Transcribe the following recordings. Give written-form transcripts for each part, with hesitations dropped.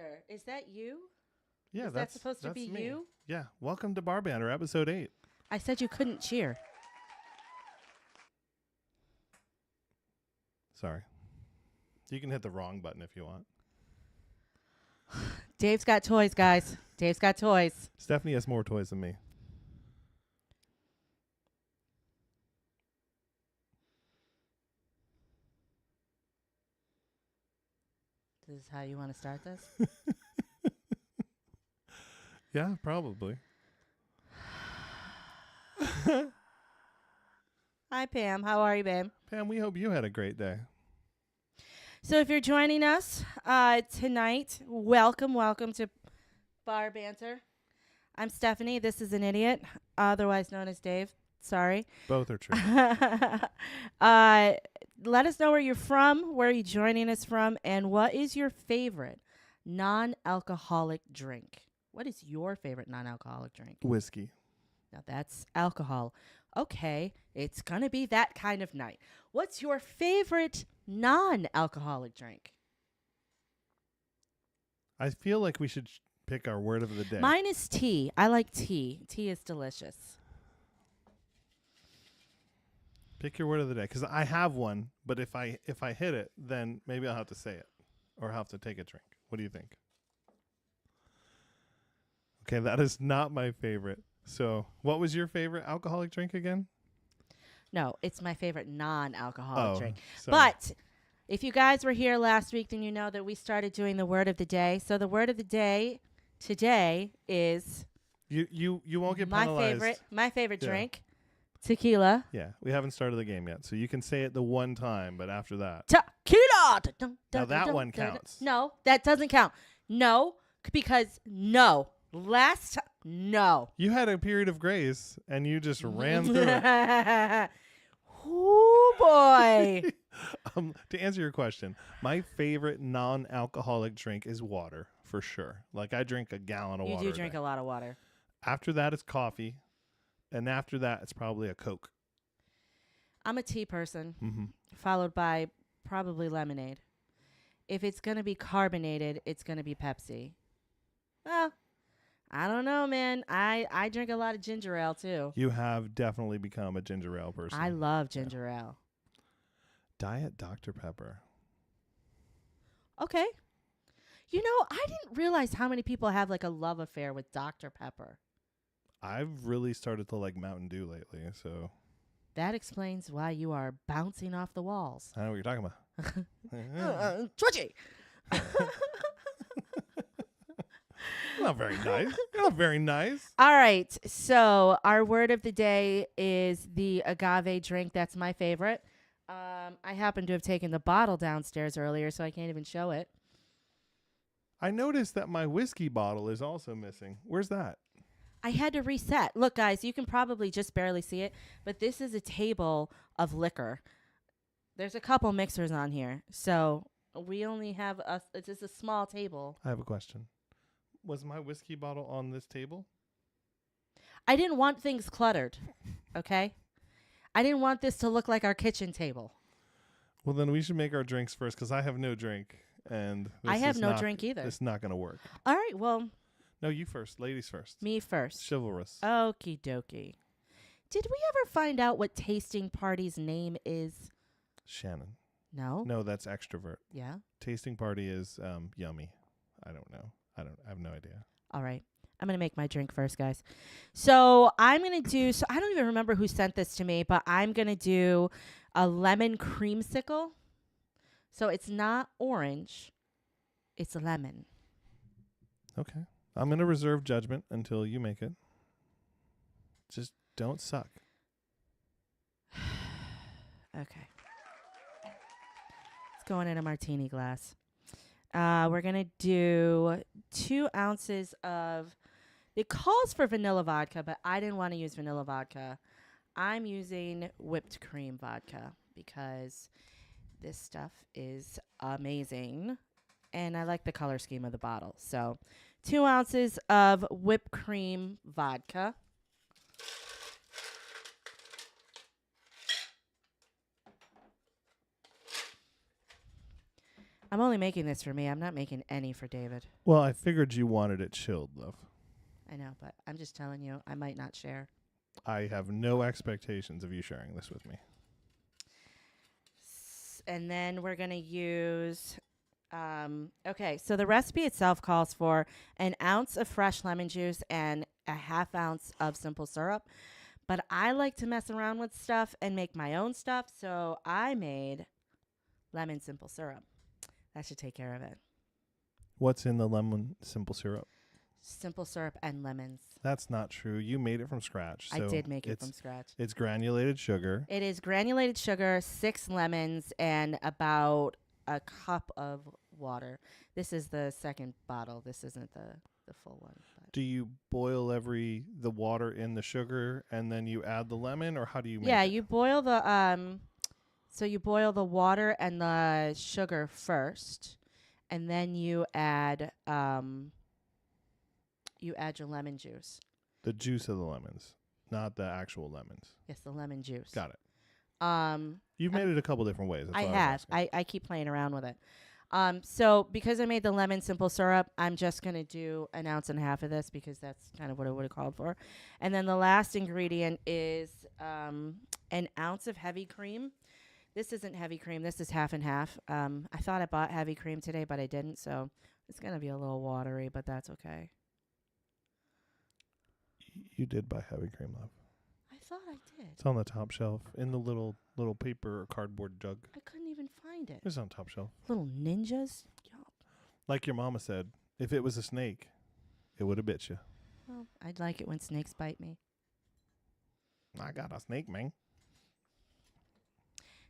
Banter. Is that you? Yeah, Is that supposed to be me. you? Yeah, welcome to Banter, episode 8. I said you couldn't cheer. Sorry. You can hit the wrong button if you want. Dave's got toys, guys. Dave's got toys. Stephanie has more toys than me. This is how you want to start this? Yeah, probably. Hi, Pam. How are you, babe? Pam, we hope you had a great day. So if you're joining us tonight, welcome to Bar Banter. I'm Stephanie. This is an idiot, otherwise known as Dave. Sorry. Both are true. Let us know where you're from, where you're joining us from, and what is your favorite non-alcoholic drink? What is your favorite non-alcoholic drink? Whiskey. Now that's alcohol. Okay, it's going to be that kind of night. What's your favorite non-alcoholic drink? I feel like we should pick our word of the day. Mine is tea. I like tea. Tea is delicious. Pick your word of the day, because I have one, but if I hit it, then maybe I'll have to say it or have to take a drink. What do you think? Okay, that is not my favorite. So what was your favorite alcoholic drink again? No, it's my favorite non-alcoholic drink. Sorry. But if you guys were here last week, then you know that we started doing the word of the day. So the word of the day today is you won't get penalized. My favorite Yeah. drink, tequila. Yeah, we haven't started the game yet, so you can say it the one time, but after that, Tequila. Now that one counts. No, that doesn't count. No, because no. Last time, no. you had a period of grace and you just ran through it. Oh boy. To answer your question, my favorite non-alcoholic drink is water for sure. Like I drink a gallon of water. You do drink a lot of water. After that, it's coffee, and after that, it's probably a Coke. I'm a tea person, Mm-hmm. followed by probably lemonade. If it's going to be carbonated, it's going to be Pepsi. Well, I don't know, man. I drink a lot of ginger ale, too. You have definitely become a ginger ale person. I love ginger ale. Diet Dr. Pepper. Okay. You know, I didn't realize how many people have like a love affair with Dr. Pepper. I've really started to like Mountain Dew lately, so That explains why you are bouncing off the walls. I know what you're talking about. Twitchy. Not very nice. You're not very nice. All right. So our word of the day is the agave drink. That's my favorite. I happen to have taken the bottle downstairs earlier, so I can't even show it. I noticed that my whiskey bottle is also missing. Where's that? I had to reset. Look, guys, you can probably just barely see it, but this is a table of liquor. There's a couple mixers on here, so we only have it's just a small table. I have a question. Was my whiskey bottle on this table? I didn't want things cluttered, okay? I didn't want this to look like our kitchen table. Well, then we should make our drinks first, because I have no drink, and I have no drink either. It's not going to work. All right, well, No, you first. Ladies first. me first. Chivalrous. Okie dokie. Did we ever find out what Tasting Party's name is? Shannon. No? No, that's extrovert. Yeah? Tasting party is yummy. I don't know. I have no idea. All right. I'm going to make my drink first, guys. So I'm going to do, so I don't even remember who sent this to me, but I'm going to do a lemon creamsicle. So it's not orange. It's lemon. Okay. I'm going to reserve judgment until you make it. Just don't suck. Okay. It's going in a martini glass. We're going to do 2 ounces of, it calls for vanilla vodka, but I didn't want to use vanilla vodka. I'm using whipped cream vodka because this stuff is amazing. And I like the color scheme of the bottle. So 2 ounces of whipped cream vodka. I'm only making this for me. I'm not making any for David. Well, I figured you wanted it chilled, love. I know, but I'm just telling you, I might not share. I have no expectations of you sharing this with me. And then we're going to use. Okay, so the recipe itself calls for an ounce of fresh lemon juice and a half ounce of simple syrup. But I like to mess around with stuff and make my own stuff, so I made lemon simple syrup. That should take care of it. What's in the lemon simple syrup? Simple syrup and lemons. That's not true. You made it from scratch. I So did make it from scratch. It's granulated sugar. It is granulated sugar, 6 lemons, and about a cup of water. This is the second bottle. This isn't the full one. But. Do you boil the water in the sugar and then you add the lemon, or how do you make it? Yeah, you boil the so you boil the water and the sugar first, and then you add your lemon juice. The juice of the lemons, not the actual lemons. Yes, the lemon juice. Got it. You've made it a couple different ways. That's I what have. I I keep playing around with it. So because I made the lemon simple syrup, I'm just going to do an ounce and a half of this because that's kind of what I would have called for. And then the last ingredient is an ounce of heavy cream. This isn't heavy cream. This is half and half. I thought I bought heavy cream today, but I didn't. So it's going to be a little watery, but that's okay. You did buy heavy cream, love. I thought I did. It's on the top shelf in the little paper or cardboard jug. I couldn't even find it. It's on top shelf. Little ninjas. Yup. Like your mama said, if it was a snake, it would have bit you. Well, I'd like it when snakes bite me. I got a snake, man.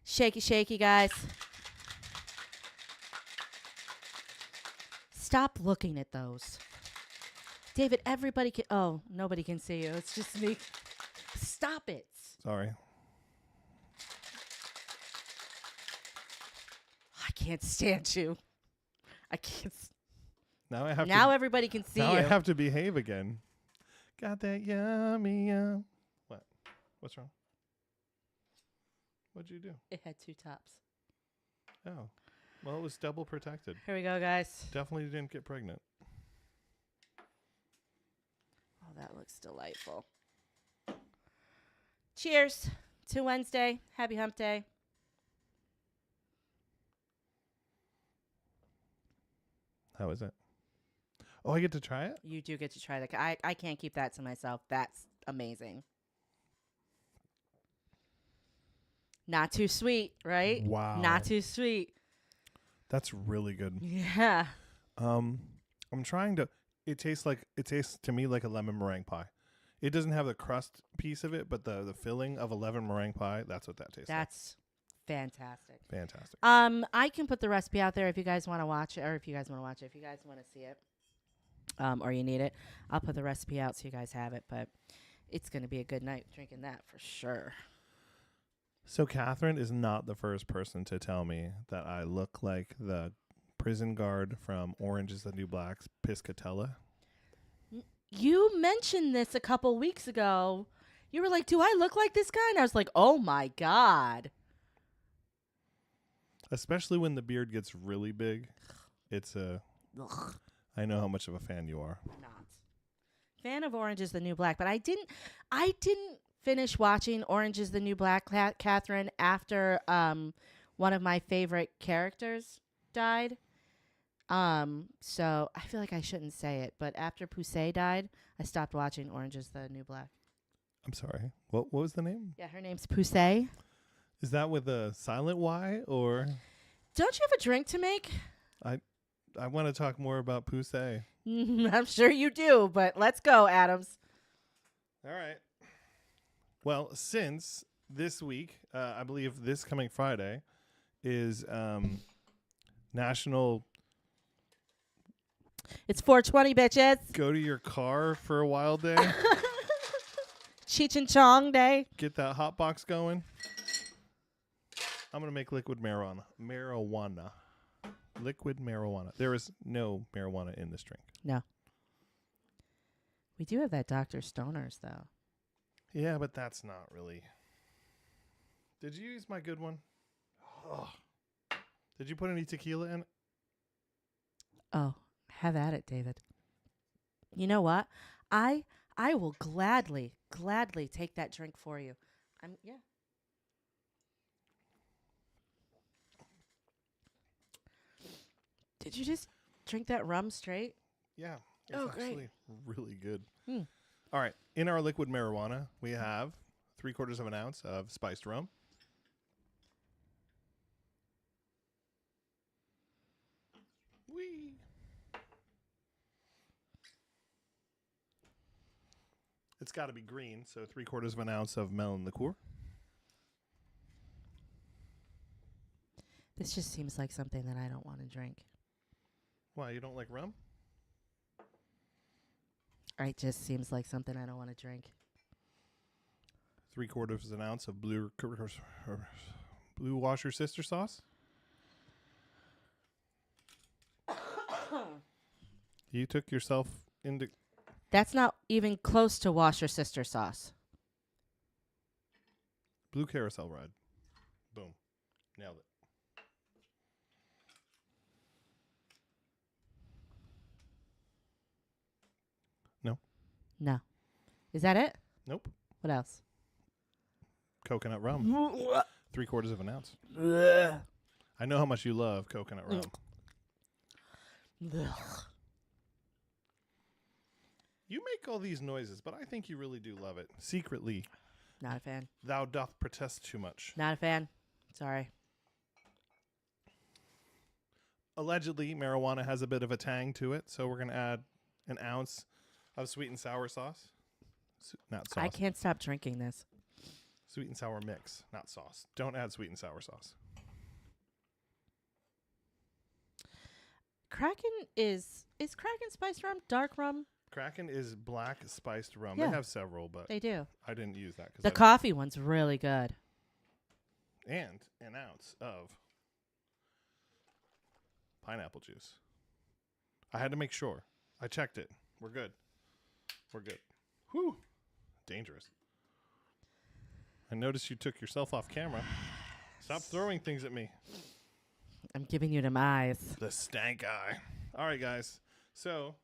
Shaky, shaky, guys. Stop looking at those. David, everybody can... Oh, nobody can see you. It's just me. Stop it. Sorry. I can't stand you. I can't... Now I have Now to, everybody can see now you. I have to behave again. Got that yummy yum. What? What's wrong? What'd you do? It had 2 tops. Oh. Well, it was double protected. Here we go, guys. Definitely didn't get pregnant. Oh, that looks delightful. Cheers to Wednesday. Happy hump day. How is it? Oh, I get to try it? You do get to try that. I can't keep that to myself. That's amazing. Not too sweet, right? Wow. Not too sweet. That's really good. Yeah. I'm trying to... It tastes to me like a lemon meringue pie. It doesn't have the crust piece of it, but the filling of a lemon meringue pie, that's what that tastes like. That's fantastic. Fantastic. I can put the recipe out there if you guys want to watch it, or if you guys want to watch it, if you guys want to see it, or you need it. I'll put the recipe out so you guys have it, but it's going to be a good night drinking that for sure. So Catherine is not the first person to tell me that I look like the prison guard from Orange is the New Black's Piscatella. You mentioned this a couple weeks ago. You were like, do I look like this guy? And I was like, oh my God. Especially when the beard gets really big. It's Ugh. I know how much of a fan you are. Not. Fan of Orange is the New Black, but I didn't finish watching Orange is the New Black, Catherine, after one of my favorite characters died. So I feel like I shouldn't say it, but after Poussey died, I stopped watching Orange is the New Black. I'm sorry. What was the name? Yeah, her name's Poussey. Is that with a silent Y or? Don't you have a drink to make? I want to talk more about Poussey. I'm sure you do, but let's go, Adams. All right. Well, since this week, I believe this coming Friday is National It's 420, bitches. Go to Your Car for a While Day. Cheech and Chong Day. Get that hot box going. I'm going to make liquid marijuana. Liquid marijuana. There is no marijuana in this drink. No. We do have that Dr. Stoner's, though. Yeah, but that's not really. Did you use my good one? Oh. Did you put any tequila in it? Oh, have at it, David. You know what? I I will gladly take that drink for you. Yeah. Did you just drink that rum straight? Yeah, it's Oh, great. actually really good. Hmm. All right, in our liquid marijuana, we have 3/4 of an ounce of spiced rum. Whee! It's got to be green, so 3/4 of an ounce of melon liqueur. This just seems like something that I don't want to drink. Why, you don't like rum? It just seems like something I don't want to drink. 3/4 of an ounce of blue washer sister sauce. You took yourself into That's not even close to washer sister sauce. blue carousel ride. Boom. Nailed it. No. Is that it? Nope. What else? Coconut rum. 3/4 of an ounce. I know how much you love coconut rum. You make all these noises, but I think you really do love it. Secretly, Not a fan. thou doth protest too much. Not a fan. Sorry. Allegedly, marijuana has a bit of a tang to it, so we're going to add an ounce of sweet and sour sauce. Not sauce. I can't stop drinking this. Sweet and sour mix, not sauce. Don't add sweet and sour sauce. Kraken is Kraken spiced rum dark rum? Kraken is black spiced rum. Yeah. They have several, but They do. I didn't use that. The coffee one's really good. And an ounce of pineapple juice. I had to make sure. I checked it. We're good. We're good. Whew. Dangerous. I noticed you took yourself off camera. Stop throwing things at me. I'm giving you them eyes. The stank eye. All right, guys. So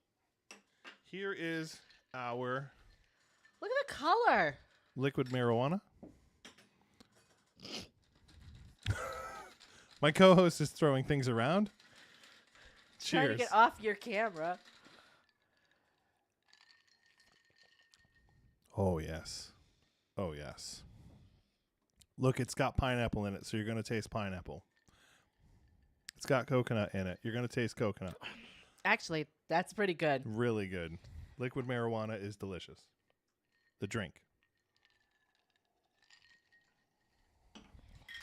here is our Look at the color. liquid marijuana. My co-host is throwing things around. Trying to Cheers. get off your camera. Oh, yes. Oh, yes. Look, it's got pineapple in it, so you're going to taste pineapple. It's got coconut in it. You're going to taste coconut. Actually, that's pretty good. Really good. Liquid marijuana is delicious. The drink.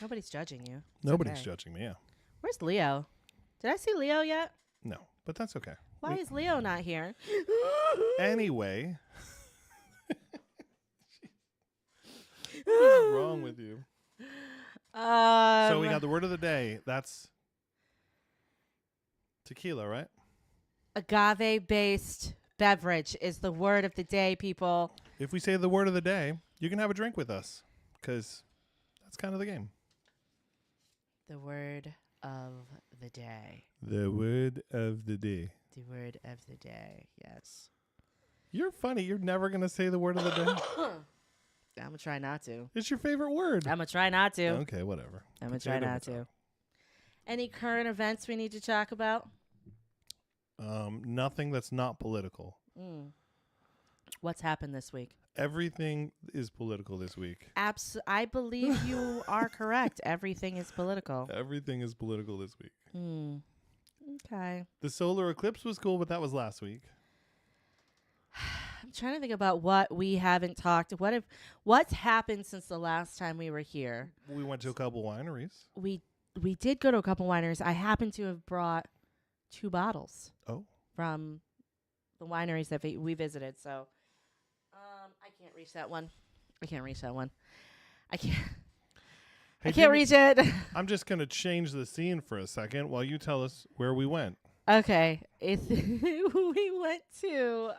Nobody's judging you. It's Nobody's okay. judging me, yeah. Where's Leo? Did I see Leo yet? No, but that's okay. Why is Leo not here? Anyway. What is wrong with you? So we got the word of the day. That's tequila, right? agave-based beverage is the word of the day, people. If we say the word of the day, you can have a drink with us because that's kind of the game. The word of the day. The word of the day. The word of the day. Yes. You're funny. You're never going to say the word of the day. I'm going to try not to. It's your favorite word. I'm going to try not to. Okay, whatever. I'm going to try not to. Any current events we need to talk about? Nothing that's not political. What's happened this week? Everything is political this week. I believe you are correct. Everything is political. Everything is political this week. Okay. The solar eclipse was cool, but that was last week. I'm trying to think about what we haven't talked. What's happened since the last time we were here? We went to a couple wineries. We did go to a couple wineries. I happen to have brought 2 bottles. Oh. From the wineries that we visited. So I can't reach that one. I can't. Hey, I can't reach it. I'm just going to change the scene for a second while you tell us where we went. Okay. We went to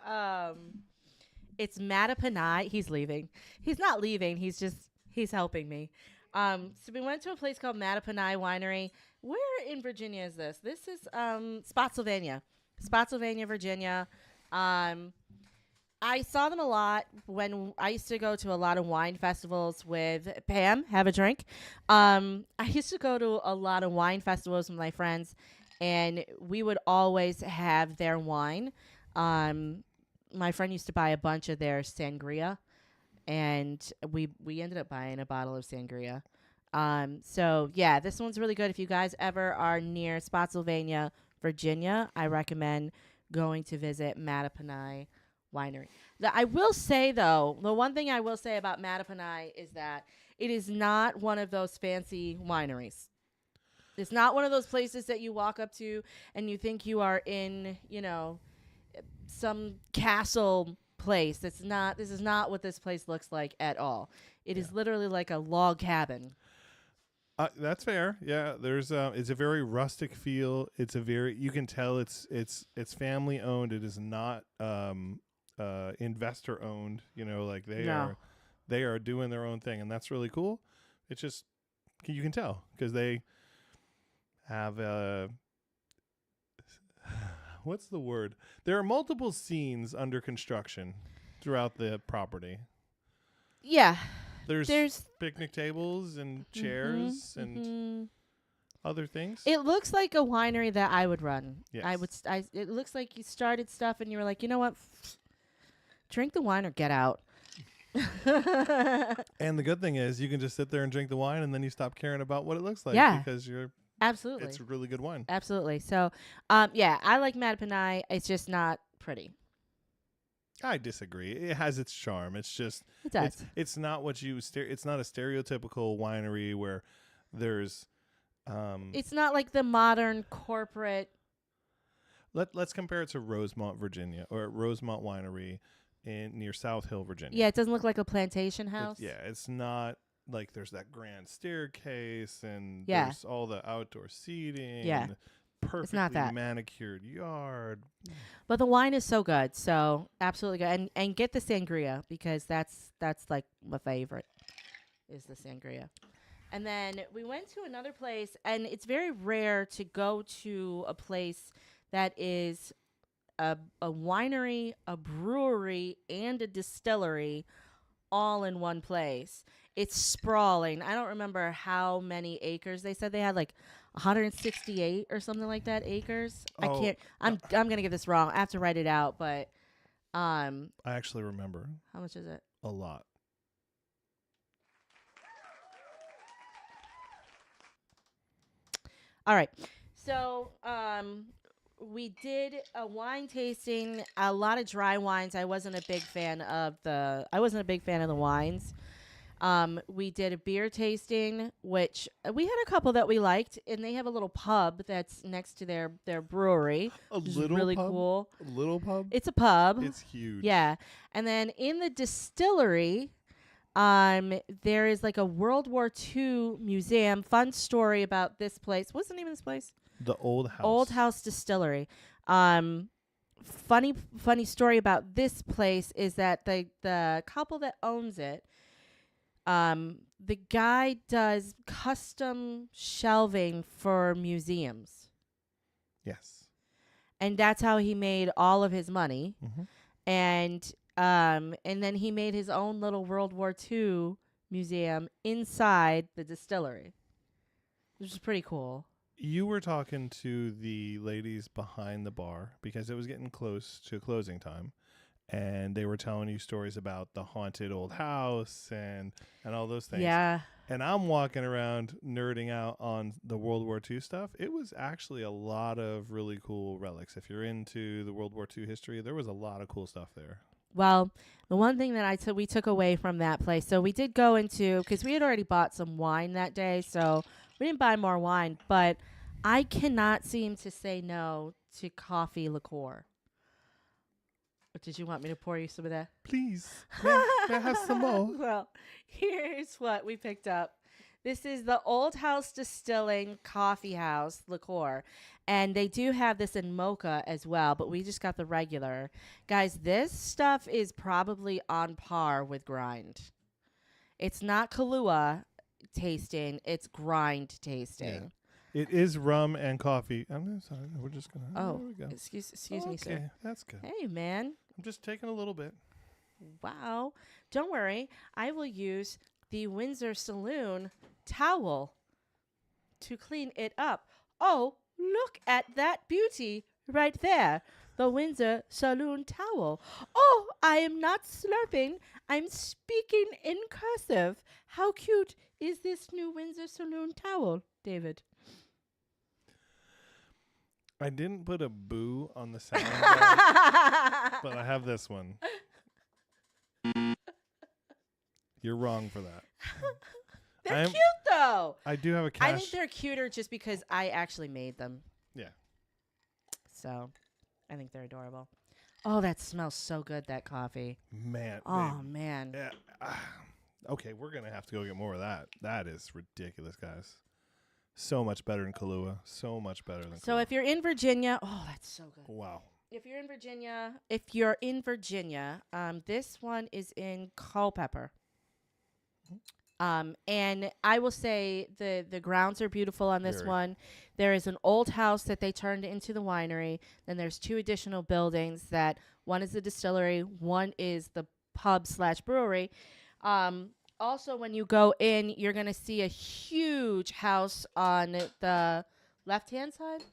it's Mattapanai. He's leaving. He's not leaving. He's helping me. So we went to a place called Mattapanai Winery. Where in Virginia is this? This is Spotsylvania. Spotsylvania, Virginia. Um, I saw them a lot when I used to go to a lot of wine festivals with Pam. Have a drink. I used to go to a lot of wine festivals with my friends, and we would always have their wine. Um, my friend used to buy a bunch of their sangria, and we ended up buying a bottle of sangria. So yeah, this one's really good. If you guys ever are near Spotsylvania, Virginia, I recommend going to visit Mattaponi Winery. I will say though, the one thing I will say about Mattaponi is that it is not one of those fancy wineries. It's not one of those places that you walk up to and you think you are in, some castle place. It's not. This is not what this place looks like at all. It Yeah. is literally like a log cabin. That's fair. Yeah, there's it's a very rustic feel. It's a very you can tell it's family owned. It is not investor owned. Like No. they are doing their own thing, and that's really cool. It's just you can tell because they have what's the word? There are multiple scenes under construction throughout the property. Yeah. There's picnic tables and chairs Mhm, and mhm. other things. It looks like a winery that I would run. Yes. I would. It looks like you started stuff and you were like, you know what? Drink the wine or get out. And the good thing is you can just sit there and drink the wine and then you stop caring about what it looks like Yeah. because Absolutely. it's really good wine. Absolutely. So, yeah, I like Mattaponi. It's just not pretty. I disagree. It has its charm. It's just It does. it's not what it's not a stereotypical winery where there's It's not like the modern corporate. let's compare it to Rosemont, Virginia, or Rosemont Winery near South Hill, Virginia. Yeah, it doesn't look like a plantation house. It's not like there's that grand staircase and Yeah. there's all the outdoor seating. Yeah. And the perfectly not that. manicured yard. But the wine is so good, so absolutely good. And get the sangria because that's like my favorite is the sangria. And then we went to another place, and it's very rare to go to a place that is a winery, a brewery, and a distillery all in one place. It's sprawling. I don't remember how many acres they said they had, like 168 or something like that acres. I Oh, can't. I'm gonna get this wrong. I have to write it out, but I actually remember how much is it? a lot. All right. So, we did a wine tasting, a lot of dry wines. I wasn't a big fan of the wines. We did a beer tasting, which we had a couple that we liked, and they have a little pub that's next to their brewery, A which is little really pub? cool. A little pub? It's a pub. It's huge. Yeah. And then in the distillery, there is like a World War II museum. Fun story about this place. What's the name of this place? The Old House. Old House Distillery. Funny story about this place is that the couple that owns it, the guy does custom shelving for museums, Yes. and that's how he made all of his money. Mm-hmm. And then he made his own little World War II museum inside the distillery, which is pretty cool. You were talking to the ladies behind the bar because it was getting close to closing time, and they were telling you stories about the haunted old house and all those things. Yeah. And I'm walking around nerding out on the World War II stuff. It was actually a lot of really cool relics. If you're into the World War II history, there was a lot of cool stuff there. Well, the one thing that we took away from that place, so we did go into, because we had already bought some wine that day, so we didn't buy more wine, but I cannot seem to say no to coffee liqueur. Did you want me to pour you some of that? Please, may I have some more? Well, here's what we picked up. This is the Old House Distilling Coffee House liqueur. And they do have this in mocha as well, but we just got the regular. Guys, this stuff is probably on par with grind. It's not Kahlua tasting, it's grind tasting. It is rum and coffee. I'm sorry. We're just gonna. Oh, there we go. excuse me, sir. Okay, that's good. Hey, man. I'm just taking a little bit. Wow. Don't worry. I will use the Windsor Saloon towel to clean it up. Oh, look at that beauty right there. The Windsor Saloon towel. Oh, I am not slurping. I'm speaking in cursive. How cute is this new Windsor Saloon towel, David? I didn't put a boo on the sound, but I have this one. You're wrong for that. They're cute, though. I do have a I cash. think they're cuter just because I actually made them. Yeah. So, I think they're adorable. Oh, that smells so good, that coffee. Man. Oh, babe. man. Yeah. Okay, we're going to have to go get more of that. That is ridiculous, guys. So much better than Kahlua. So much better than So Kahlua. if you're in Virginia, oh, that's so good. Wow. If you're in Virginia, this one is in Culpeper. And I will say the grounds are beautiful on this Very. one. There is an old house that they turned into the winery. Then there's 2 additional buildings that one is the distillery, one is the pub/brewery. Also, when you go in, you're going to see a huge house on the left-hand side.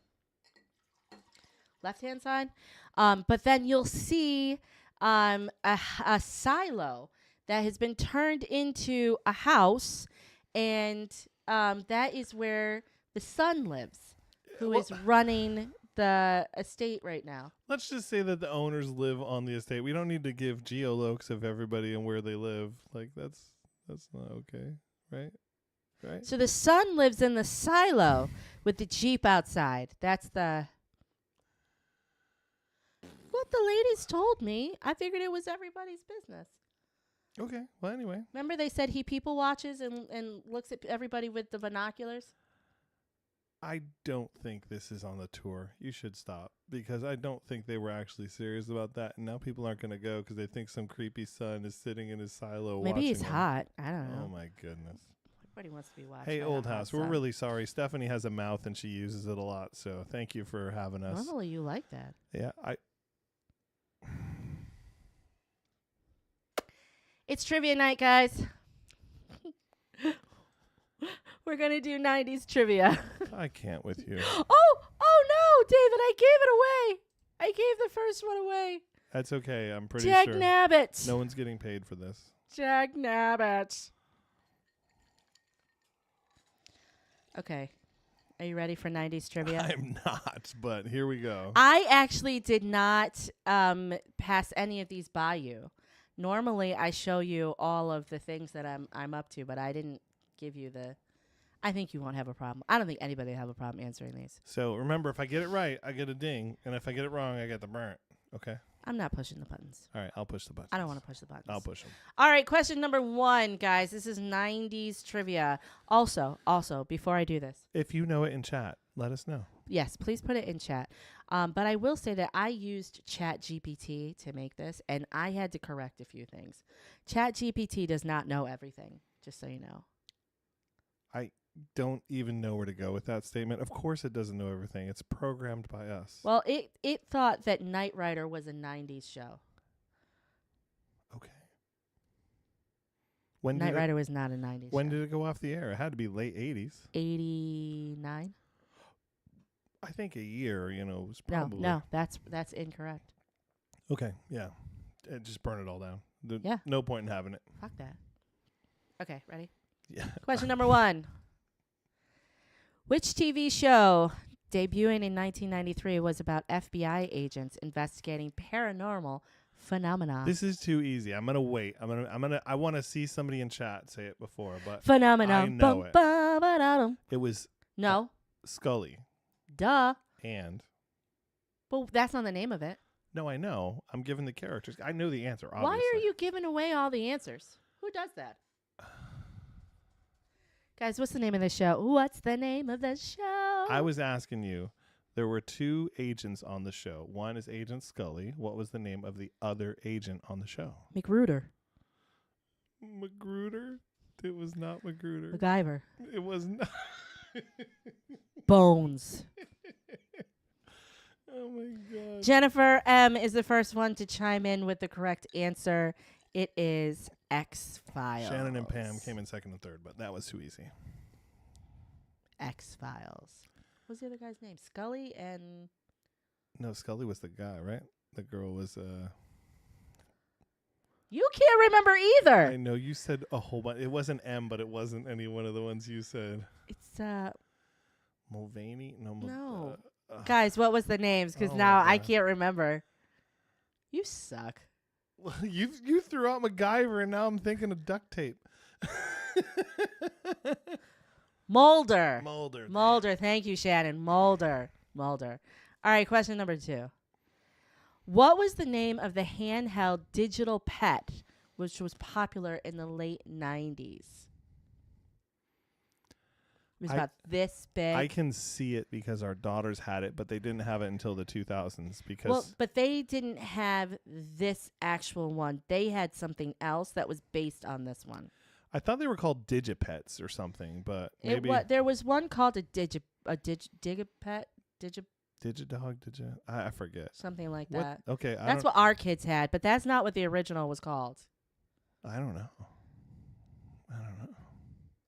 But then you'll see a silo that has been turned into a house, and that is where the son lives, who is running the estate right now. Let's just say that the owners live on the estate. We don't need to give geolocs of everybody and where they live. Like, that's not okay, right? Right? So the son lives in the silo with the Jeep outside. That's what the ladies told me. I figured it was everybody's business. Okay. Well, anyway. Remember they said he people watches and looks at everybody with the binoculars? I don't think this is on the tour. You should stop, because I don't think they were actually serious about that. And now people aren't going to go because they think some creepy son is sitting in his silo watching Maybe he's them. hot. I don't know. Oh, my goodness. Everybody wants to be watched. Hey, by a old hot house, we're son. really sorry. Stephanie has a mouth and she uses it a lot, so thank you for having us. Normally you like that. Yeah, It's trivia night, guys. We're going to do 90s trivia. I can't with you. Oh no, David, I gave it away. I gave the first one away. That's okay. I'm pretty Jag sure Nabbit. no one's getting paid for this. Jag Nabbit. Okay. Are you ready for 90s trivia? I'm not, but here we go. I actually did not pass any of these by you. Normally, I show you all of the things that I'm up to, but I didn't give you the... I think you won't have a problem. I don't think anybody will have a problem answering these. So remember, if I get it right, I get a ding, and if I get it wrong, I get the burnt. Okay? I'm not pushing the buttons. All right, I'll push the buttons. I don't want to push the buttons. I'll push them. All right, question number 1, guys. This is 90s trivia. Also, before I do this, If you know it in chat, let us know. yes, please put it in chat. But I will say that I used ChatGPT to make this, and I had to correct a few things. ChatGPT does not know everything, just so you know. I don't even know where to go with that statement. Of course it doesn't know everything. It's programmed by us. Well, it thought that Knight Rider was a 90s show. Okay. When Knight did Rider was not a 90s when show. did it go off the air? It had to be late 80s. 89? I think a year, was probably. No, that's incorrect. Okay, yeah. Just burn it all down. Yeah. No point in having it. Fuck that. Okay, ready? Yeah. Question number 1. Which TV show debuting in 1993 was about FBI agents investigating paranormal phenomena? This is too easy. I'm gonna wait. I want to see somebody in chat say it before, but Phenomena. I know it. Ba-da-dum. it was No. Scully Duh. and. But that's not the name of it. No, I know. I'm giving the characters. I know the answer. Why Obviously. are you giving away all the answers? Who does that? Guys, what's the name of the show? What's the name of the show? I was asking you. There were 2 agents on the show. One is Agent Scully. What was the name of the other agent on the show? McGruder. Magruder? It was not Magruder. MacGyver. It was not. Bones. Oh my god. Jennifer M is the first one to chime in with the correct answer. It is X-Files. Shannon and Pam came in second and third, but that was too easy. X-Files. What's the other guy's name? Scully and... No, Scully was the guy, right? The girl was You can't remember either. I know you said a whole bunch. It wasn't M, but it wasn't any one of the ones you said. It's Mulvaney? No. Guys, what was the names? Because Oh now my I God. can't remember. You suck. You threw out MacGyver, and now I'm thinking of duct tape. Mulder. Mulder. Mulder. Thank you, Shannon. Mulder. All right, question number 2. What was the name of the handheld digital pet which was popular in the late 90s? It was about this big. I can see it because our daughters had it, but they didn't have it until the 2000s because Well, but they didn't have this actual one. They had something else that was based on this one. I thought they were called Digipets or something, but maybe There was one called a Digipet, Digidog, I forget. something like What? that. Okay, That's what our kids had, but that's not what the original was called. I don't know.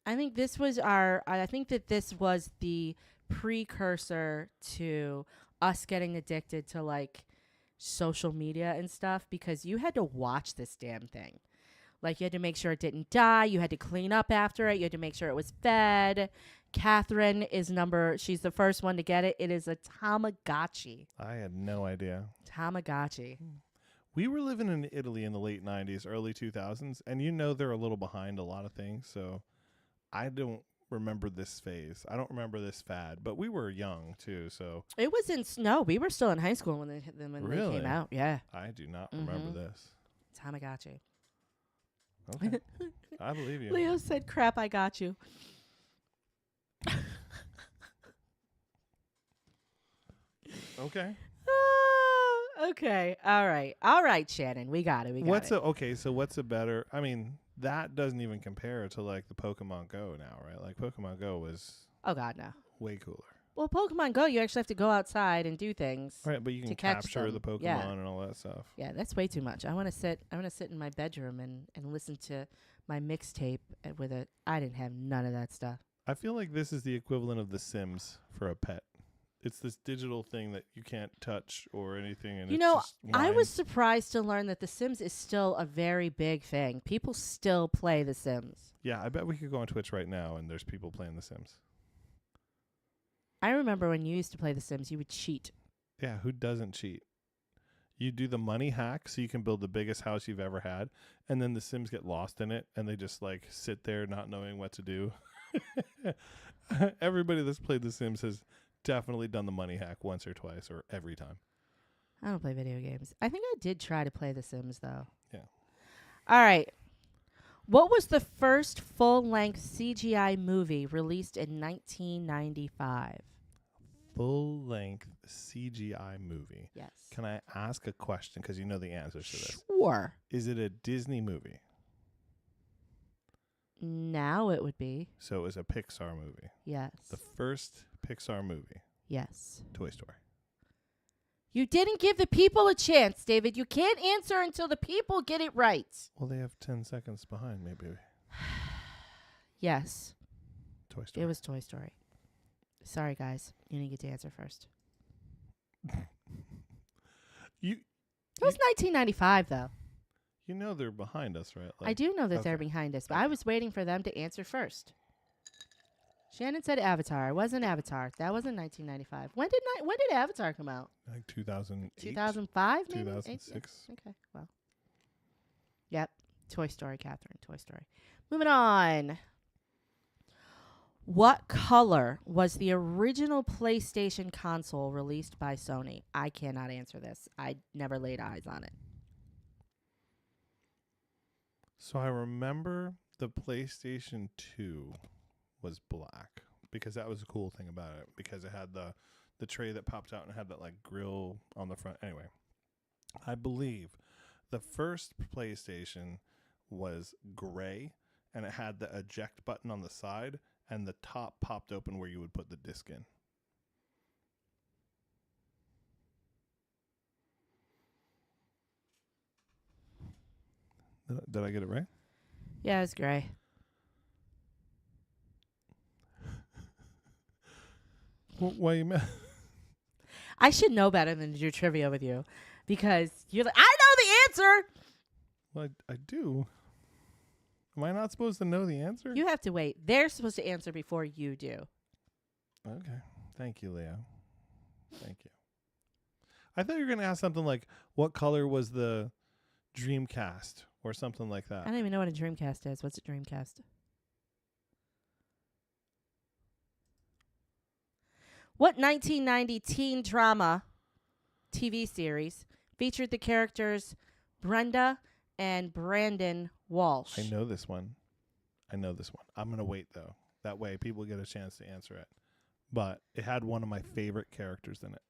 I think this was this was the precursor to us getting addicted to like social media and stuff, because you had to watch this damn thing. Like, you had to make sure it didn't die. You had to clean up after it. You had to make sure it was fed. Catherine she's the first one to get it. It is a Tamagotchi. I had no idea. Tamagotchi. We were living in Italy in the late 90s, early 2000s, and they're a little behind a lot of things, so I don't remember this phase. I don't remember this fad, but we were young too, so It was we were still in high school when they Really? came out. Yeah. I do not remember this. Tamagotchi. Okay. I believe you. Leo said, crap, I got you. Okay. Okay. All right, Shannon. We got it. What's a better, I mean, that doesn't even compare to like the Pokemon Go now, right? Like Pokemon Go was Oh, God, no. way cooler. Well, Pokemon Go, you actually have to go outside and do things. Right, but you can to catch capture them. the Pokemon Yeah. and all that stuff. Yeah, that's way too much. I want to sit in my bedroom and listen to my mixtape with it. I didn't have none of that stuff. I feel like this is the equivalent of The Sims for a pet. It's this digital thing that you can't touch or anything. And I was surprised to learn that The Sims is still a very big thing. People still play The Sims. Yeah, I bet we could go on Twitch right now and there's people playing The Sims. I remember when you used to play The Sims, you would cheat. Yeah, who doesn't cheat? You do the money hack so you can build the biggest house you've ever had, and then the Sims get lost in it and they just like sit there not knowing what to do. Everybody that's played The Sims has definitely done the money hack once or twice or every time. I don't play video games. I think I did try to play The Sims, though. Yeah. All right. What was the first full-length CGI movie released in 1995? Full-length CGI movie. Yes. Can I ask a question? Because you know the answers to this. Sure. Is it a Disney movie? Now it would be. So it was a Pixar movie. Yes. The first Pixar movie. Yes. Toy Story. You didn't give the people a chance, David. You can't answer until the people get it right. Well, they have 10 seconds behind, maybe. Yes. Toy Story. It was Toy Story. Sorry, guys. You didn't get to answer first. It was 1995, though. You know they're behind us, right? I do know that they're okay. behind us, but I was waiting for them to answer first. Shannon said Avatar. It wasn't Avatar. That wasn't 1995. When did Avatar come out? Like 2008? 2005, maybe? 2006. Okay, well. Yep. Toy Story, Catherine. Toy Story. Moving on. What color was the original PlayStation console released by Sony? I cannot answer this. I never laid eyes on it. So I remember the PlayStation 2 was black because that was a cool thing about it, because it had the tray that popped out and had that like grill on the front. Anyway, I believe the first PlayStation was gray and it had the eject button on the side and the top popped open where you would put the disc in. Did I get it right? Yeah, it's gray. Why you mad? I should know better than to do trivia with you because you're like, I know the answer. Well, I do. Am I not supposed to know the answer? You have to wait. They're supposed to answer before you do. Okay. Thank you, Leo. Thank you. I thought you were going to ask something like, what color was the Dreamcast or something like that. I don't even know what a Dreamcast is. What's a Dreamcast? What 1990 teen drama TV series featured the characters Brenda and Brandon Walsh? I know this one. I'm going to wait, though. That way people get a chance to answer it. But it had one of my favorite characters in it.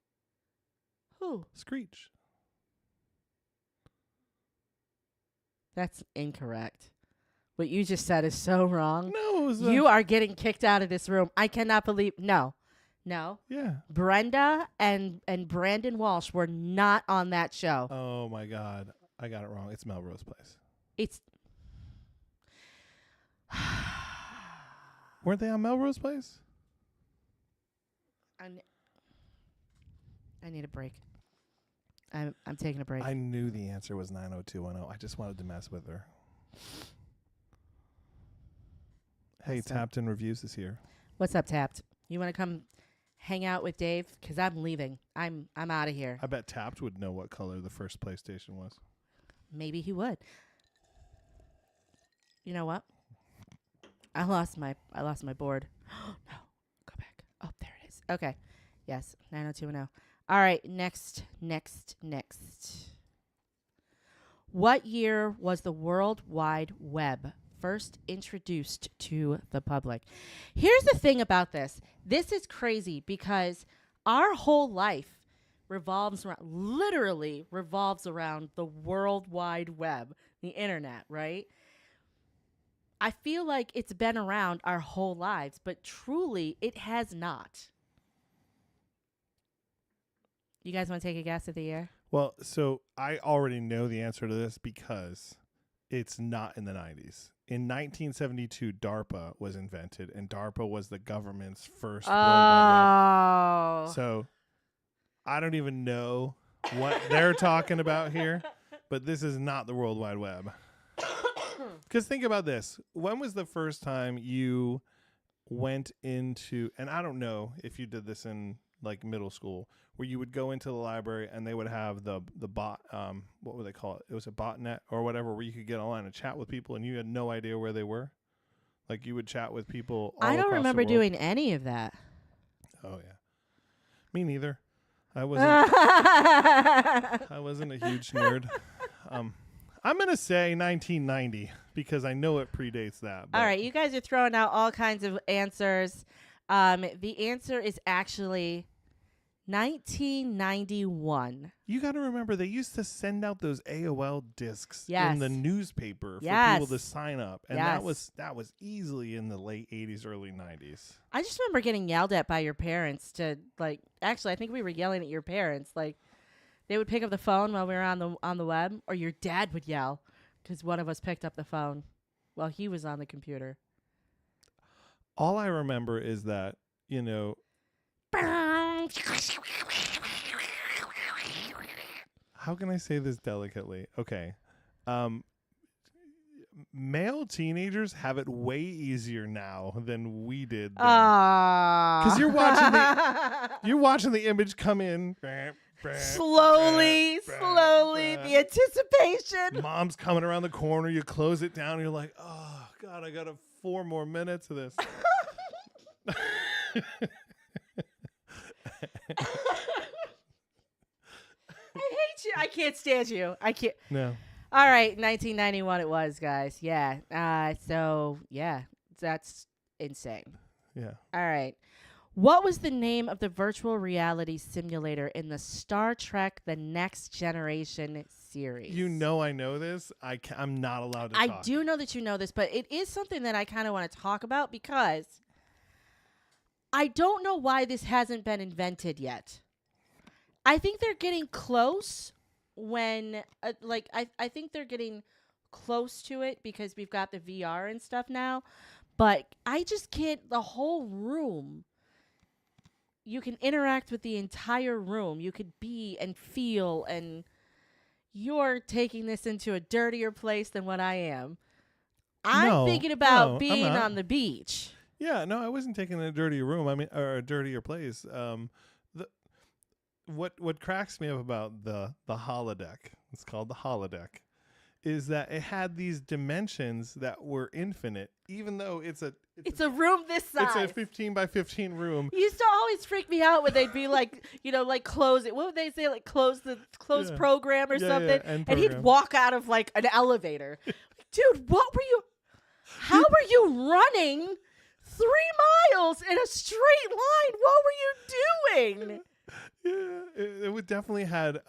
Who? Screech. That's incorrect. What you just said is so wrong. No, it was You are getting kicked out of this room. I cannot believe. No. Yeah. Brenda and Brandon Walsh were not on that show. Oh, my God. I got it wrong. It's Melrose Place. It's. Weren't they on Melrose Place? I need a break. I'm taking a break. I knew the answer was 90210. I just wanted to mess with her. Hey, Tapped in Reviews is here. What's up, Tapped? You want to come hang out with Dave? Because I'm leaving. I'm out of here. I bet Tapped would know what color the first PlayStation was. Maybe he would. You know what? I lost my board. No, go back. Oh, there it is. Okay. Yes, 90210. All right, next. What year was the World Wide Web first introduced to the public? Here's the thing about this. This is crazy because our whole life literally revolves around the World Wide Web, the internet, right? I feel like it's been around our whole lives, but truly it has not. You guys want to take a guess at the year? Well, so I already know the answer to this because it's not in the 90s. In 1972, DARPA was invented, and DARPA was the government's first World Wide Web. So I don't even know what they're talking about here, but this is not the World Wide Web. Because think about this. When was the first time you went into, and I don't know if you did this in like middle school, where you would go into the library and they would have the bot, what would they call it? It was a botnet or whatever, where you could get online and chat with people and you had no idea where they were. Like you would chat with people all I don't across remember the world. doing any of that. Oh yeah. Me neither. I wasn't a huge nerd. I'm going to say 1990 because I know it predates that. All right, you guys are throwing out all kinds of answers. The answer is actually 1991. You got to remember, they used to send out those AOL discs Yes. in the newspaper for Yes. people to sign up, and Yes. that was easily in the late 80s, early 90s. I just remember getting yelled at by your parents to actually I think we were yelling at your parents. Like they would pick up the phone while we were on the web, or your dad would yell because one of us picked up the phone while he was on the computer. All I remember is that, you know, how can I say this delicately? Okay. Male teenagers have it way easier now than we did then. Because you're watching the image come in. Slowly, the anticipation. Mom's coming around the corner. You close it down. And you're like, oh, God, I got 4 more minutes of this. I hate you. I can't stand you. I can't. No. All right, 1991 it was, guys. Yeah. So, yeah, that's insane. Yeah. All right. What was the name of the virtual reality simulator in the Star Trek The Next Generation series? You know I know this. I'm not allowed to talk. I do know that you know this, but it is something that I kind of want to talk about because I don't know why this hasn't been invented yet. I think they're getting close when, I think they're getting close to it because we've got the VR and stuff now. But I just can't, the whole room, you can interact with the entire room. You could be and feel, and you're taking this into a dirtier place than what I am. I'm No, thinking about no, I'm being not. on the beach. Yeah, no, I wasn't taking a dirtier room. I mean, or a dirtier place. The what cracks me up about the holodeck, it's called the holodeck, is that it had these dimensions that were infinite, even though It's a room this it's a size. 15 by 15 room. It used to always freak me out when they'd be like, like close it. What would they say? Like close Yeah. program or Yeah, something. end And he'd program. walk out of like an elevator. Dude, what were you? How were you running 3 miles in a straight line? What were you doing? Yeah, it would definitely had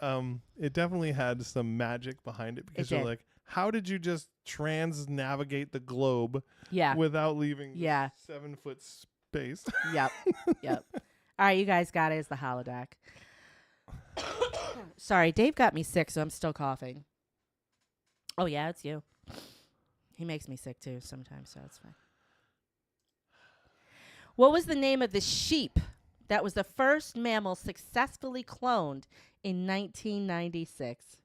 some magic behind it, because you're did. like, how did you just navigate the globe Yeah. without leaving Yeah. 7-foot space? Yep. Yep. All right, you guys got it. It's the holodeck. Sorry, Dave got me sick, so I'm still coughing. Oh, yeah, it's you. He makes me sick, too, sometimes, so it's fine. What was the name of the sheep that was the first mammal successfully cloned in 1996?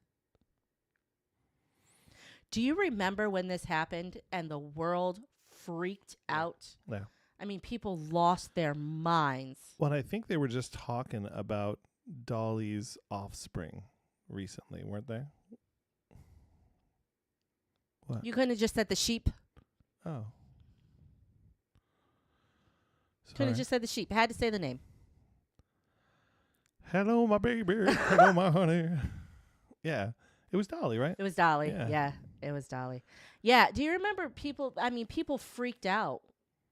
Do you remember when this happened and the world freaked out? Yeah. I mean, people lost their minds. Well, I think they were just talking about Dolly's offspring recently, weren't they? What? You couldn't have just said the sheep. Oh. Couldn't have Sorry. just said the sheep. Had to say the name. Hello, my baby. Hello, my honey. Yeah. It was Dolly, right? It was Dolly. Yeah. Yeah, it was Dolly. Yeah. Do you remember people? I mean, people freaked out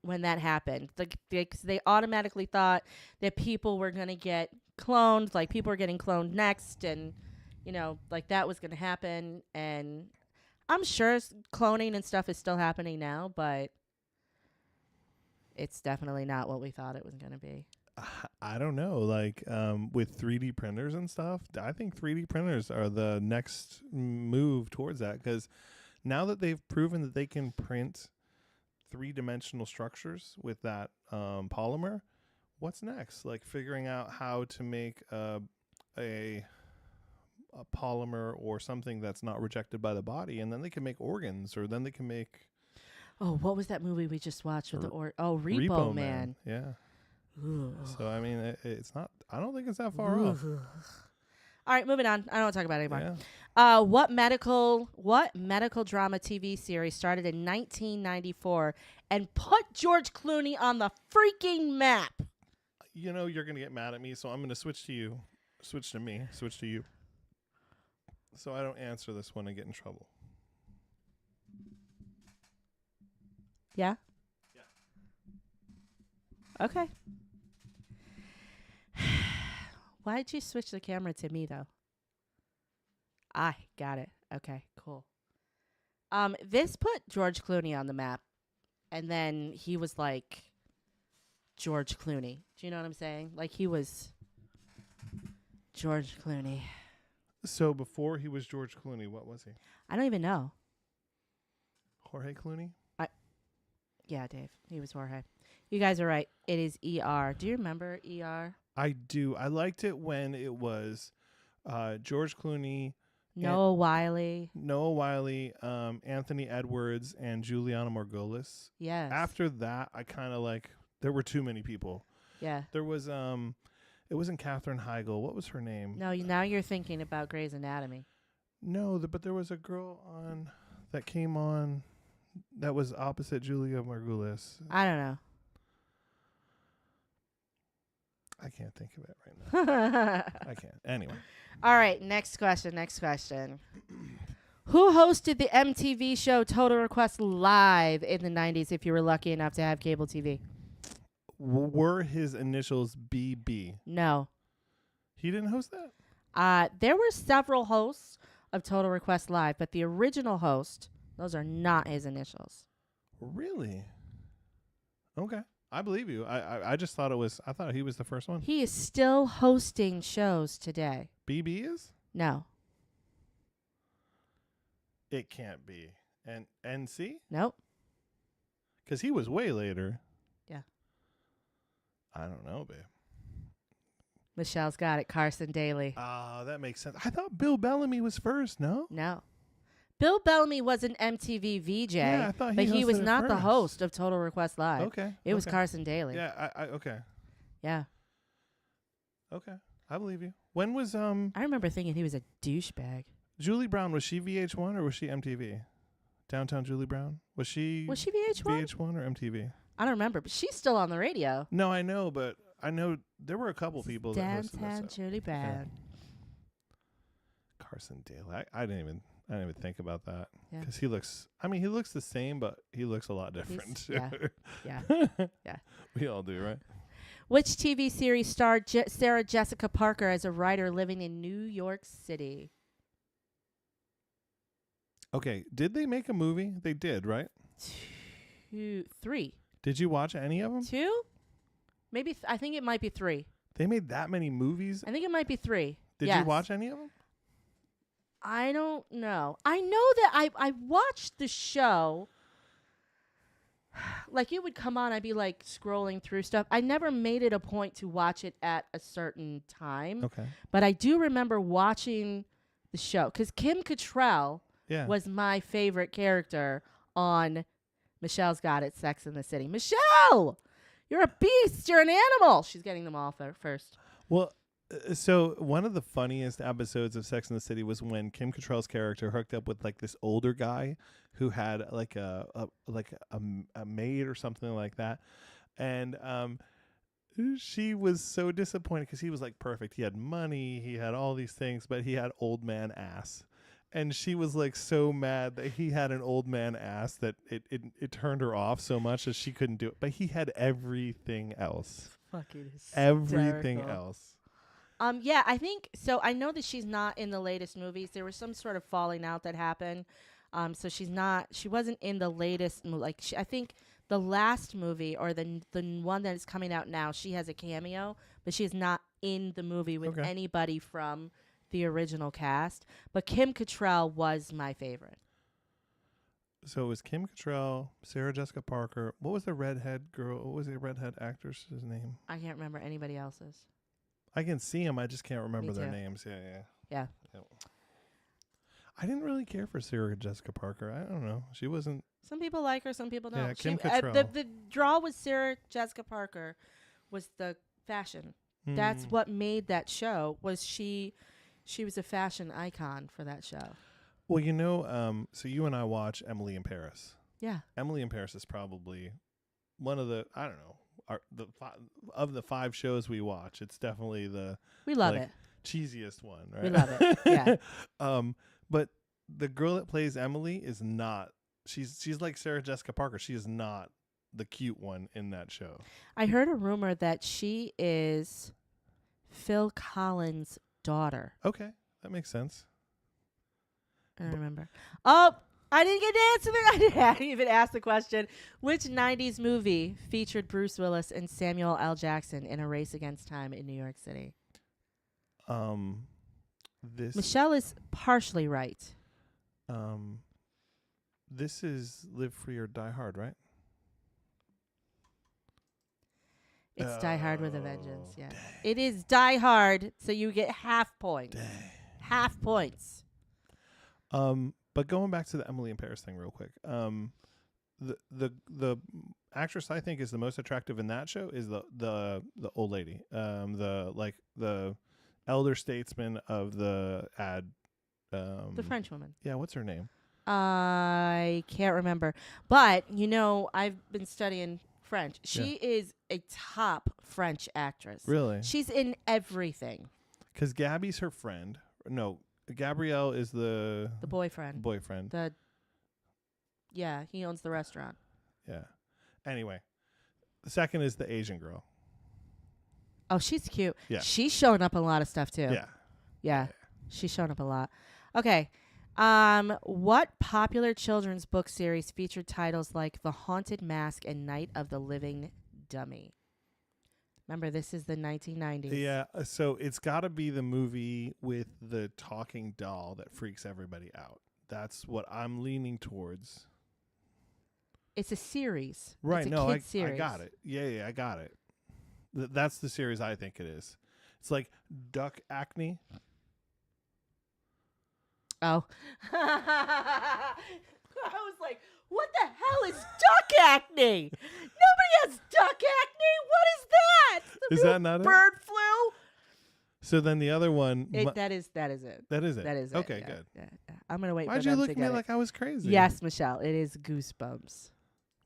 when that happened. They automatically thought that people were going to get cloned, like people were getting cloned next, and, like that was going to happen. And I'm sure cloning and stuff is still happening now, but it's definitely not what we thought it was going to be. I don't know. Like, with 3D printers and stuff, I think 3D printers are the next move towards that, because now that they've proven that they can print 3-dimensional structures with that polymer, what's next? Like figuring out how to make a polymer or something that's not rejected by the body, and then they can make organs, or then they can make Oh, what was that movie we just watched with Repo Man? Yeah. Ooh. So I mean, it's not. I don't think it's that far off. All right, moving on. I don't want to talk about it anymore. Yeah. What medical drama TV series started in 1994 and put George Clooney on the freaking map? You're gonna get mad at me, so I'm gonna switch to you. Switch to me. Switch to you. So I don't answer this one and get in trouble. Yeah? Yeah. Okay. Why'd you switch the camera to me, though? I got it. Okay, cool. This put George Clooney on the map, and then he was like George Clooney. Do you know what I'm saying? Like he was George Clooney. So before he was George Clooney, what was he? I don't even know. Jorge Clooney? Yeah, Dave. He was Jorge. You guys are right. It is ER. Do you remember ER? I do. I liked it when it was George Clooney, Noah Wiley. Anthony Edwards, and Juliana Margulis. Yes. After that, I kind of there were too many people. Yeah. There was it wasn't Katherine Heigl. What was her name? No, now you're thinking about Grey's Anatomy. No, but there was a girl that came on that was opposite Julia Margulis. I don't know. I can't think of it right now. I can't. Anyway. All right, next question. Who hosted the MTV show Total Request Live in the 90s if you were lucky enough to have cable TV? Were his initials BB? No. He didn't host that? There were several hosts of Total Request Live, but the original host, those are not his initials. Really? Okay. I believe you. I just thought I thought he was the first one. He is still hosting shows today. BB is? No. It can't be. And NC? Nope. Because he was way later. Yeah. I don't know, babe. Michelle's got it. Carson Daly. That makes sense. I thought Bill Bellamy was first, no? No. Bill Bellamy was an MTV VJ, Yeah, I thought but he was hosted it not the first. host of Total Request Live. Okay. It was okay. Carson Daly. Yeah, okay. Yeah. Okay. I believe you. When was I remember thinking he was a douchebag. Julie Brown, was she VH1 or was she MTV? Downtown Julie Brown? Was she VH1? VH1 or MTV? I don't remember, but she's still on the radio. No, I know, but I know there were a couple people that hosted Downtown this. Julie Brown. Carson Daly. I didn't even think about that Yeah. because he looks the same, but he looks a lot different. Yeah. Yeah. We all do, right? Which TV series starred Sarah Jessica Parker as a writer living in New York City? Okay. Did they make a movie? They did, right? 2, 3. Did you watch any of them? 2? Maybe. I think it might be 3. They made that many movies. I think it might be 3. Did Yes. you watch any of them? I don't know. I know that I watched the show. Like, it would come on, I'd be like scrolling through stuff. I never made it a point to watch it at a certain time. Okay. But I do remember watching the show because Kim Cattrall Yeah. was my favorite character on Michelle's Got It, Sex in the City. Michelle, you're a beast. You're an animal. She's getting them all first. Well, so one of the funniest episodes of Sex and the City was when Kim Cattrall's character hooked up with like this older guy who had like a maid or something like that, and she was so disappointed because he was like perfect. He had money, he had all these things, but he had old man ass. And she was like so mad that he had an old man ass that it turned her off so much that she couldn't do it. But he had everything else. Fucking Everything hysterical. else. Yeah, I think so. I know that she's not in the latest movies. There was some sort of falling out that happened. So she wasn't in the latest movie. Like, I think the last movie or the one that is coming out now, she has a cameo, but she is not in the movie with Okay. anybody from the original cast. But Kim Cattrall was my favorite. So it was Kim Cattrall, Sarah Jessica Parker. What was the redhead girl? What was the redhead actress's name? I can't remember anybody else's. I can see them. I just can't remember their too. names. Yeah. I didn't really care for Sarah Jessica Parker. I don't know. She wasn't. Some people like her, some people don't. Yeah, Kim the Cattrall. draw with Sarah Jessica Parker was the fashion. That's what made that show. Was she was a fashion icon for that show. Well, so you and I watch Emily in Paris. Yeah. Emily in Paris is probably one of the, I don't know, of the 5 shows we watch. It's definitely the We love it. cheesiest one, right? We love it. Yeah. But the girl that plays Emily is not. She's like Sarah Jessica Parker. She is not the cute one in that show. I heard a rumor that she is Phil Collins' daughter. Okay, that makes sense. I don't remember. Oh, I didn't get to answer it. I didn't even ask the question. Which 90s movie featured Bruce Willis and Samuel L. Jackson in a race against time in New York City? Michelle is partially right. This is Live Free or Die Hard, right? It's Die Hard with a Vengeance. Yeah, dang. it is Die Hard. So you get half points. Dang. Half points. But going back to the Emily in Paris thing real quick. The actress I think is the most attractive in that show is the old lady. The elder statesman of the ad. The French woman. Yeah, what's her name? I can't remember. But, I've been studying French. She is a top French actress. Really? She's in everything. Because Gabby's her friend. No, Gabrielle is the boyfriend. Yeah, he owns the restaurant. Yeah. Anyway, the second is the Asian girl. Oh, she's cute. Yeah. She's showing up in a lot of stuff too. Yeah. She's showing up a lot. Okay. What popular children's book series featured titles like The Haunted Mask and Night of the Living dummy. Remember, this is the 1990s. Yeah, so it's got to be the movie with the talking doll that freaks everybody out. That's what I'm leaning towards. It's a series. Right, It's a no, I kid series. got it. Yeah, I got it. That's the series I think it is. It's like Duck Acne. Oh. I was like, what the hell is duck acne? Nobody has duck acne. What is that? The Is real that not it? bird flu? So then the other one. That is it. That is it. That is it. Okay, yeah, good. yeah. I'm going to wait Why'd for you them look to at me get like I was crazy? Yes, Michelle. It is Goosebumps.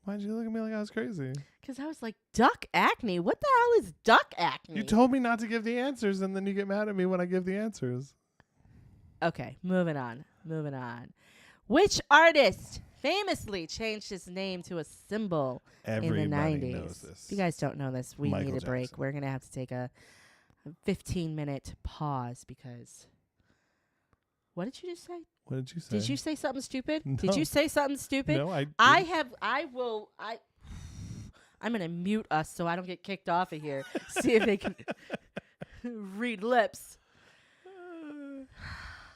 Why'd you look at me like I was crazy? Because I was like, duck acne? What the hell is duck acne? You told me not to give the answers, and then you get mad at me when I give the answers. Okay, moving on. Which artist famously changed his name to a symbol Everybody in the 90s? knows this. If you guys don't know this, we Michael need a break. Jackson. We're going to have to take a 15-minute pause because... What did you just say? What did you say? Did you say something stupid? No. Did you say something stupid? No, I'm going to mute us so I don't get kicked off of here. See if they can read lips.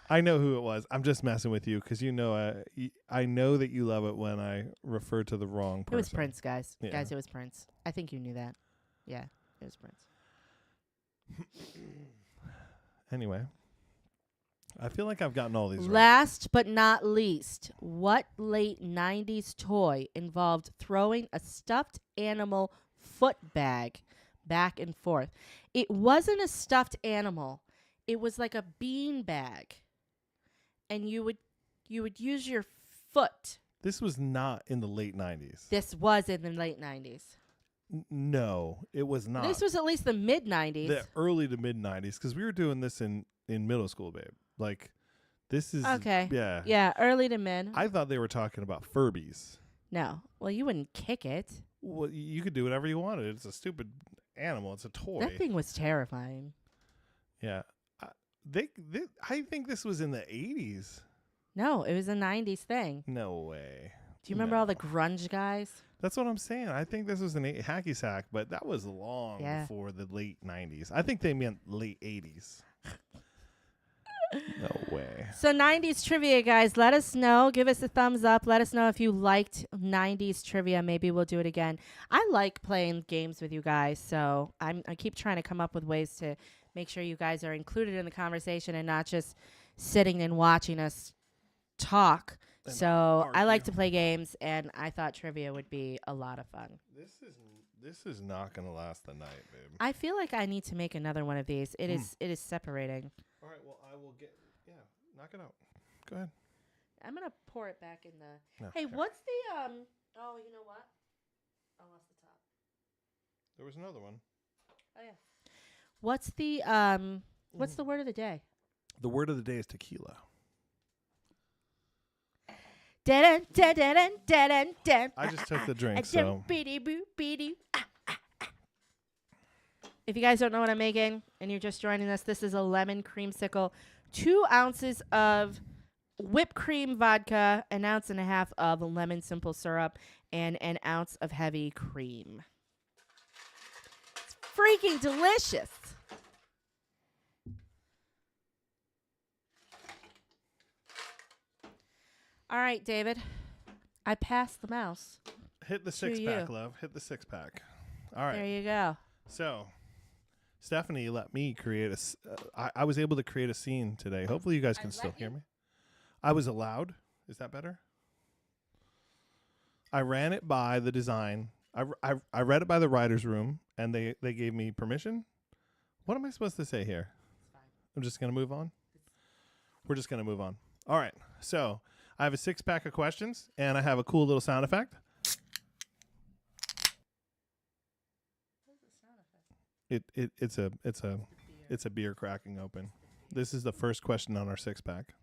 I know who it was. I'm just messing with you because I know that you love it when I refer to the wrong person. It was Prince, guys. Yeah. Guys, it was Prince. I think you knew that. Yeah, it was Prince. Anyway, I feel like I've gotten all these right. Last but not least, what late 90s toy involved throwing a stuffed animal foot bag back and forth? It wasn't a stuffed animal. It was like a bean bag. And you would use your foot. This was not in the late 90s. This was in the late 90s. No, it was not. This was at least the mid 90s. The early to mid 90s because we were doing this in middle school, babe. Like, this is... Okay. Yeah. Yeah, early to mid. I thought they were talking about Furbies. No. Well, you wouldn't kick it. Well, you could do whatever you wanted. It's a stupid animal. It's a toy. That thing was terrifying. Yeah. I think this was in the 80s. No, it was a 90s thing. No way. Do you remember all the grunge guys? That's what I'm saying. I think this was an hacky sack, but that was long Yeah. before the late 90s. I think they meant late 80s. No way. So 90s trivia, guys, let us know. Give us a thumbs up. Let us know if you liked 90s trivia. Maybe we'll do it again. I like playing games with you guys, so I keep trying to come up with ways to make sure you guys are included in the conversation and not just sitting and watching us talk. And So I like argue. to play games, and I thought trivia would be a lot of fun. This is not going to last the night, babe. I feel like I need to make another one of these. It is separating. All right, well, I will get... Yeah, knock it out. Go ahead. I'm gonna pour it back in the. No, Hey, here. what's the Oh, you know what? I lost the top. There was another one. Oh yeah. What's the What's the word of the day? The word of the day is tequila. Dun dun dun dun dun dun. I just took the drink, so... If you guys don't know what I'm making and you're just joining us, this is a lemon creamsicle. 2 ounces of whipped cream vodka, 1.5 ounces of lemon simple syrup, and 1 ounce of heavy cream. It's freaking delicious. All right, David. I passed the mouse. Hit the To six-pack, you. love. Hit the six-pack. All right. There you go. So, Stephanie let me create I was able to create a scene today. Hopefully you guys can still hear me. I was allowed. Is that better? I ran it by the design. I read it by the writer's room, and they gave me permission. What am I supposed to say here? I'm just going to move on? We're just going to move on. All right. So, I have a 6-pack of questions, and I have a cool little sound effect. It's a beer cracking open. This is the first question on our 6-pack.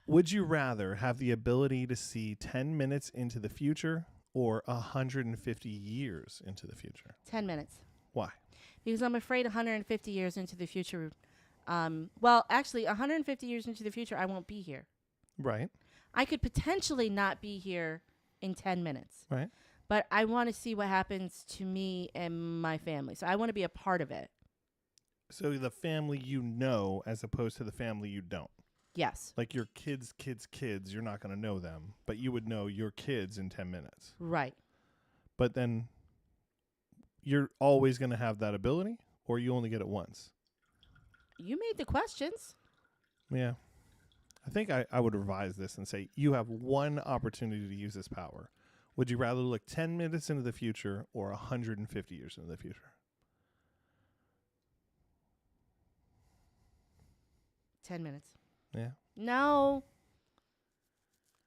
Would you rather have the ability to see 10 minutes into the future or 150 years into the future? 10 minutes. Why? Because I'm afraid 150 years into the future, well, actually, 150 years into the future, I won't be here. Right. I could potentially not be here in 10 minutes. Right. but I want to see what happens to me and my family. So I want to be a part of it. So the family you know as opposed to the family you don't. Yes. Like your kids, you're not going to know them, but you would know your kids in 10 minutes. Right. But then you're always going to have that ability, or you only get it once? You made the questions. Yeah. I think I would revise this and say you have one opportunity to use this power. Would you rather look 10 minutes into the future or 150 years into the future? 10 minutes. Yeah. No.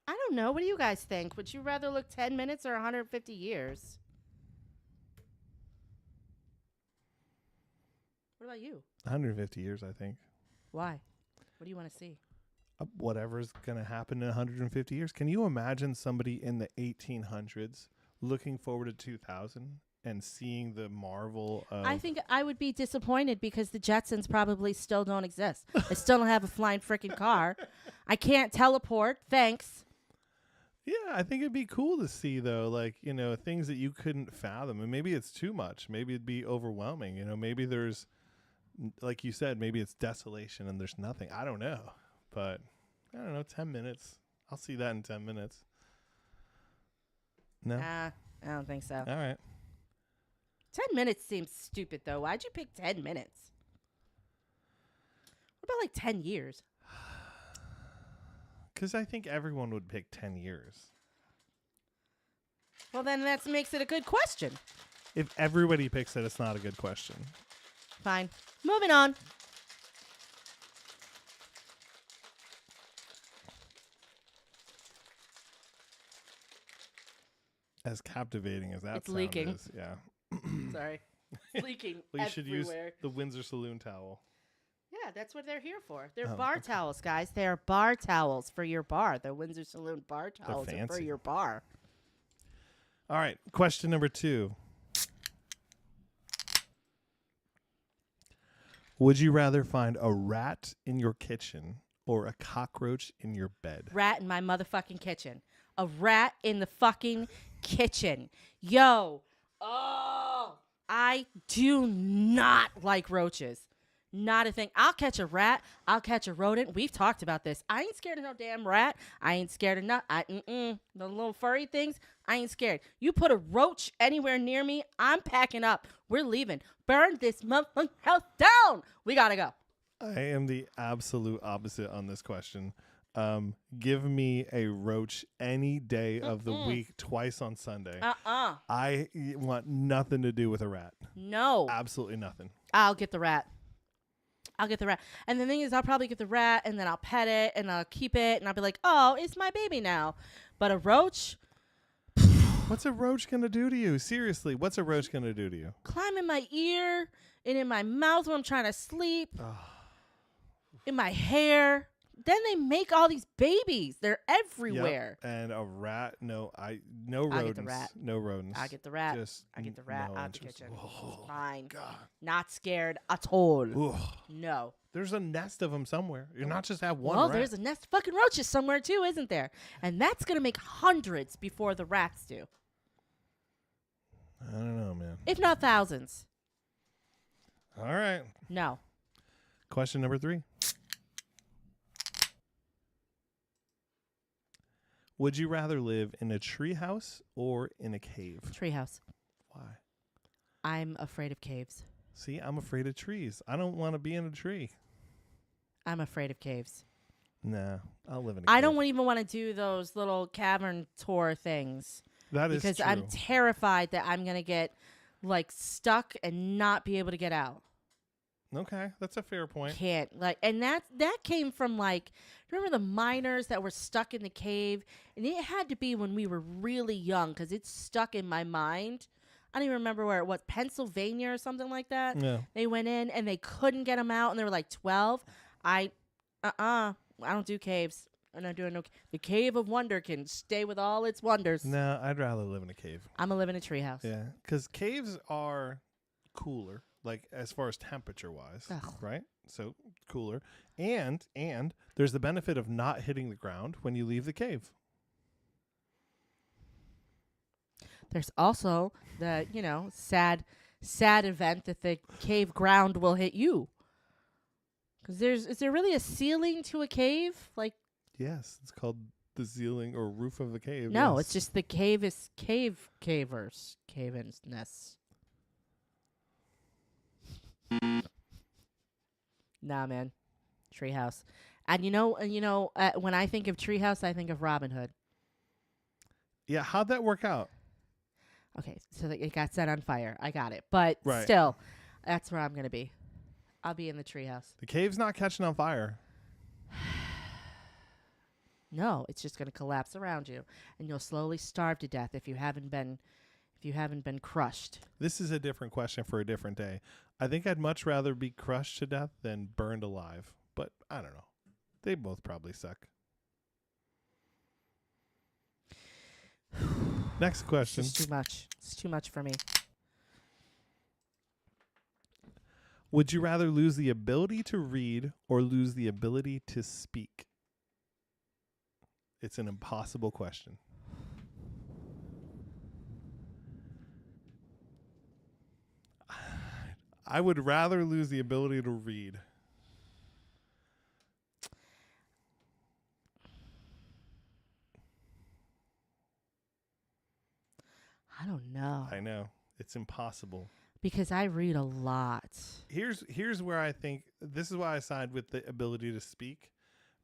I don't know. What do you guys think? Would you rather look 10 minutes or 150 years? What about you? 150 years, I think. Why? What do you want to see? Whatever's going to happen in 150 years. Can you imagine somebody in the 1800s looking forward to 2000 and seeing the marvel of... I think I would be disappointed because the Jetsons probably still don't exist. I still don't have a flying freaking car. I can't teleport. Thanks. Yeah, I think it'd be cool to see, though, like, you know, things that you couldn't fathom. And maybe it's too much. Maybe it'd be overwhelming. You know, maybe there's, like you said, maybe it's desolation and there's nothing. I don't know. But, I don't know, 10 minutes. I'll see that in 10 minutes. No? I don't think so. All right. 10 minutes seems stupid, though. Why'd you pick 10 minutes? What about, like, 10 years? Because I think everyone would pick 10 years. Well, then that makes it a good question. If everybody picks it, it's not a good question. Fine. Moving on. As captivating as that It's sound leaking. is, yeah. Sorry. It's leaking Well, you should use everywhere. the Windsor Saloon towel. Yeah, that's what they're here for. They're Oh, bar okay. towels, guys. They are bar towels for your bar. The Windsor Saloon bar towels are for fancy. your bar. All right, question number 2. Would you rather find a rat in your kitchen or a cockroach in your bed? Rat in my motherfucking kitchen. A rat in the fucking kitchen. Yo. Oh. I do not like roaches. Not a thing. I'll catch a rat. I'll catch a rodent. We've talked about this. I ain't scared of no damn rat. I ain't scared of the little furry things. I ain't scared. You put a roach anywhere near me, I'm packing up. We're leaving. Burn this motherfucking house down. We gotta go. I am the absolute opposite on this question. Give me a roach any day of the week, twice on Sunday. I want nothing to do with a rat. No. Absolutely nothing. I'll get the rat. And the thing is, I'll probably get the rat and then I'll pet it and I'll keep it and I'll be like, oh, it's my baby now. But a roach, What's a roach going to do to you? Seriously, what's a roach going to do to you? climb in my ear and in my mouth when I'm trying to sleep, in my hair. Then they make all these babies. They're everywhere. Yep. And a rat, no rodents. I'll get the rat. No rodents. I get the rat. Just I get the rat no out the interest. kitchen. Oh, Fine. God. Not scared at all. Ugh. No. There's a nest of them somewhere. You're not just have one Well, rat. there's a nest of fucking roaches somewhere too, isn't there? And that's going to make hundreds before the rats do. I don't know, man. If not thousands. All right. No. Question number 3. Would you rather live in a treehouse or in a cave? Treehouse. Why? I'm afraid of caves. See, I'm afraid of trees. I don't want to be in a tree. I'm afraid of caves. Nah, I'll live in a cave. I don't even want to do those little cavern tour things. That is because true. I'm terrified that I'm going to get like stuck and not be able to get out. Okay, that's a fair point. Can't and that came from like, remember the miners that were stuck in the cave, and it had to be when we were really young because it's stuck in my mind. I don't even remember where it was, Pennsylvania or something like that. Yeah. They went in and they couldn't get them out, and they were like 12. I don't do caves. I'm not doing the Cave of Wonder can stay with all its wonders. No, I'd rather live in a cave. I'm gonna live in a treehouse. Yeah, because caves are cooler, like as far as temperature wise, right? So cooler, and there's the benefit of not hitting the ground when you leave the cave. There's also the, sad event that the cave ground will hit you. Because is there really a ceiling to a cave? Like, Yes, it's called the ceiling or roof of a cave. no, yes. it's just the cave is cave-ins nests. Nah, man. Treehouse. And when I think of treehouse, I think of Robin Hood. Yeah, how'd that work out? Okay, so it got set on fire. I got it. But Right. still, that's where I'm going to be. I'll be in the treehouse. The cave's not catching on fire. No, it's just going to collapse around you, and you'll slowly starve to death if you haven't been crushed. This is a different question for a different day. I think I'd much rather be crushed to death than burned alive. But I don't know. They both probably suck. Next question. It's too much. It's too much for me. Would you rather lose the ability to read or lose the ability to speak? It's an impossible question. I would rather lose the ability to read. I don't know. I know. It's impossible. Because I read a lot. Here's where I think this is why I side with the ability to speak,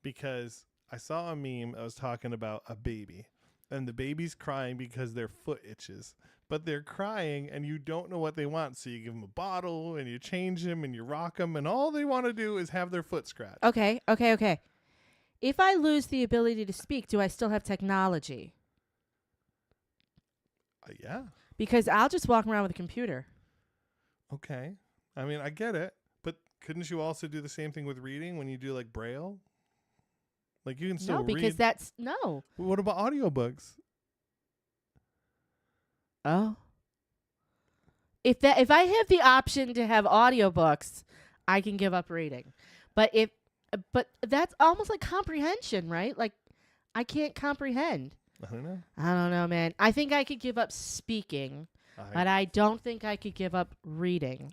because I saw a meme that was talking about a baby, and the baby's crying because their foot itches, but they're crying and you don't know what they want, so you give them a bottle and you change them and you rock them, and all they want to do is have their foot scratched. Okay. If I lose the ability to speak, do I still have technology? Yeah. Because I'll just walk around with a computer. Okay. I mean, I get it, but couldn't you also do the same thing with reading when you do like Braille? Like you can still No, because read. that's no. What about audiobooks? Oh. If I have the option to have audiobooks, I can give up reading. But that's almost like comprehension, right? Like I can't comprehend. I don't know. I don't know, man. I think I could give up speaking, but I don't think I could give up reading.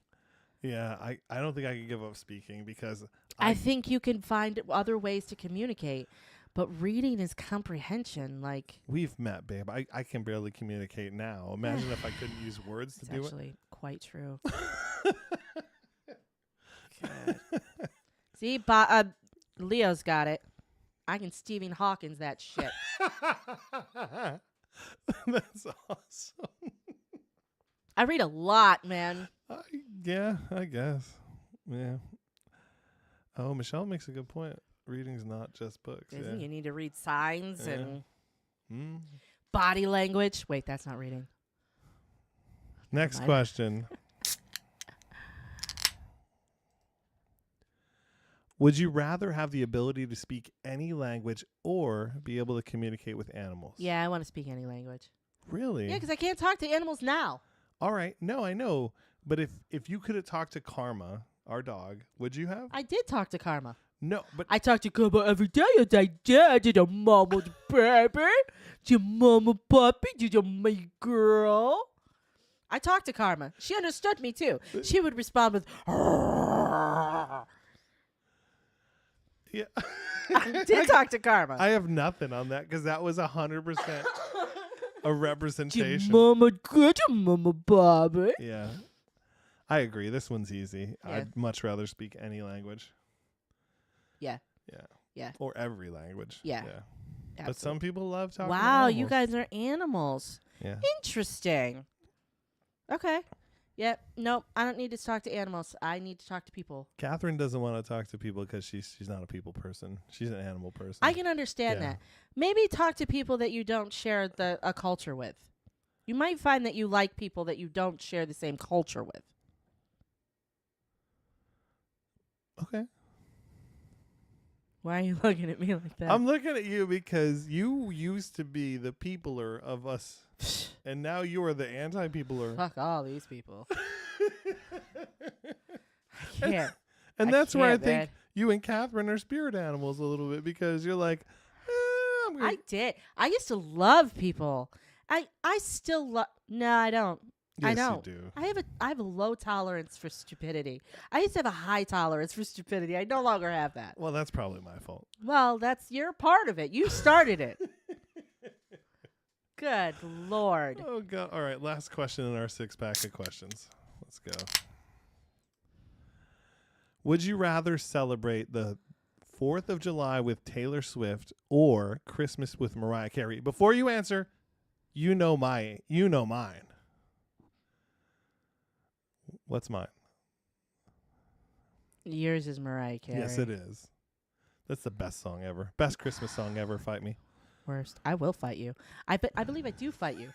Yeah, I don't think I could give up speaking because I think you can find other ways to communicate, but reading is comprehension. Like we've met, babe. I can barely communicate now. Imagine if I couldn't use words to it's do it. actually quite true. See, Leo's got it. I can Stephen Hawkins that shit. That's awesome. I read a lot, man. Yeah, I guess. Yeah. Oh, Michelle makes a good point. Reading's not just books. Isn't you need to read signs Yeah. and body language. Wait, that's not reading. Next question. Would you rather have the ability to speak any language or be able to communicate with animals? Yeah, I want to speak any language. Really? Yeah, because I can't talk to animals now. All right. No, I know. But if you could have talked to Karma, our dog, would you have? I did talk to Karma. No, but I talk to Karma every day. As I did. Did your mama baby? Did your mama puppy? Did your my girl? I talked to Karma. She understood me too. She would respond with, yeah. I did talk to Karma. I have nothing on that because that was 100% a representation. Your mama good, your mama Bobby. Yeah. I agree. This one's easy. Yeah. I'd much rather speak any language. Yeah. Yeah. Yeah. Or every language. Yeah. But some people love talking to Wow, animals. you guys are animals. Yeah. Interesting. Okay. Yep. Nope. I don't need to talk to animals. I need to talk to people. Catherine doesn't want to talk to people because she's not a people person. She's an animal person. I can understand Yeah. that. Maybe talk to people that you don't share a culture with. You might find that you like people that you don't share the same culture with. Okay. Why are you looking at me like that? I'm looking at you because you used to be the peopler of us, and now you are the anti-peopler. Fuck all these people. I can't. And I that's where I can't, think man. you and Catherine are spirit animals a little bit because you're like, I'm gonna I did. I used to love people. I still love. No, I don't. I Yes, you don't. do. I have a low tolerance for stupidity. I used to have a high tolerance for stupidity. I no longer have that. Well, that's probably my fault. Well, that's you're part of it. You started it. Good Lord. Oh God! All right, last question in our 6-pack of questions. Let's go. Would you rather celebrate the 4th of July with Taylor Swift or Christmas with Mariah Carey? Before you answer, you know mine. What's mine? Yours is Mariah Carey. Yes, it is. That's the best song ever. Best Christmas song ever. Fight me. Worst. I will fight you. I believe I do fight you.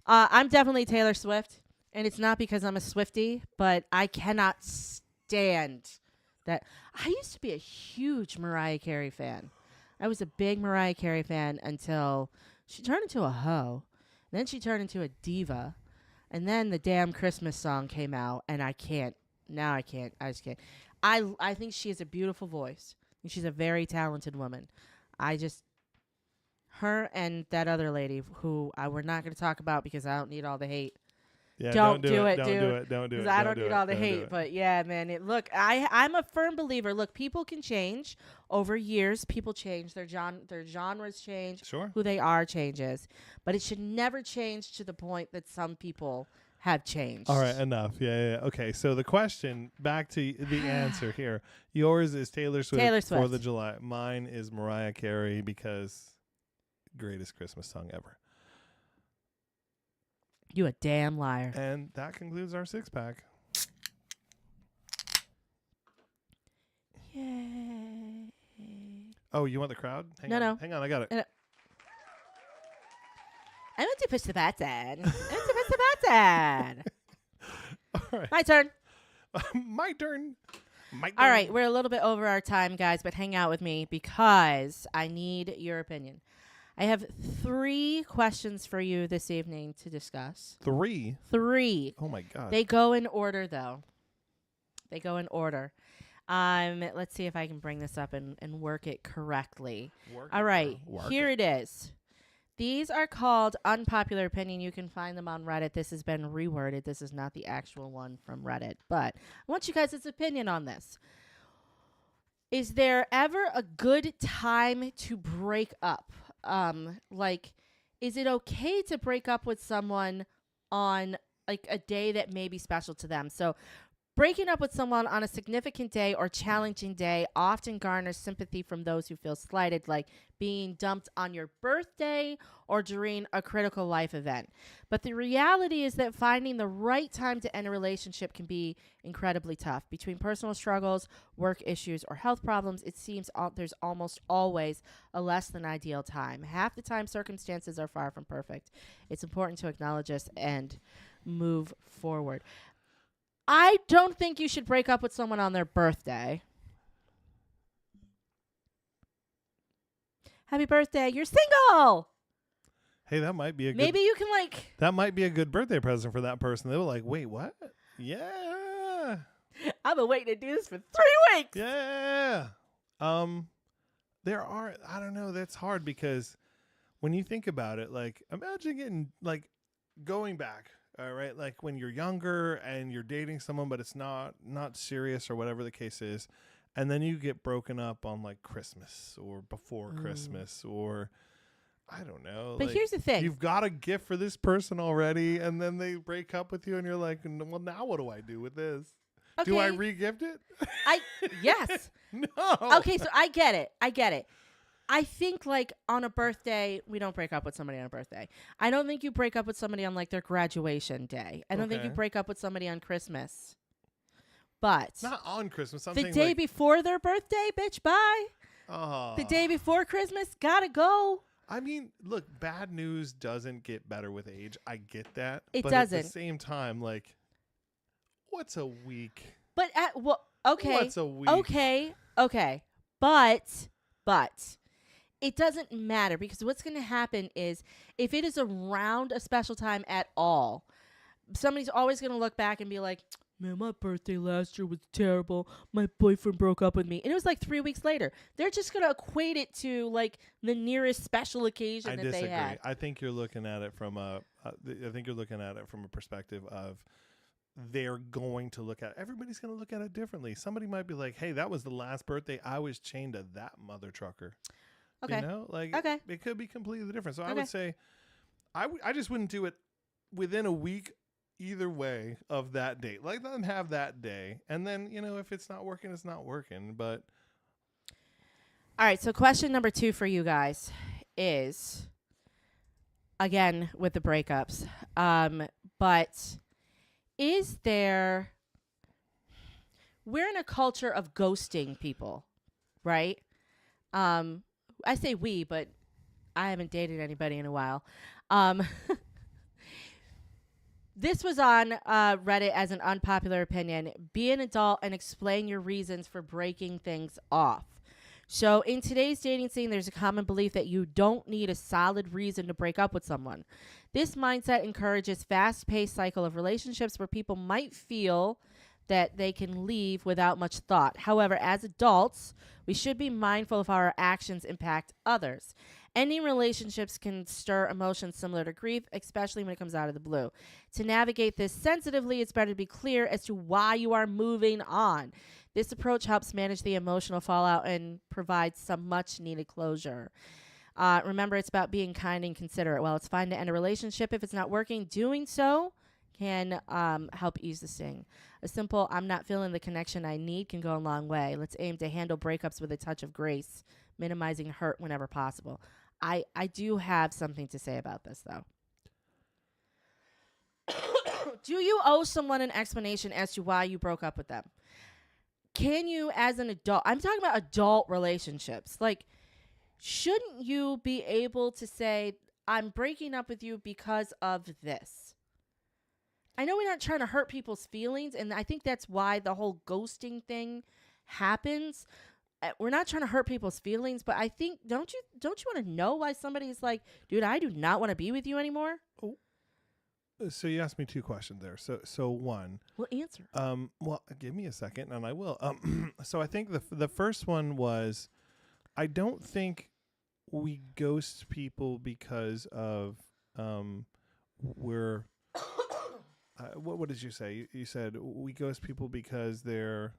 I'm definitely Taylor Swift, and it's not because I'm a Swiftie, but I cannot stand that. I used to be a huge Mariah Carey fan. I was a big Mariah Carey fan until she turned into a hoe. Then she turned into a diva. And then the damn Christmas song came out, and I can't. Now I can't. I just can't. I think she has a beautiful voice. And she's a very talented woman. Her and that other lady who we're not going to talk about because I don't need all the hate. Yeah, Don't do it, Don't dude. do it. Don't do it. Because I don't need all the Don't do hate. it. But yeah, man. I'm a firm believer. Look, people can change over years. People change. Their genres change. Sure. Who they are changes. But it should never change to the point that some people have changed. All right, enough. Yeah. Okay, so the question, back to the answer here. Yours is Taylor Swift, Taylor Swift. 4th of July. Mine is Mariah Carey because greatest Christmas song ever. You a damn liar. And that concludes our 6-pack. Yay. Oh, you want the crowd? Hang No. Hang on, I got it. I want to push the button. All right. My turn. My turn. All right, we're a little bit over our time, guys, but hang out with me because I need your opinion. I have 3 questions for you this evening to discuss. 3? 3. Oh, my God. They go in order, though. Let's see if I can bring this up and work it correctly. All right, here it is. These are called unpopular opinion. You can find them on Reddit. This has been reworded. This is not the actual one from Reddit, but I want you guys' opinion on this. Is there ever a good time to break up? Is it okay to break up with someone on like a day that may be special to them? So breaking up with someone on a significant day or challenging day often garners sympathy from those who feel slighted, like being dumped on your birthday or during a critical life event. But the reality is that finding the right time to end a relationship can be incredibly tough. Between personal struggles, work issues, or health problems, it seems there's almost always a less than ideal time. Half the time, circumstances are far from perfect. It's important to acknowledge this and move forward. I don't think you should break up with someone on their birthday. Happy birthday. You're single. Hey, that might be Maybe you can that might be a good birthday present for that person. They were like, wait, what? Yeah. I've been waiting to do this for 3 weeks. Yeah. There are, I don't know, that's hard because when you think about it, like imagine getting going back. All right, like when you're younger and you're dating someone, but it's not serious or whatever the case is, and then you get broken up on like Christmas or before Christmas or I don't know. But here's the thing: you've got a gift for this person already, and then they break up with you, and you're like, well, now what do I do with this? Okay. Do I re-gift it? Yes. No. Okay, so I get it. I think like on a birthday, we don't break up with somebody on a birthday. I don't think you break up with somebody on like their graduation day. I don't think you break up with somebody on Christmas. But not on Christmas. The day before their birthday, bitch, bye. The day before Christmas, gotta go. I mean, look, bad news doesn't get better with age. I get that. It but doesn't. At the same time, like, what's a week? But okay. What's a week? Okay. But it doesn't matter because what's going to happen is if it is around a special time at all, somebody's always going to look back and be like, man, my birthday last year was terrible. My boyfriend broke up with me. And it was like 3 weeks later. They're just going to equate it to like the nearest special occasion I that they disagree. had. I think you're looking at it from a perspective of they're going to look at everybody's going to look at it differently. Somebody might be like, hey, that was the last birthday I was chained to that mother trucker. Okay. You know, like Okay. it could be completely different. So I Okay. would say I just wouldn't do it within a week either way of that date. Like, let them have that day. And then, you know, if it's not working, it's not working. But All right. So question number 2 for you guys is, again, with the breakups. But is there, we're in a culture of ghosting people, right? I say we, but I haven't dated anybody in a while. This was on Reddit as an unpopular opinion. Be an adult and explain your reasons for breaking things off. So in today's dating scene, there's a common belief that you don't need a solid reason to break up with someone. This mindset encourages fast-paced cycle of relationships where people might feel that they can leave without much thought. However, as adults, we should be mindful of how our actions impact others. Ending relationships can stir emotions similar to grief, especially when it comes out of the blue. To navigate this sensitively, it's better to be clear as to why you are moving on. This approach helps manage the emotional fallout and provides some much-needed closure. Remember, it's about being kind and considerate. While it's fine to end a relationship if it's not working, doing so can help ease the sting. A simple, I'm not feeling the connection I need can go a long way. Let's aim to handle breakups with a touch of grace, minimizing hurt whenever possible. I do have something to say about this, though. Do you owe someone an explanation as to why you broke up with them? Can you, as an adult, I'm talking about adult relationships, like, shouldn't you be able to say, I'm breaking up with you because of this? I know we're not trying to hurt people's feelings, and I think that's why the whole ghosting thing happens. We're not trying to hurt people's feelings, but I think don't you want to know why somebody's like, dude, I do not want to be with you anymore? oh, so you asked me 2 questions there. So one, Well, answer. well, give me a second and I will. So I think the first one was, I don't think we ghost people because of we're what did you say? You said we ghost people because they're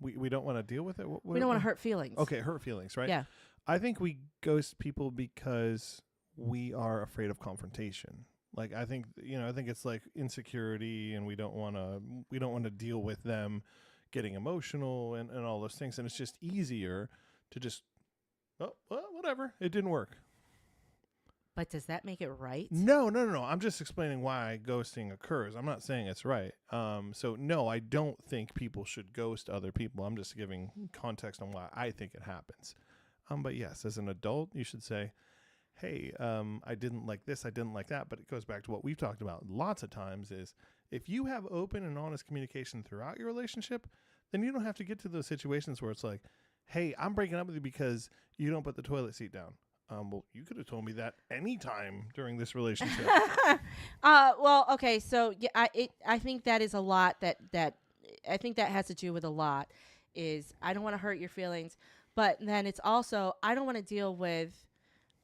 we don't want to deal with it. We don't want to hurt feelings. Okay, hurt feelings, right? Yeah. I think we ghost people because we are afraid of confrontation. Like, I think it's like insecurity, and we don't want to deal with them getting emotional and all those things, and it's just easier to just, oh, well, whatever, it didn't work. But does that make it right? No. I'm just explaining why ghosting occurs. I'm not saying it's right. So no, I don't think people should ghost other people. I'm just giving context on why I think it happens. But yes, as an adult, you should say, hey, I didn't like this, I didn't like that. But it goes back to what we've talked about lots of times is, if you have open and honest communication throughout your relationship, then you don't have to get to those situations where it's like, hey, I'm breaking up with you because you don't put the toilet seat down. Well, you could have told me that anytime during this relationship. Well, okay, so yeah, I think that is a lot that I think that has to do with a lot is I don't want to hurt your feelings, but then it's also I don't want to deal with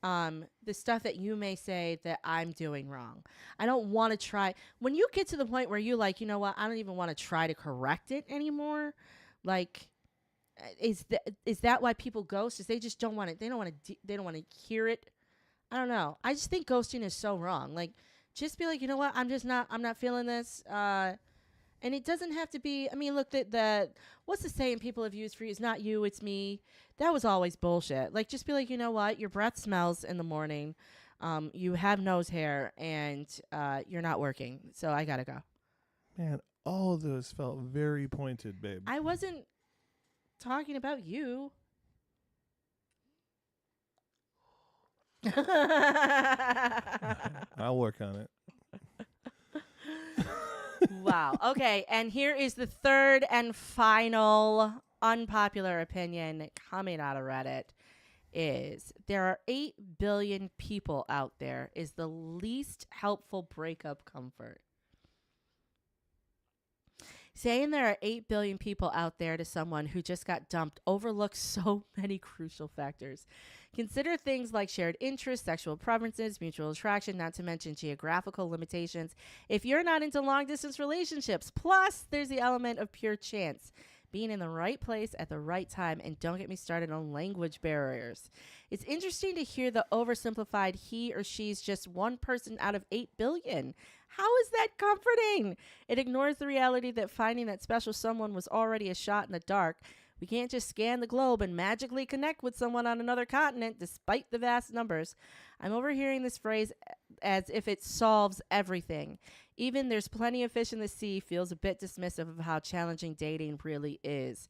the stuff that you may say that I'm doing wrong. I don't want to try when you get to the point where you like, you know what, I don't even want to try to correct it anymore. Like, is that why people ghost? Is they just don't want it? They don't want to. They don't want to hear it. I don't know. I just think ghosting is so wrong. Like, just be like, you know what? I'm not feeling this. And it doesn't have to be. I mean, look, the what's the saying people have used for you? It's not you, it's me. That was always bullshit. Like, just be like, you know what? Your breath smells in the morning. You have nose hair, and you're not working. So I gotta go. Man, all of those felt very pointed, babe. I wasn't talking about you. I'll work on it. Wow. Okay, and here is the third and final unpopular opinion coming out of Reddit is there are 8 billion people out there is the least helpful breakup comfort. Saying there are 8 billion people out there to someone who just got dumped overlooks so many crucial factors. Consider things like shared interests, sexual preferences, mutual attraction, not to mention geographical limitations if you're not into long distance relationships. Plus, there's the element of pure chance. Being in the right place at the right time, and don't get me started on language barriers. It's interesting to hear the oversimplified he or she's just one person out of 8 billion. How is that comforting? It ignores the reality that finding that special someone was already a shot in the dark. We can't just scan the globe and magically connect with someone on another continent despite the vast numbers. I'm overhearing this phrase as if it solves everything. Even there's plenty of fish in the sea feels a bit dismissive of how challenging dating really is.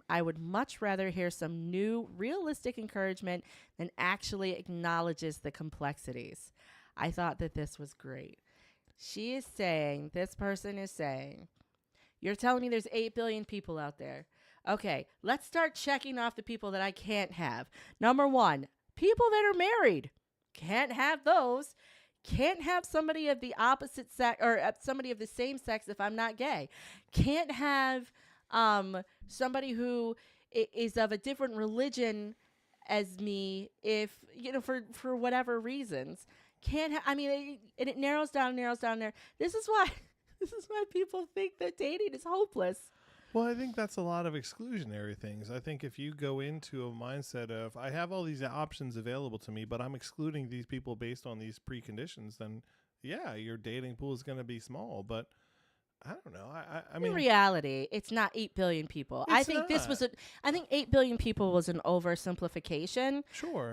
I would much rather hear some new, realistic encouragement than actually acknowledges the complexities. I thought that this was great. This person is saying, you're telling me there's 8 billion people out there. Okay, let's start checking off the people that I can't have. Number 1, people that are married. Can't have those. Can't have somebody of the opposite sex or somebody of the same sex if I'm not gay. Can't have somebody who is of a different religion as me if, for whatever reasons. It narrows down there. This is why people think that dating is hopeless. Well, I think that's a lot of exclusionary things. I think if you go into a mindset of, I have all these options available to me, but I'm excluding these people based on these preconditions, then yeah, your dating pool is going to be small. But I don't know. I mean, in reality, it's not 8 billion people. I think not. I think 8 billion people was an oversimplification. Sure.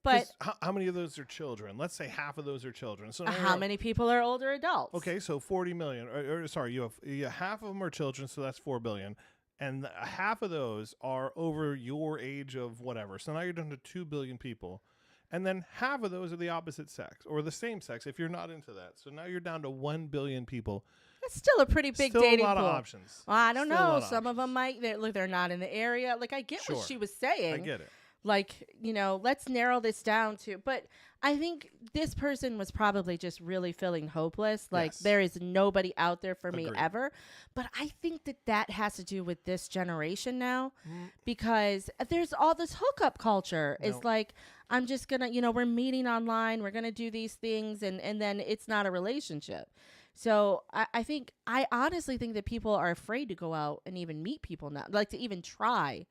But how many of those are children? Let's say half of those are children. So how many people are older adults? Okay, so 40 million. Sorry, you have half of them are children, so that's 4 billion. And half of those are over your age of whatever. So now you're down to 2 billion people. And then half of those are the opposite sex or the same sex if you're not into that. So now you're down to 1 billion people. That's still a pretty big Still dating a lot pool. of options. Well, I don't Still know. Some of them might. They're not in the area. Like, I get what she was saying. I get it. Like, let's narrow this down to. But I think this person was probably just really feeling hopeless. Like, there is nobody out there for me ever. But I think that has to do with this generation now, because there's all this hookup culture. It's like, I'm just going to, we're meeting online. We're going to do these things. And then it's not a relationship. So I honestly think that people are afraid to go out and even meet people now, like to even try.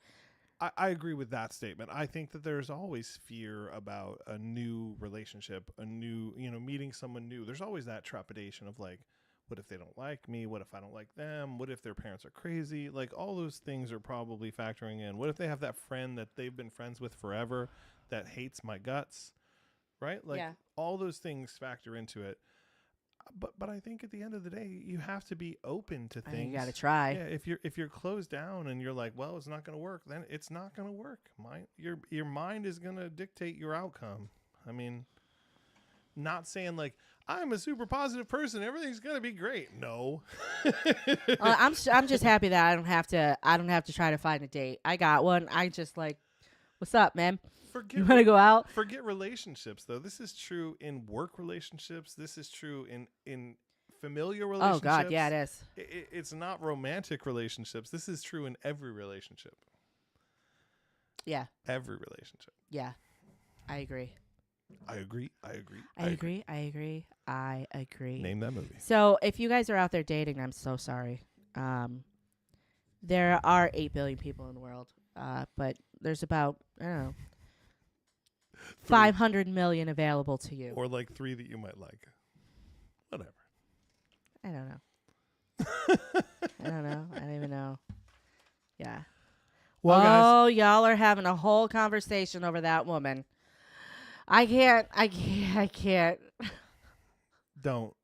I agree with that statement. I think that there's always fear about a new relationship, meeting someone new. There's always that trepidation of like, what if they don't like me? What if I don't like them? What if their parents are crazy? Like all those things are probably factoring in. What if they have that friend that they've been friends with forever that hates my guts, right? Like all those things factor into it. But I think at the end of the day, you have to be open to things. You got to try. Yeah, if you're closed down and you're like, well, it's not going to work, then it's not going to work. Your mind is going to dictate your outcome. I mean, not saying like I'm a super positive person, everything's going to be great. No. I'm just happy that I don't have to try to find a date. I got one. I just like, what's up, man? You want to go out? Forget relationships, though. This is true in work relationships. This is true in familiar relationships. Oh, God, yeah, it is. It's not romantic relationships. This is true in every relationship. Yeah. Every relationship. Yeah. I agree. I agree. Name that movie. So if you guys are out there dating, I'm so sorry. There are 8 billion people in the world, but there's about, I don't know, 500 million available to you. Or like 3 that you might like. Whatever. I don't know. I don't even know. Yeah. Well, guys. Y'all are having a whole conversation over that woman. I can't. Don't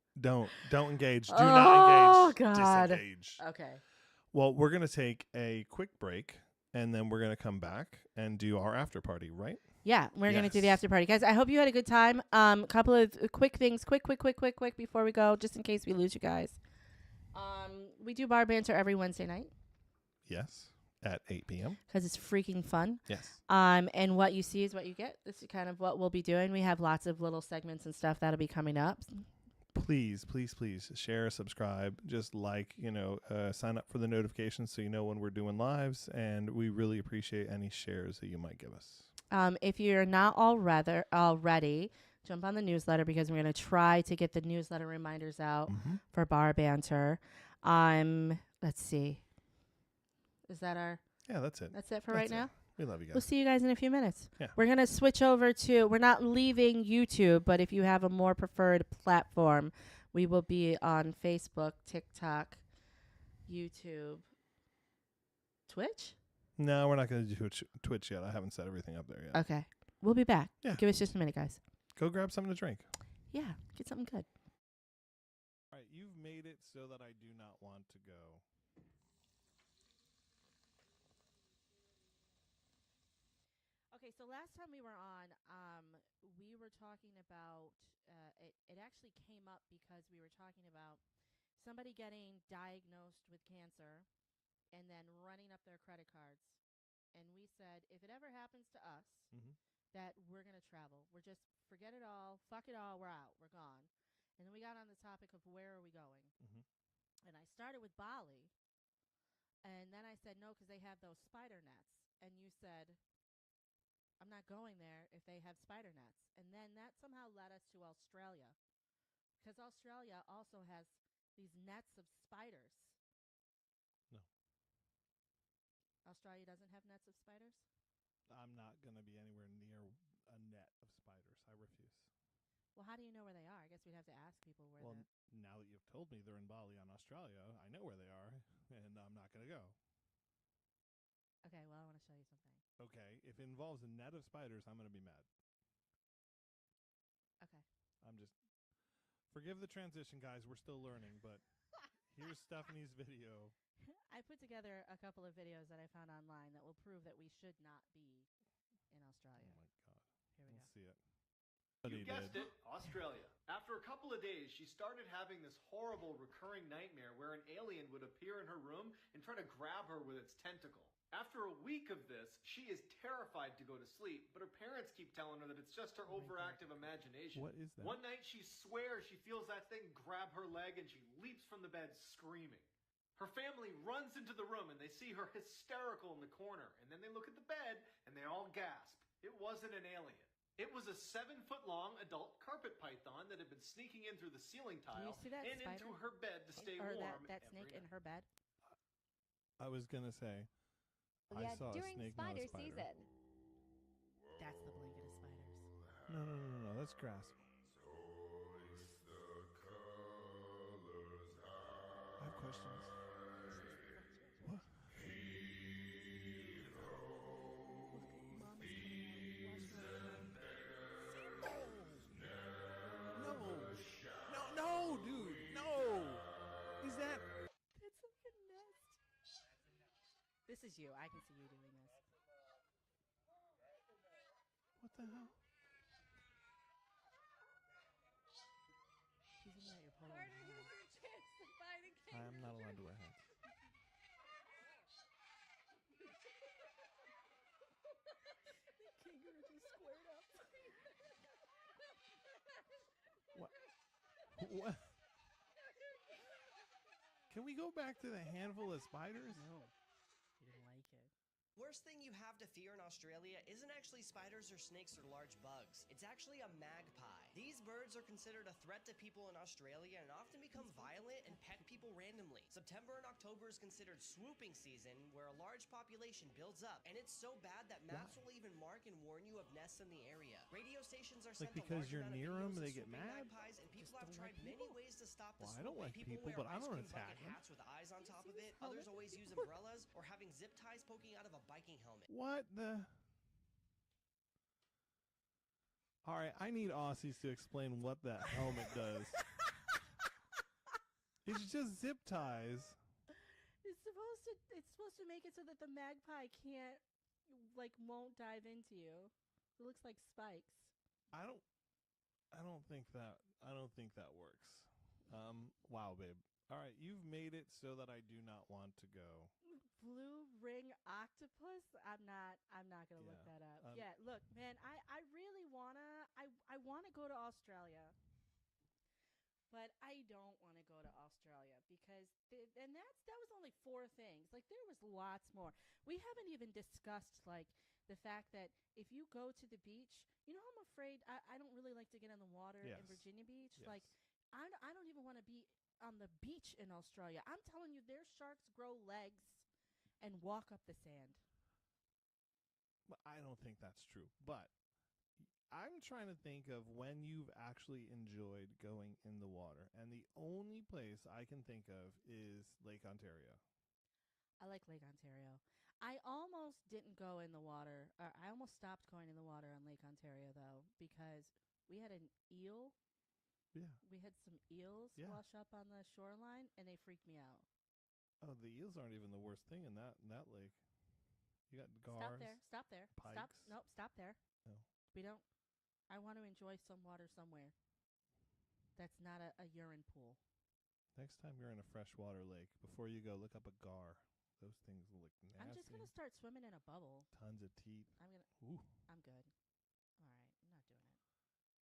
engage. Do not engage. God. Disengage. Okay. Well, we're going to take a quick break, and then we're going to come back and do our after party, right? Yeah, we're going to do the after party. Guys, I hope you had a good time. Couple of quick things. Quick before we go, just in case we lose you guys. We do bar banter every Wednesday night. Yes, at 8 p.m. Because it's freaking fun. Yes. And what you see is what you get. This is kind of what we'll be doing. We have lots of little segments and stuff that'll be coming up. please, please, please share, subscribe, just sign up for the notifications so you know when we're doing lives. And we really appreciate any shares that you might give us. If you're not already, jump on the newsletter because we're going to try to get the newsletter reminders out for Bar Banter. Let's see. Is that our? Yeah, that's it. That's it for right now? We love you guys. We'll see you guys in a few minutes. Yeah. We're going to switch over to, we're not leaving YouTube, but if you have a more preferred platform, we will be on Facebook, TikTok, YouTube, Twitch? No, we're not going to do Twitch yet. I haven't set everything up there yet. Okay. We'll be back. Yeah. Give us just a minute, guys. Go grab something to drink. Yeah, get something good. All right, you've made it so that I do not want to go. Okay, so last time we were on, we were talking about, it actually came up because we were talking about somebody getting diagnosed with cancer and then running up their credit cards. And we said, if it ever happens to us, that we're going to travel. We're just, forget it all, fuck it all, we're out, we're gone. And then we got on the topic of where are we going. And I started with Bali. And then I said, no, because they have those spider nets. And you said, I'm not going there if they have spider nets. And then that somehow led us to Australia. Because Australia also has these nets of spiders. No. Australia doesn't have nets of spiders? I'm not going to be anywhere near a net of spiders. I refuse. Well, how do you know where they are? I guess we'd have to ask people where Well, now that you've told me they're in Bali on Australia, I know where they are, and I'm not going to go. Okay, well, I want to show you something. Okay, if it involves a net of spiders, I'm going to be mad. Okay. I'm just... Forgive the transition, guys. We're still learning, but here's Stephanie's video. I put together a couple of videos that I found online that will prove that we should not be in Australia. Oh, my God. Here we Let's go. see it. You guessed it, Australia. After a couple of days, she started having this horrible recurring nightmare where an alien would appear in her room and try to grab her with its tentacle. After a week of this, she is terrified to go to sleep, but her parents keep telling her that it's just her overactive imagination. What is that? One night, she swears she feels that thing grab her leg and she leaps from the bed screaming. Her family runs into the room and they see her hysterical in the corner, and then they look at the bed and they all gasp. It wasn't an alien. It was a 7-foot-long adult carpet python that had been sneaking in through the ceiling tile and into her bed to stay warm. That snake in her bed? I was going to say, I saw a snake, not a spider. Season. That's the blanket of spiders. No, that's grass. I have questions. What? No, dude, no. Is that? It's like a nest. This is you. I can see you doing this. What the hell? She's in there, you're pulling Harder her than hair. your chance to find a I am not allowed to wear hats. The kangaroo just squared up. What? What? Can we go back to the handful of spiders? No. You didn't like it. Worst thing you have to fear in Australia isn't actually spiders or snakes or large bugs. It's actually a magpie. These birds are considered a threat to people in Australia and often become violent and peck people randomly. September and October is considered swooping season, where a large population builds up, and it's so bad that maps will even mark and warn you of nests in the area. Radio stations are sent Like, because you're near them, they get swooping mad? magpies, and people have don't tried like many people. ways to stop the Well, I don't swooping. like People people, wear but I don't ice cream attack bucket them. hats with eyes on top of it. how Others they- always use umbrellas or having zip ties poking out of a biking helmet. What the? All right, I need Aussies to explain what that helmet does. It's just zip ties. It's supposed to make it so that the magpie can't, won't dive into you. It looks like spikes. I don't think that works. Wow, babe. All right, you've made it so that I do not want to go. Blue ring octopus? I'm not gonna look Yeah, that up. Yeah, look, man, I really wanna go to Australia. But but I don't want to go to Australia because that was only 4 things. Like there was lots more. We haven't even discussed like the fact that if you go to the beach, I'm afraid I don't really like to get in the water in Yes. Virginia Beach. Yes. Like I don't even want to be on the beach in Australia. I'm telling you, their sharks grow legs and walk up the sand. But I don't think that's true. But I'm trying to think of when you've actually enjoyed going in the water. And the only place I can think of is Lake Ontario. I like Lake Ontario. I almost didn't go in the water. I almost stopped going in the water on Lake Ontario though because we had an eel. Yeah. We had some eels wash up on the shoreline, and they freaked me out. Oh, the eels aren't even the worst thing in that lake. You got gars. Stop there. Stop. Pikes. Nope. Stop there. No. We don't. I want to enjoy some water somewhere. That's not a urine pool. Next time you're in a freshwater lake, before you go, look up a gar. Those things look nasty. I'm just gonna start swimming in a bubble. Tons of teeth. Ooh. I'm good. All right. I'm not doing it.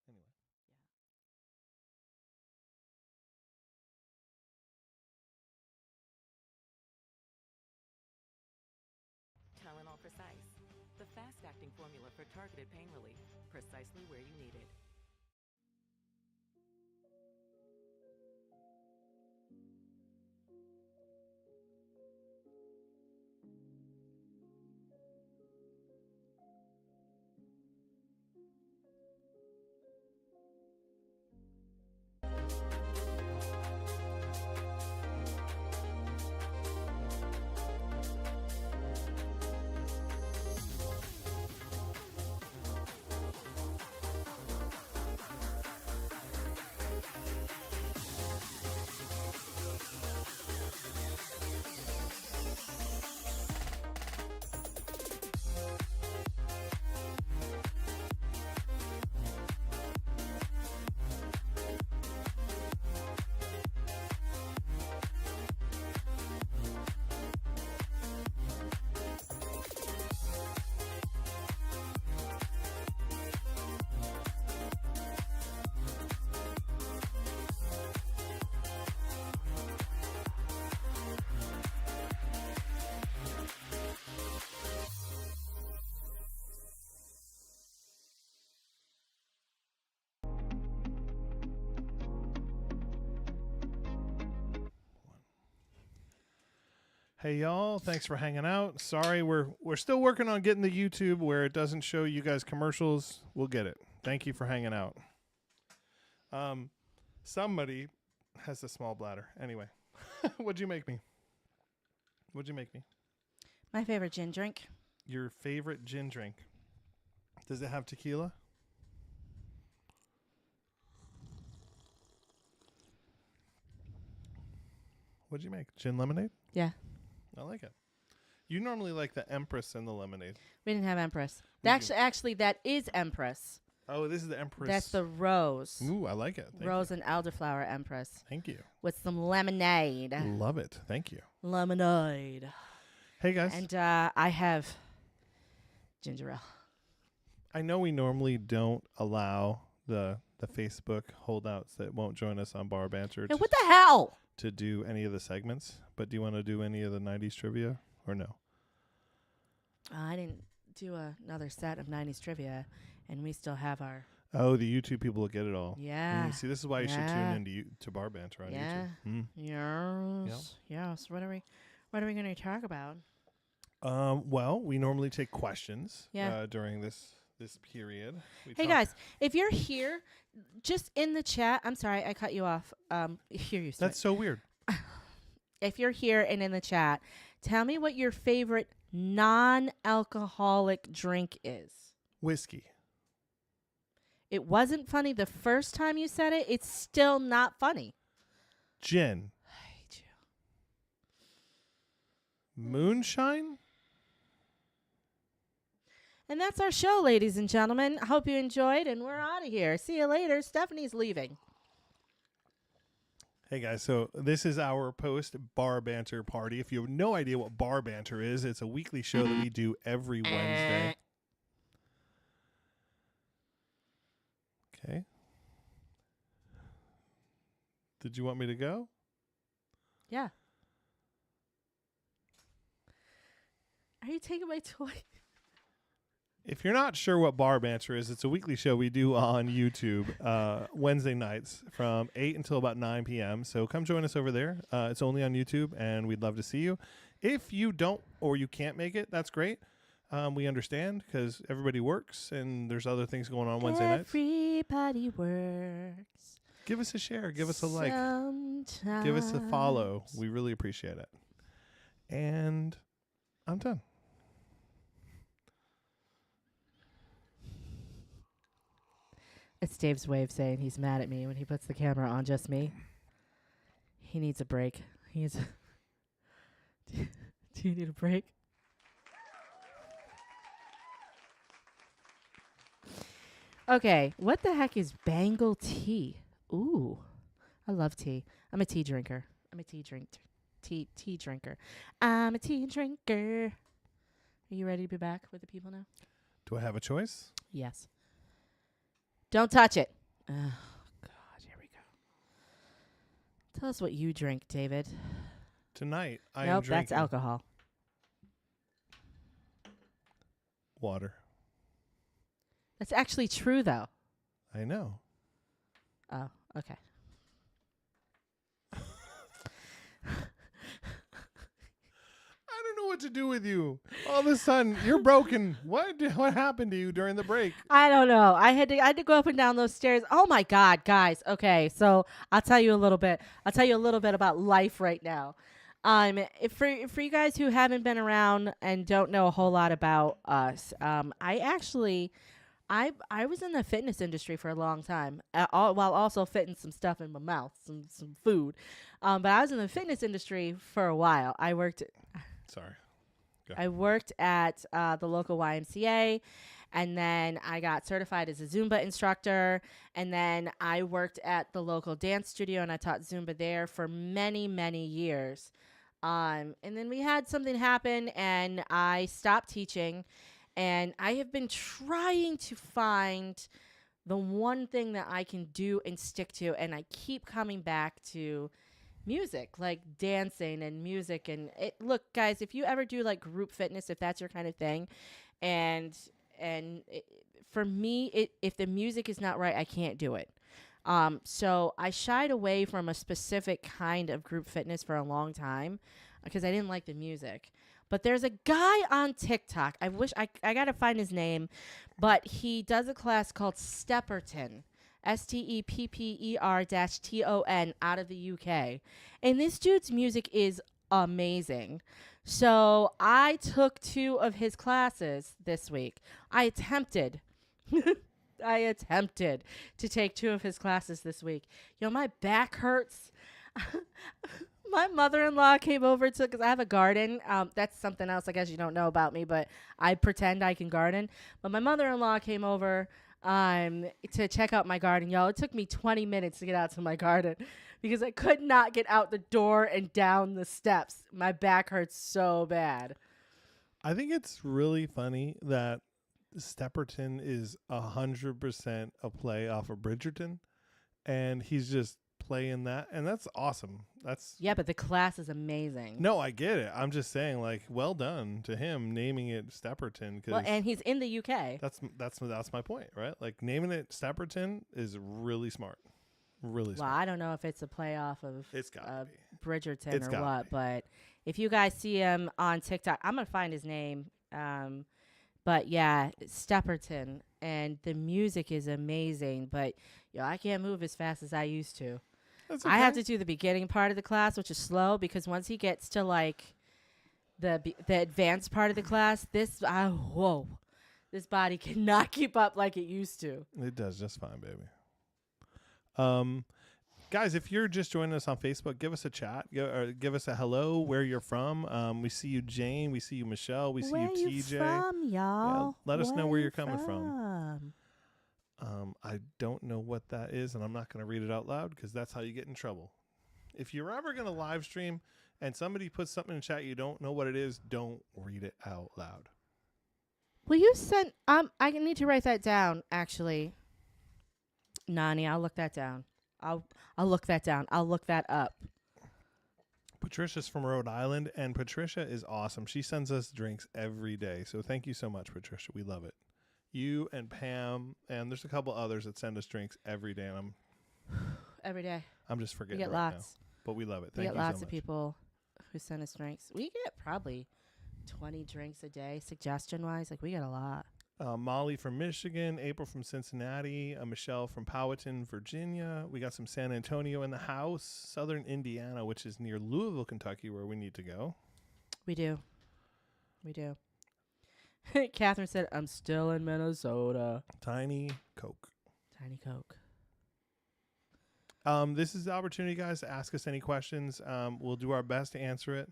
Anyway. Tylenol Precise, the fast-acting formula for targeted pain relief, precisely where you need it. Hey y'all, thanks for hanging out. Sorry, we're still working on getting the YouTube where it doesn't show you guys commercials. We'll get it. Thank you for hanging out. Somebody has a small bladder. Anyway, what'd you make me? My favorite gin drink. Your favorite gin drink. Does it have tequila? What'd you make? Gin lemonade? Yeah. I like it. You normally like the Empress and the lemonade. We didn't have Empress. We Actually, that is Empress. Oh, this is the Empress. That's the rose. Ooh, I like it. Rose and elderflower Empress. Thank you. With some lemonade. Love it. Thank you. Lemonade. Hey, guys. And I have ginger ale. I know we normally don't allow the Facebook holdouts that won't join us on Bar Banter Hey, what the hell? to do any of the segments, but do you want to do any of the 90s trivia or no? I didn't do another set of 90s trivia, and we still have our... Oh, the YouTube people will get it all. Yeah. See, this is why you should tune into to Bar Banter on YouTube. Yes. Yes. What are we going to talk about? Well, we normally take questions during this period. Hey, guys, if you're here, just in the chat. I'm sorry, I cut you off. Here you start. That's so weird. If you're here and in the chat, tell me what your favorite non-alcoholic drink is. Whiskey. It wasn't funny the first time you said it. It's still not funny. Gin. I hate you. Moonshine? And that's our show, ladies and gentlemen. I hope you enjoyed, and we're out of here. See you later. Stephanie's leaving. Hey, guys, so this is our post-Bar Banter party. If you have no idea what Bar Banter is, it's a weekly show that we do every Wednesday. Okay. Did you want me to go? Yeah. Are you taking my toy? If you're not sure what Bar Banter is, it's a weekly show we do on YouTube Wednesday nights from 8 until about 9 p.m. So come join us over there. It's only on YouTube, and we'd love to see you. If you don't or you can't make it, that's great. We understand because everybody works, and there's other things going on Wednesday nights. Everybody works. Give us a share. Give us a like. Sometimes. Give us a follow. We really appreciate it. And I'm done. It's Dave's way of saying he's mad at me when he puts the camera on just me. He needs a break. Do you need a break? Okay, what the heck is Bengal tea? Ooh, I love tea. I'm a tea drinker. I'm a tea drinker. I'm a tea drinker. Are you ready to be back with the people now? Do I have a choice? Yes. Don't touch it. Oh, God, here we go. Tell us what you drink, David. Tonight, I am Nope, drinking that's alcohol. water. That's actually true, though. I know. Oh, okay. I don't know what to do with you. All of a sudden, you're broken. What happened to you during the break? I don't know. I had to go up and down those stairs. Oh my God, guys. Okay, so I'll tell you a little bit. I'll tell you a little bit about life right now. If for you guys who haven't been around and don't know a whole lot about us, I was in the fitness industry for a long time, while also fitting some stuff in my mouth, some food. But I was in the fitness industry for a while. I worked at the local YMCA, and then I got certified as a Zumba instructor, and then I worked at the local dance studio, and I taught Zumba there for many, many years. And then we had something happen, and I stopped teaching, and I have been trying to find the one thing that I can do and stick to, and I keep coming back to music, like dancing and music. And look, guys, if you ever do like group fitness, if that's your kind of thing, and for me, if the music is not right, I can't do it. So I shied away from a specific kind of group fitness for a long time because I didn't like the music. But there's a guy on TikTok. I wish I got to find his name, but he does a class called Stepperton. STEPPER-TON out of the UK. And this dude's music is amazing. So I took 2 of his classes this week. I attempted to take 2 of his classes this week. My back hurts. My mother-in-law came over because I have a garden. That's something else I guess you don't know about me, but I pretend I can garden. But my mother-in-law came over to check out my garden. Y'all, it took me 20 minutes to get out to my garden because I could not get out the door and down the steps. My back hurts so bad. I think it's really funny that Stepperton is 100% a play off of Bridgerton, and he's just playing that, and that's awesome. Yeah, but the class is amazing. No, I get it. I'm just saying, like, well done to him naming it Stepperton. Well, and he's in the UK. That's my point, right? Like, naming it Stepperton is really smart. Really smart. Well, I don't know if it's a play off of Bridgerton It's or what, but if you guys see him on TikTok, I'm gonna find his name. But yeah, Stepperton, and the music is amazing. But I can't move as fast as I used to. That's okay. I have to do the beginning part of the class, which is slow, because once he gets to like the advanced part of the class, this body cannot keep up like it used to. It does just fine, baby. Guys, if you're just joining us on Facebook, give us a chat, or give us a hello, where you're from. We see you, Jane. We see you, Michelle. We see you, TJ. Where you from, y'all? Yeah, let us know where you're coming from. I don't know what that is, and I'm not going to read it out loud because that's how you get in trouble. If you're ever going to live stream and somebody puts something in chat you don't know what it is, don't read it out loud. Will you send? I need to write that down. Actually, Nani, I'll look that down. I'll look that down. I'll look that up. Patricia's from Rhode Island, and Patricia is awesome. She sends us drinks every day. So thank you so much, Patricia. We love it. You and Pam, and there's a couple others that send us drinks every day, and Every day. I'm just We forgetting get right now. lots. But we love it. We Thank get you lots so of much. people who send us drinks. We get probably 20 drinks a day, suggestion-wise. Like, we get a lot. Molly from Michigan, April from Cincinnati, Michelle from Powhatan, Virginia. We got some San Antonio in the house, Southern Indiana, which is near Louisville, Kentucky, where we need to go. We do. We do. Catherine said, I'm still in Minnesota. Tiny Coke. Tiny Coke. This is the opportunity, guys, to ask us any questions. We'll do our best to answer it.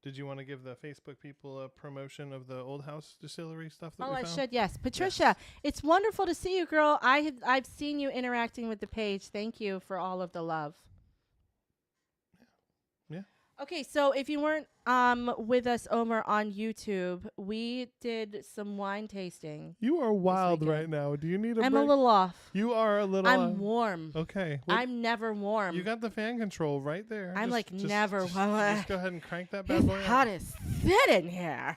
Did you want to give the Facebook people a promotion of the Old House Distillery stuff that Oh, we I found? should. Yes. Patricia, it's wonderful to see you, girl. I've seen you interacting with the page. Thank you for all of the love. Yeah. Okay, so if you weren't with us over on YouTube, we did some wine tasting. You are wild weekend. right now. Do you need a I'm break? a little off. You are a little. I'm warm. Okay. I'm never warm. You got the fan control right there. I'm like never Just, warm. just go ahead and crank that bad It's boy hot up. as shit in here.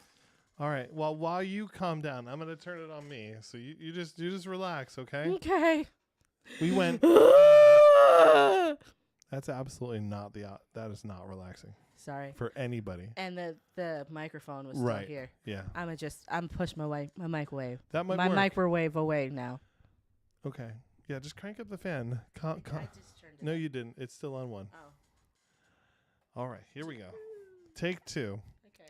All right. Well, while you calm down, I'm gonna turn it on me. So you just relax, okay? Okay. We went. That's absolutely not that is not relaxing Sorry. for anybody. And the microphone was still Right. here. Yeah. I'm push my microwave. That might My work. microwave away now. Okay. Yeah. Just crank up the fan. I just turned it No, up. you didn't. It's still on one. Oh. All right. Here we go. Take two. Okay.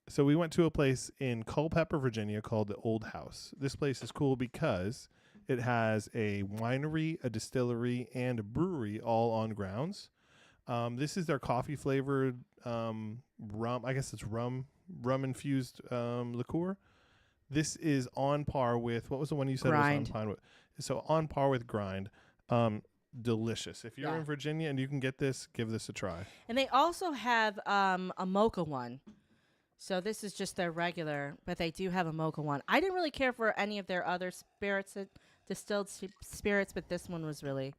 So we went to a place in Culpeper, Virginia called the Old House. This place is cool because it has a winery, a distillery, and a brewery all on grounds. This is their coffee flavored rum. I guess it's rum infused liqueur. This is on par with, what was the one you said Grind. was on par with? So on par with Grind. Delicious. If you're Yeah. in Virginia and you can get this, give this a try. And they also have a mocha one. So this is just their regular, but they do have a mocha one. I didn't really care for any of their other spirits, distilled spirits, but this one was really,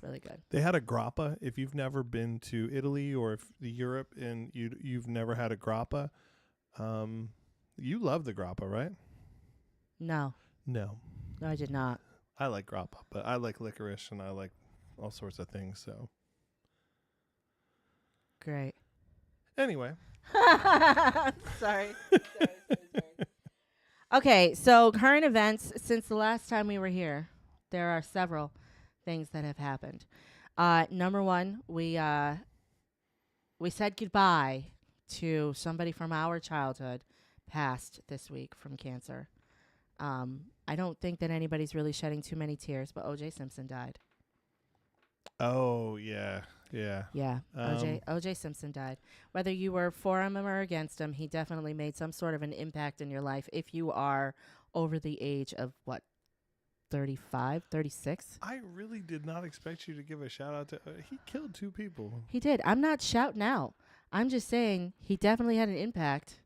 really good. They had a grappa. If you've never been to Italy or if Europe and you've never had a grappa, you love the grappa, right? No, No. I did not. I like grappa, but I like licorice and I like all sorts of things. So Great. anyway, Sorry. Okay, so current events since the last time we were here. There are several things that have happened. Number one, we said goodbye to somebody from our childhood, passed this week from cancer. I don't think that anybody's really shedding too many tears, but O.J. Simpson died. oh yeah. Yeah, O.J. Simpson died. Whether you were for him or against him, he definitely made some sort of an impact in your life if you are over the age of, 35, 36? I really did not expect you to give a shout out to. He killed 2 people. He did. I'm not shouting out. I'm just saying he definitely had an impact.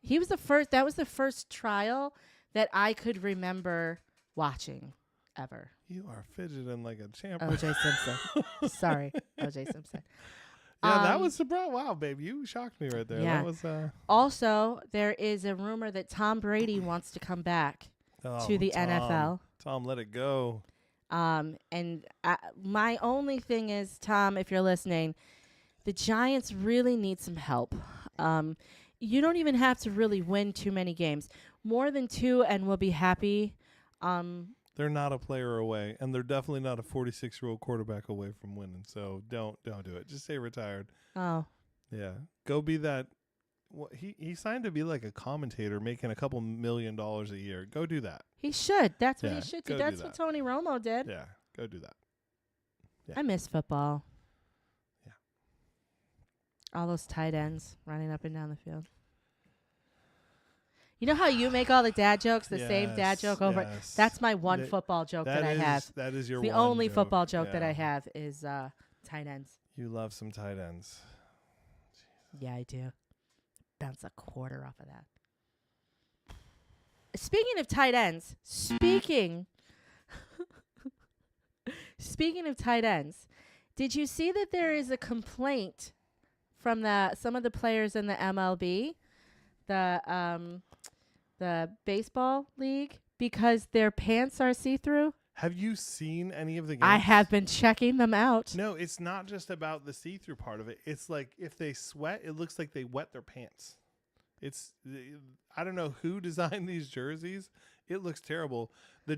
He was the first. That was the first trial that I could remember watching ever. You are fidgeting like a champ. O.J. Simpson. Sorry, O.J. Simpson. Yeah, that was surprise. Wow, babe, you shocked me right there. Yeah. That was Also, there is a rumor that Tom Brady wants to come back to the NFL. Tom, let it go. And my only thing is, Tom, if you're listening, the Giants really need some help. You don't even have to really win too many games. More than 2 and we'll be happy. They're not a player away, and they're definitely not a 46-year-old quarterback away from winning. So don't do it. Just stay retired. Oh. Yeah, go be that. Well, he signed to be like a commentator, making a couple $1 million a year. Go do that. He should. That's what Yeah, he should go do. do That's what that. Tony Romo did. Yeah, go do that. Yeah. I miss football. Yeah. All those tight ends running up and down the field. You know how you make all the dad jokes, the same dad joke over? Yes. That's my one That- football joke that I have. That is your The one only joke. football joke that Yeah. I have is tight ends. You love some tight ends. Yeah, I do. Bounce a quarter off of that. Speaking of tight ends, Speaking of tight ends, did you see that there is a complaint from some of the players in the MLB, the baseball league, because their pants are see-through? Have you seen any of the games? I have been checking them out. No, it's not just about the see-through part of it. It's like if they sweat, it looks like they wet their pants. I don't know who designed these jerseys. It looks terrible. I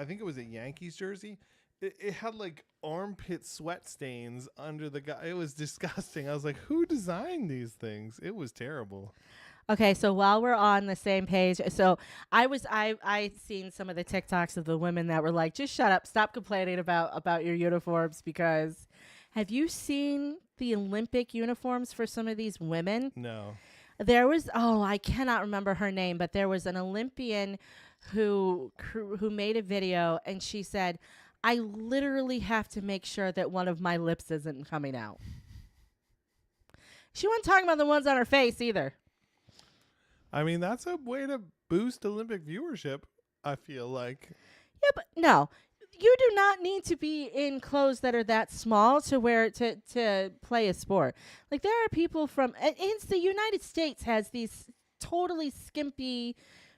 think it was a Yankees jersey. It had like armpit sweat stains under the guy. It was disgusting. I was like, who designed these things? It was terrible. Okay, so while we're on the same page, so I seen some of the TikToks of the women that were like, just shut up, stop complaining about your uniforms, because have you seen the Olympic uniforms for some of these women? No. There was, I cannot remember her name, but there was an Olympian who made a video, and she said, I literally have to make sure that one of my lips isn't coming out. She wasn't talking about the ones on her face either. I mean, that's a way to boost Olympic viewership, I feel like. Yeah, but no. You do not need to be in clothes that are that small to wear to play a sport. Like, there are people from the United States has these totally skimpy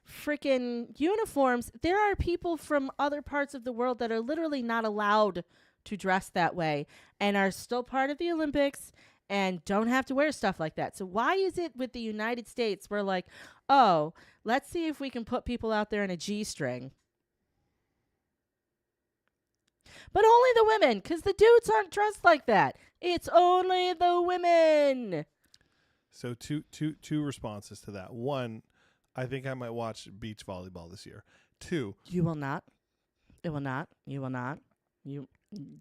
freaking uniforms. There are people from other parts of the world that are literally not allowed to dress that way and are still part of the Olympics and don't have to wear stuff like that. So why is it with the United States we're like, oh, let's see if we can put people out there in a G-string? But only the women, because the dudes aren't dressed like that. It's only the women. So two responses to that. One, I think I might watch beach volleyball this year. Two. You will not. It will not. You will not. You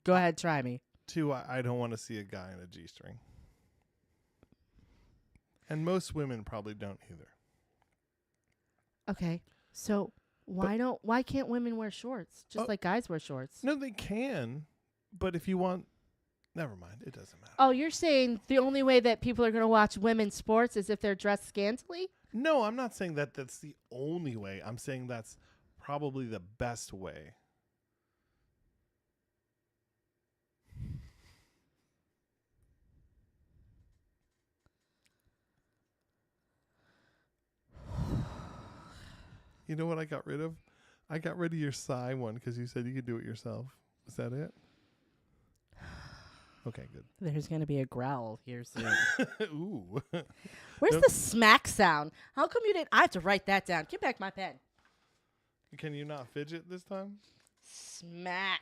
go ahead, try me. Two, I don't want to see a guy in a G-string. And most women probably don't either. Okay. So why can't women wear shorts? Just like guys wear shorts. No, they can. But if you want, never mind. It doesn't matter. Oh, you're saying the only way that people are going to watch women's sports is if they're dressed scantily? No, I'm not saying that that's the only way. I'm saying that's probably the best way. You know what I got rid of? I got rid of your sigh one because you said you could do it yourself. Was that it? Okay, good. There's going to be a growl here soon. Ooh. Where's the smack sound? How come you didn't? I have to write that down. Give back my pen. Can you not fidget this time? Smack.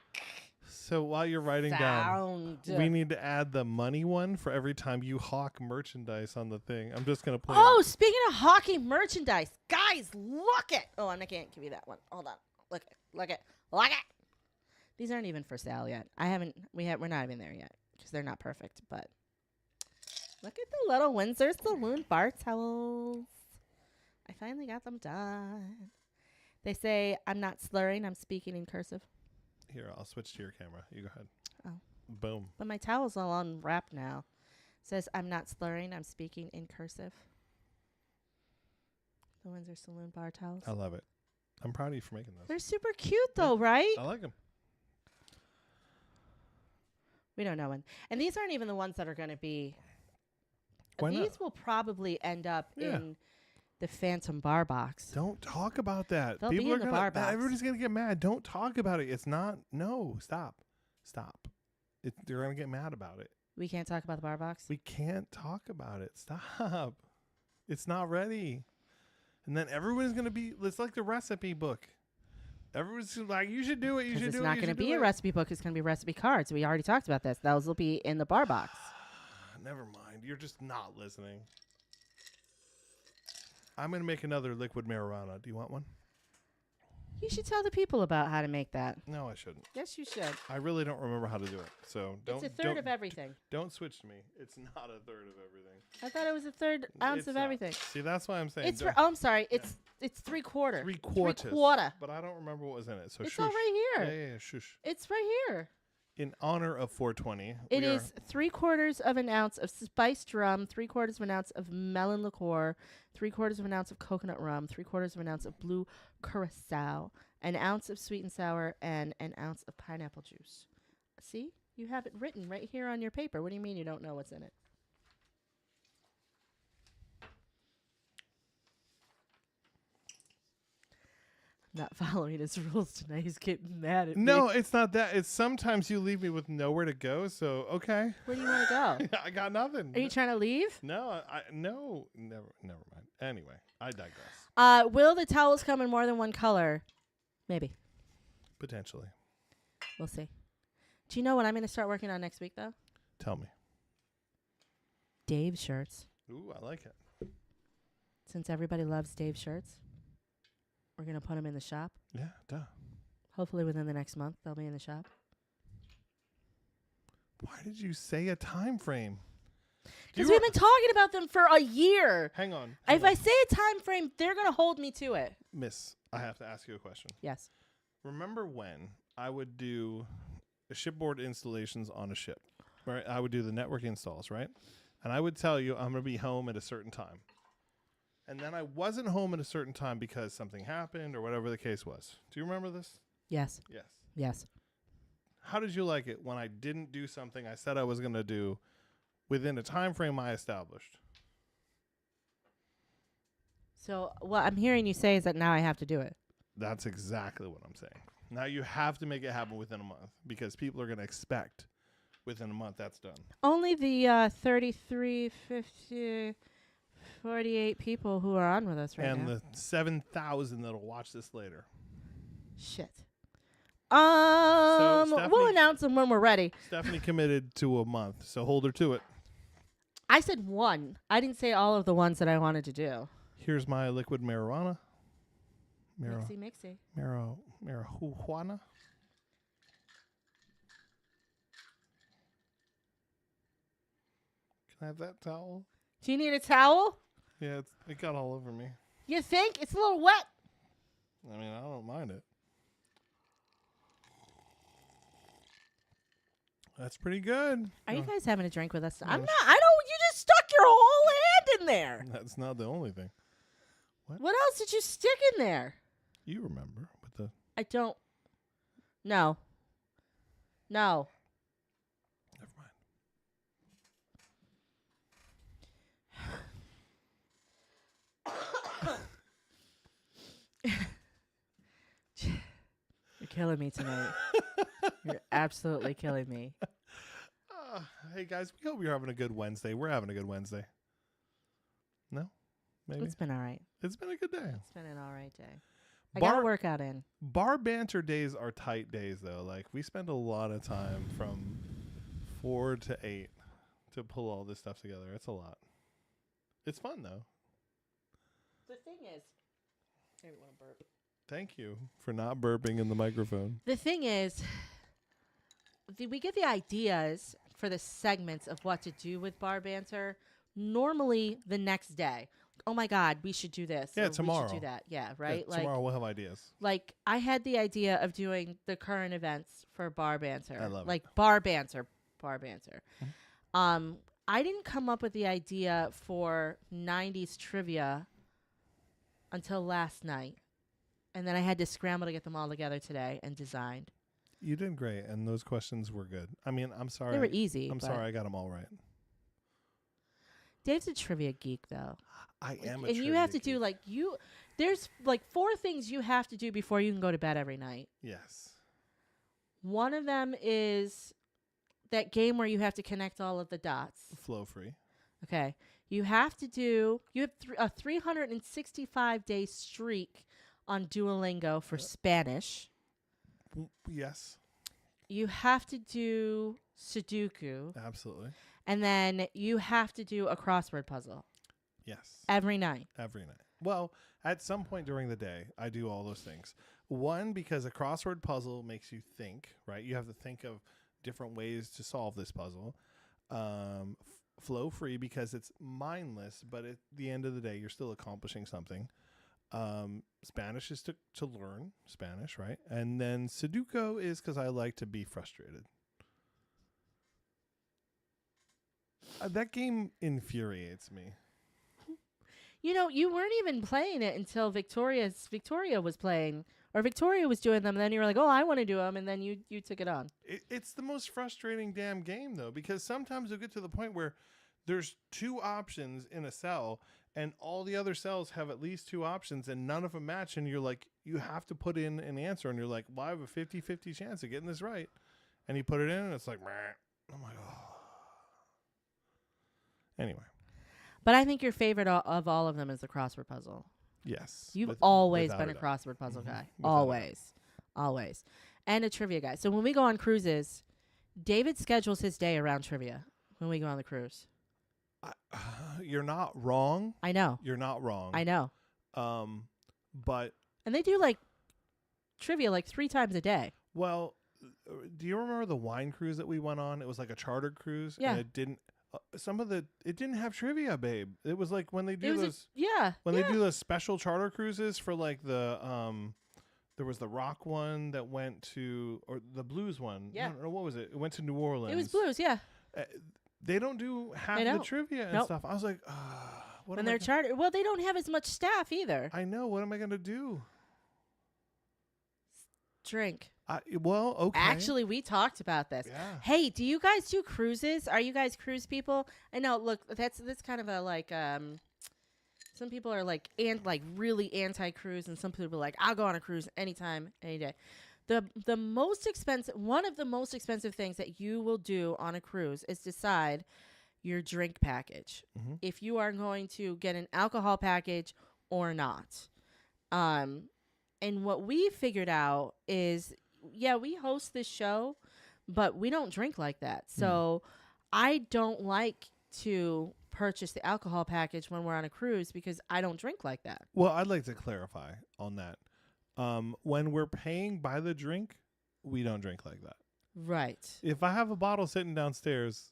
So while you're writing down, we need to add the money one for every time you hawk merchandise on the thing. I'm just going to play. Oh, speaking of hawking merchandise, guys, look it. Oh, and I can't give you that one. Hold on. Look it. These aren't even for sale yet. We're not even there yet because they're not perfect, but look at the little Windsor Saloon bar towels. I finally got them done. They say I'm not slurring, I'm speaking in cursive. Here, I'll switch to your camera. You go ahead. Oh. Boom. But my towel's all unwrapped now. It says I'm not slurring, I'm speaking in cursive. The Windsor Saloon bar towels. I love it. I'm proud of you for making those. They're super cute though, right? I like them. We don't know when. And these aren't even the ones that are going to be. Why these not? will probably end up Yeah. in the Phantom bar box. Don't talk about that. They'll be in the bar box. Everybody's going to get mad. Don't talk about it. It's not. No, stop. They're going to get mad about it. We can't talk about the bar box? We can't talk about it. Stop. It's not ready. And then everyone's going to be, it's like the recipe book. Everyone's like, you should do it. You should do it. It's not going to be a recipe book. It's going to be recipe cards. We already talked about this. Those will be in the bar box. Never mind. You're just not listening. I'm going to make another liquid marijuana. Do you want one? You should tell the people about how to make that. No, I shouldn't. Yes, you should. I really don't remember how to do it. So don't. It's a third of everything. Don't switch to me. It's not a third of everything. I thought it was a third ounce It's of not. everything. See, that's why I'm saying. I'm sorry. It's 3/4. 3/4. 3/4. But I don't remember what was in it. So It's shush. all right here. Yeah, shush. It's right here. in honor of 420. It is 3/4 of an ounce of spiced rum, 3/4 of an ounce of melon liqueur, 3/4 of an ounce of coconut rum, 3/4 of an ounce of blue curacao, an ounce of sweet and sour, and an ounce of pineapple juice. See? You have it written right here on your paper. What do you mean you don't know what's in it? Not following his rules tonight. He's getting mad at me. No, it's not that. It's sometimes you leave me with nowhere to go. So okay, Where do you want to go? I got nothing. Are you trying to leave? No, no, never mind. Anyway, I digress. Will the towels come in more than one color? Maybe. Potentially. We'll see. Do you know what I'm going to start working on next week, though? Tell me. Dave shirts. Ooh, I like it. Since everybody loves Dave shirts, we're going to put them in the shop. Yeah, duh. Hopefully within the next month, they'll be in the shop. Why did you say a time frame? Because we've been talking about them for a year. Hang on. If I say a time frame, they're going to hold me to it. Miss, I have to ask you a question. Yes. Remember when I would do shipboard installations on a ship, right? I would do the network installs, right? And I would tell you I'm going to be home at a certain time. And then I wasn't home at a certain time because something happened or whatever the case was. Do you remember this? Yes. Yes. Yes. How did you like it when I didn't do something I said I was going to do within a time frame I established? So what I'm hearing you say is that now I have to do it. That's exactly what I'm saying. Now you have to make it happen within a month because people are going to expect within a month that's done. Only the 33, 50, 48 people who are on with us right now. And the 7,000 that'll watch this later. Shit. Stephanie- We'll announce them when we're ready. Stephanie committed to a month, so hold her to it. I said one. I didn't say all of the ones that I wanted to do. Here's my liquid marijuana. Mixy. Marijuana. Can I have that towel? Do you need a towel? Yeah, it got all over me. You think? It's a little wet. I mean, I don't mind it. That's pretty good. Are you guys having a drink with us? Yeah, I'm not. I don't. You just stuck your whole hand in there. That's not the only thing. What else did you stick in there? You remember with the... I don't. No. Never mind. You're killing me tonight. You're absolutely killing me. Hey, guys, we hope you're having a good Wednesday. We're having a good Wednesday. No? Maybe? It's been all right. It's been a good day. It's been an all right day. I got a workout in. Bar banter days are tight days, though. Like, we spend a lot of time from 4 to 8 to pull all this stuff together. It's a lot. It's fun, though. The thing is, I want to burp. Thank you for not burping in the microphone. The thing is, we get the ideas for the segments of what to do with bar banter normally the next day. Oh my God, we should do this. Yeah, or tomorrow. We should do that. Yeah, right? Yeah, tomorrow we'll have ideas. Like, I had the idea of doing the current events for bar banter. I love it. Like, bar banter. I didn't come up with the idea for 90s trivia until last night. And then I had to scramble to get them all together today and designed. You did great, and those questions were good. I mean, I'm sorry. They were easy. I'm sorry I got them all right. Dave's a trivia geek, though. I am a and you have to trivia do, geek. there's 4 things you have to do before you can go to bed every night. Yes. One of them is that game where you have to connect all of the dots. Flow free. Okay. You have a 365-day streak on Duolingo for Spanish. Yes. You have to do Sudoku. Absolutely. And then you have to do a crossword puzzle. Yes. Every night. Every night. Well, at some point during the day, I do all those things. One, because a crossword puzzle makes you think, right? You have to think of different ways to solve this puzzle. Flow free because it's mindless, but at the end of the day, you're still accomplishing something. Spanish is to learn Spanish, right? And then Sudoku is because I like to be frustrated. That game infuriates me. You know, you weren't even playing it until Victoria was playing, or Victoria was doing them, and then you were like, "Oh, I want to do them," and then you took it on. It's the most frustrating damn game though, because sometimes you'll get to the point where there's 2 options in a cell, and all the other cells have at least 2 options, and none of them match, and you're like, you have to put in an answer, and you're like, well, I have a 50-50 chance of getting this right, and you put it in, and it's like, meh. I'm like, oh. Anyway. But I think your favorite of all of them is the crossword puzzle. Yes. You've always without been a doubt. crossword puzzle guy. Without a doubt. Always. And a trivia guy. So when we go on cruises, David schedules his day around trivia when we go on the cruise. You're not wrong. I know. You're not wrong. I know. But And they do like trivia like 3 times a day. well, do you remember the wine cruise that we went on? It was like a chartered cruise. Yeah. And it didn't. It didn't have trivia, babe. It was like when they do those. When They do those special charter cruises for like the there was the rock one that went to, or the blues one. Yeah. Or what was it? It went to New Orleans. It was blues, yeah. They don't do half They the don't. trivia and Nope. stuff. I was like, what When am they're I gonna- chartered. Well, they don't have as much staff either. I know. What am I going to do? Drink. Well, okay. Actually, we talked about this. Yeah. Hey, do you guys do cruises? Are you guys cruise people? I know. Look, that's kind of a like. Some people are like really anti-cruise, and some people are like, I'll go on a cruise anytime, any day. The most expensive, one of the most expensive things that you will do on a cruise is decide your drink package. Mhm. If you are going to get an alcohol package or not. And what we figured out is, yeah, we host this show, but we don't drink like that. So I don't like to purchase the alcohol package when we're on a cruise because I don't drink like that. Well, I'd like to clarify on that. When we're paying by the drink, we don't drink like that. Right. If I have a bottle sitting downstairs,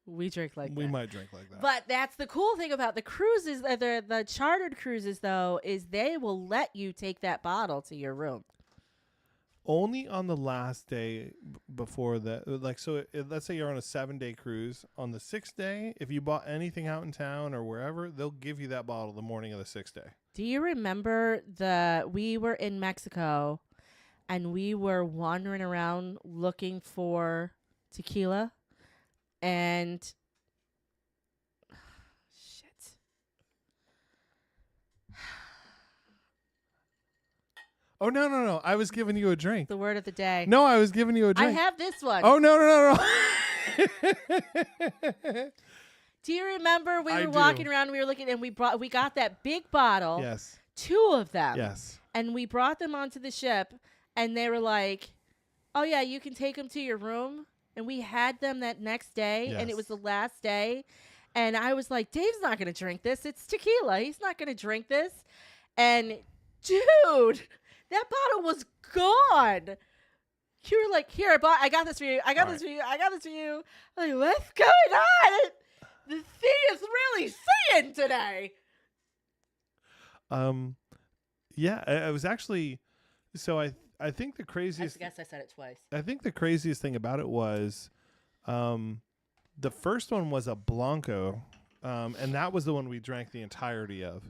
We drink like we that. might drink like that. But that's the cool thing about the cruises, the chartered cruises, though, is they will let you take that bottle to your room. Only on the last day before that. Like, so let's say you're on a 7-day cruise. On the 6th day, if you bought anything out in town or wherever, they'll give you that bottle the morning of the 6th day. Do you remember we were in Mexico and we were wandering around looking for tequila and shit. Oh, no. I was giving you a drink. The word of the day. No, I was giving you a I drink. have this one. Oh, no. Do you remember we I were do. walking around, we were looking, and we got that big bottle, Yes. 2 of them. Yes. And we brought them onto the ship, and they were like, oh, yeah, you can take them to your room. And we had them that next day, and Yes. it was the last day. And I was like, Dave's not going to drink this. It's tequila. He's not going to drink this. And, dude, that bottle was gone. You were like, here, I got this for you. I got this for you. I got this for you. I'm like, what's going on? The thing is really seeing today. Yeah, I was actually, so I think the I craziest, guess I said it twice. I think the craziest thing about it was, the first one was a Blanco, and that was the one we drank the entirety of.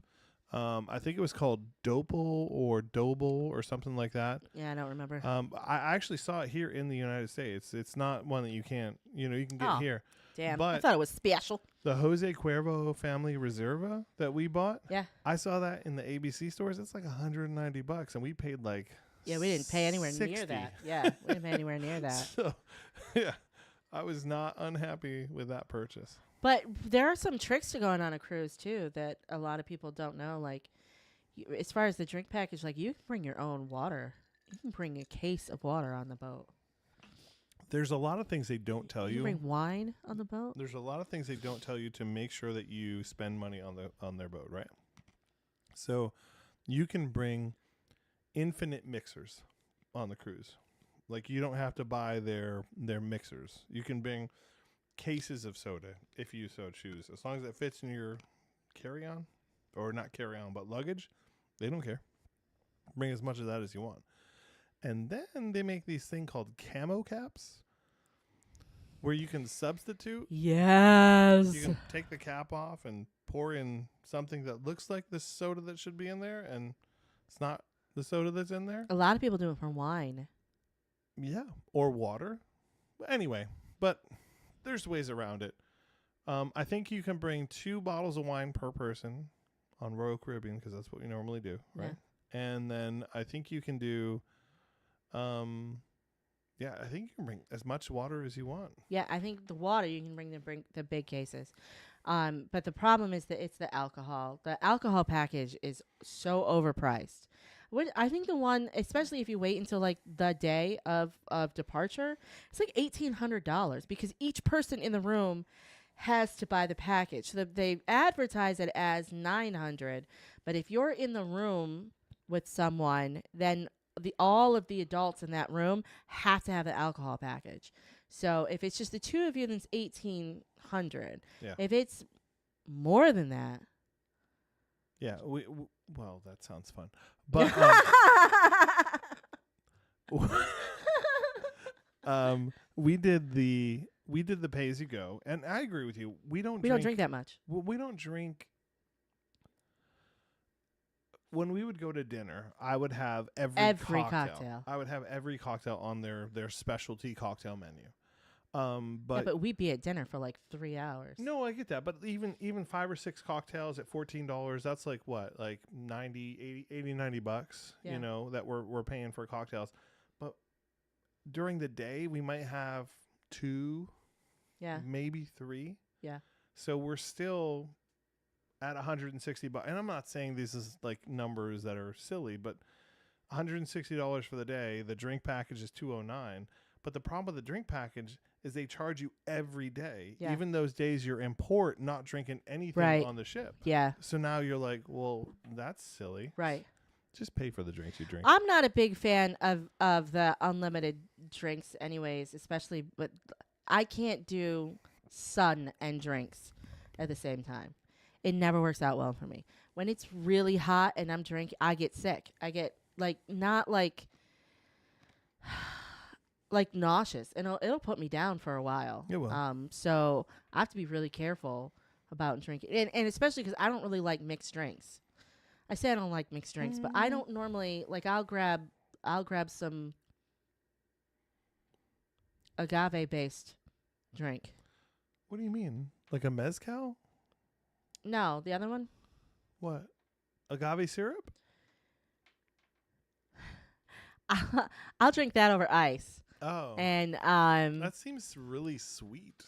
I think it was called Dopal or or something like that. Yeah, I don't remember. I actually saw it here in the United States. It's not one that you can't, you can get Oh. here. Damn, I but- thought it was special. The Jose Cuervo Family Reserva that we bought, Yeah. I saw that in the ABC stores. It's like $190, and we paid like Yeah, we didn't pay anywhere near 60. that. Yeah, we didn't pay anywhere near that. So, yeah, I was not unhappy with that purchase. But there are some tricks to going on a cruise too that a lot of people don't know. Like, as far as the drink package, like you can bring your own water. You can bring a case of water on the boat. There's a lot of things they don't tell You you. can bring wine on the boat. There's a lot of things they don't tell you to make sure that you spend money on their boat, right? So, you can bring infinite mixers on the cruise. Like, you don't have to buy their mixers. You can bring cases of soda if you so choose, as long as it fits in your carry-on, or not carry-on, but luggage. They don't care. Bring as much of that as you want. And then they make these thing called camo caps. where you can substitute. Yes. You can take the cap off and pour in something that looks like the soda that should be in there, and it's not the soda that's in there. A lot of people do it for wine. Yeah, or water. Anyway, but there's ways around it. I think you can bring 2 bottles of wine per person on Royal Caribbean because that's what we normally do, right? Yeah. And then I think you can do, I think you can bring as much water as you want. Yeah, I think the water you can bring the big cases. But the problem is that it's the alcohol. The alcohol package is so overpriced. I think the one, especially if you wait until like the day of departure, it's like $1,800 because each person in the room has to buy the package. So they advertise it as $900, but if you're in the room with someone, then all of the adults in that room have to have the alcohol package. So if it's just the 2 of you, then it's $1,800. Yeah. If it's more than that, Yeah. Well, that sounds fun. But we did the pay as you go, and I agree with you. We don't drink that much. We don't drink. When we would go to dinner, I would have every cocktail. I would have every cocktail on their specialty cocktail menu. But we'd be at dinner for like 3 hours. No, I get that. But even 5 or 6 cocktails at $14, that's like what? Like $90 $90, Yeah. you know, that we're paying for cocktails. But during the day, we might have 2, maybe 3. Yeah. So we're still at $160. And I'm not saying this is like numbers that are silly, but $160 for the day. The drink package is $209. But the problem with the drink package is they charge you every day, even those days you're in port, not drinking anything on the ship. Yeah. So now you're like, well, that's silly. Right. Just pay for the drinks you drink. I'm not a big fan of the unlimited drinks anyways, especially, but I can't do sun and drinks at the same time. It never works out well for me. When it's really hot and I'm drinking, I get sick. I get not nauseous, and it'll put me down for a while. It will. So I have to be really careful about drinking, and especially because I don't really like mixed drinks. I say I don't like mixed drinks, but I don't normally I'll grab some agave based drink. What do you mean? Like a mezcal? No, the other one. What? Agave syrup? I'll drink that over ice. Oh. And that seems really sweet.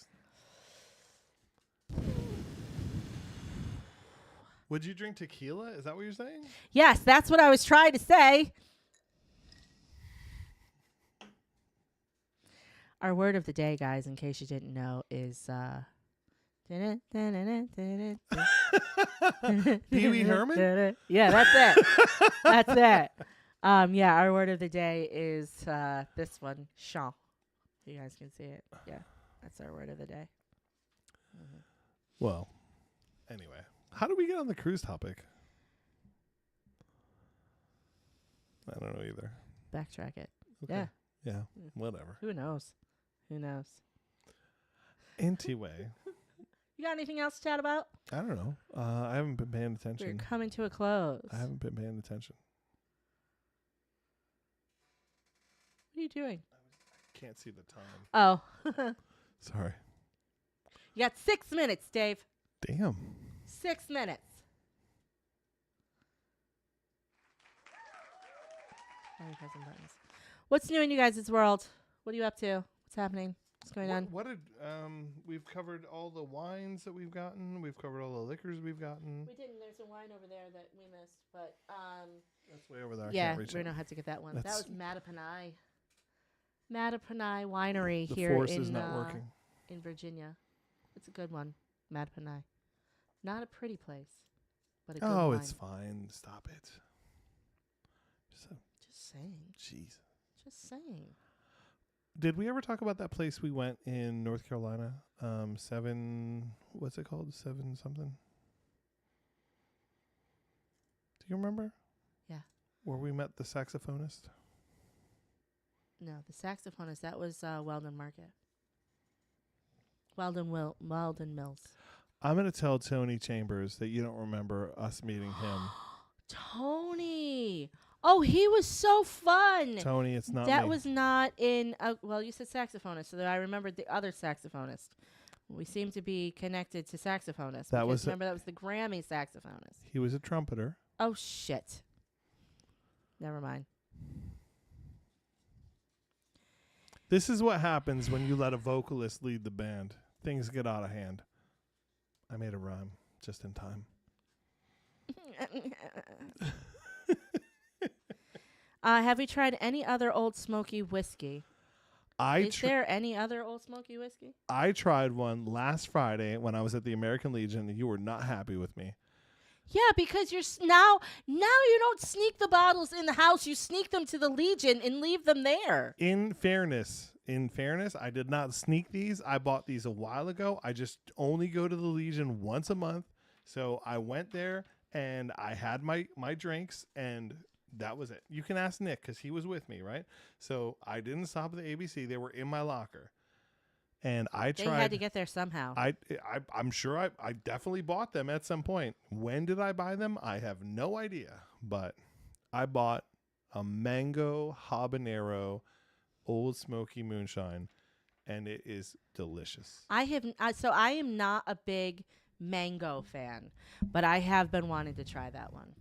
Would you drink tequila? Is that what you're saying? Yes, that's what I was trying to say. Our word of the day, guys, in case you didn't know, is Pee Wee Herman? Yeah, that's it. That's it. Yeah, our word of the day is this one, champ. You guys can see it. Yeah, that's our word of the day. Mm-hmm. Well, anyway, how do we get on the cruise topic? I don't know either. Backtrack it. Okay. Yeah. Yeah, whatever. Who knows? Anyway. You got anything else to chat about? I don't know. I haven't been paying attention. We're coming to a close. I haven't been paying attention. What are you doing? Can't see the time. Oh. Sorry. You got 6 minutes, Dave. Damn. 6 minutes. Pressing buttons. What's new in you guys' world? What are you up to? What's happening? What's going on? What did we've covered all the wines that we've gotten. We've covered all the liquors we've gotten. We didn't. There's a wine over there that we missed, but that's way over there. I yeah, can't reach we it. don't have to get that one. That was Mattapanai Winery The here force is not working. in Virginia. It's a good one, Mattapanai. Not a pretty place, but a good wine. It's fine. Stop it. Just saying. Jeez. Just saying. Did we ever talk about that place we went in North Carolina? 7. What's it called? 7 something. Do you remember? Yeah. Where we met the saxophonist? No, the saxophonist. That was Weldon Market. Weldon Mills. I'm going to tell Tony Chambers that you don't remember us meeting him. Tony. Oh, he was so fun. Tony, it's not That me. was not in. Well, you said saxophonist, so I remembered the other saxophonist. We seem to be connected to saxophonists. That was remember that was the Grammy saxophonist. He was a trumpeter. Oh shit. Never mind. This is what happens when you let a vocalist lead the band. Things get out of hand. I made a rhyme just in time. Have we tried any other Old Smoky whiskey? Is there any other Old Smoky whiskey? I tried one last Friday when I was at the American Legion, and you were not happy with me. Yeah, because you're now you don't sneak the bottles in the house. You sneak them to the Legion and leave them there. In fairness, I did not sneak these. I bought these a while ago. I just only go to the Legion once a month. So I went there and I had my drinks, and that was it. You can ask Nick because he was with me, right? So I didn't stop at the ABC. They were in my locker. And I tried. They had to get there somehow. I'm sure I definitely bought them at some point. When did I buy them? I have no idea. But I bought a mango habanero Old Smoky moonshine, and it is delicious. I am not a big mango fan, but I have been wanting to try that one.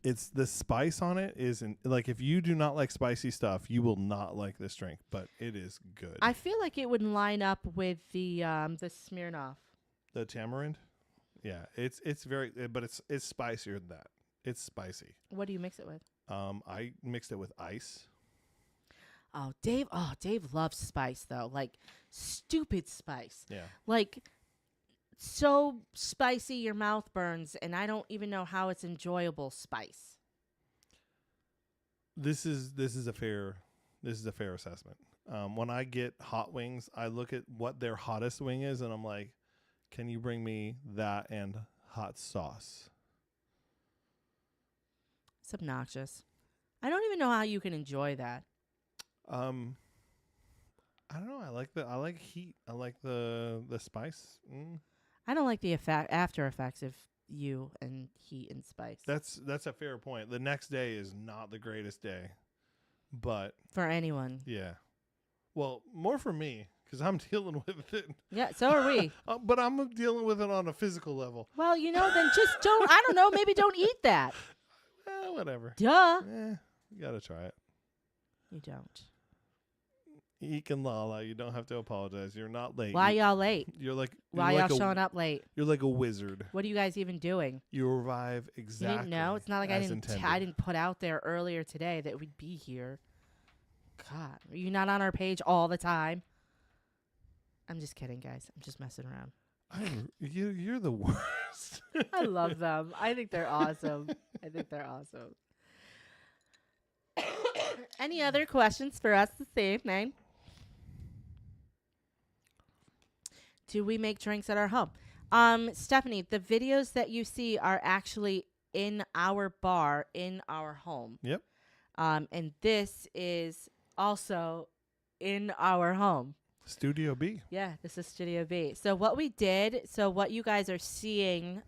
It's the spice on it isn't like, if you do not like spicy stuff, you will not like this drink, but it is good. I feel like it would line up with the Smirnoff. The tamarind? Yeah, it's very, but it's spicier than that. It's spicy. What do you mix it with? I mixed it with ice. Oh, Dave loves spice though. Like stupid spice. Yeah. Like so spicy your mouth burns, and I don't even know how it's enjoyable spice. This is a fair assessment. When I get hot wings, I look at what their hottest wing is, and I'm like, can you bring me that and hot sauce? It's obnoxious. I don't even know how you can enjoy that. I don't know. I like heat. I like the spice. I don't like the after effects of you and heat and spice. That's a fair point. The next day is not the greatest day, but for anyone. Yeah. Well, more for me because I'm dealing with it. Yeah, so are we. But I'm dealing with it on a physical level. Well, then just don't. I don't know. Maybe don't eat that. Whatever. Duh. You gotta try it. You don't. Eek and Lala, you don't have to apologize. You're not late. Why y'all late? Why y'all showing up late? You're like a wizard. What are you guys even doing? You arrive exactly. You didn't know? It's not like I didn't put out there earlier today that we'd be here. God, are you not on our page all the time? I'm just kidding, guys. I'm just messing around. You're the worst. I love them. I think they're awesome. Any other questions for us this evening? Do we make drinks at our home? Stephanie, the videos that you see are actually in our bar in our home. Yep. And this is also in our home. Studio B. Yeah, this is Studio B. So what you guys are seeing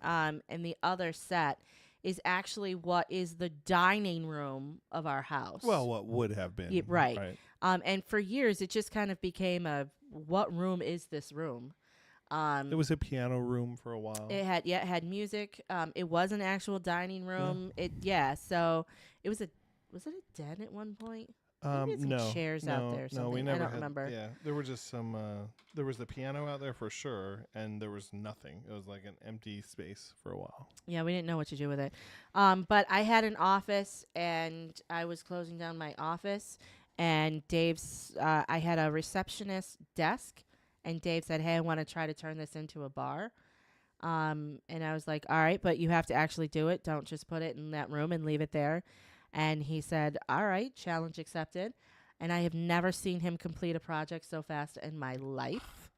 in the other set is actually what is the dining room of our house. Well, what would have been. Yeah, right. And for years, it just kind of became what room is this room? It was a piano room for a while. It had music. It was an actual dining room. So it was was it a den at one point? Maybe some chairs out there or something. No, we never I don't remember. Yeah, there were just some. There was the piano out there for sure, and there was nothing. It was like an empty space for a while. Yeah, we didn't know what to do with it. But I had an office, and I was closing down my office, and Dave's. I had a receptionist desk, and Dave said, "Hey, I want to try to turn this into a bar." And I was like, "All right, but you have to actually do it. Don't just put it in that room and leave it there." And he said, all right, challenge accepted. And I have never seen him complete a project so fast in my life.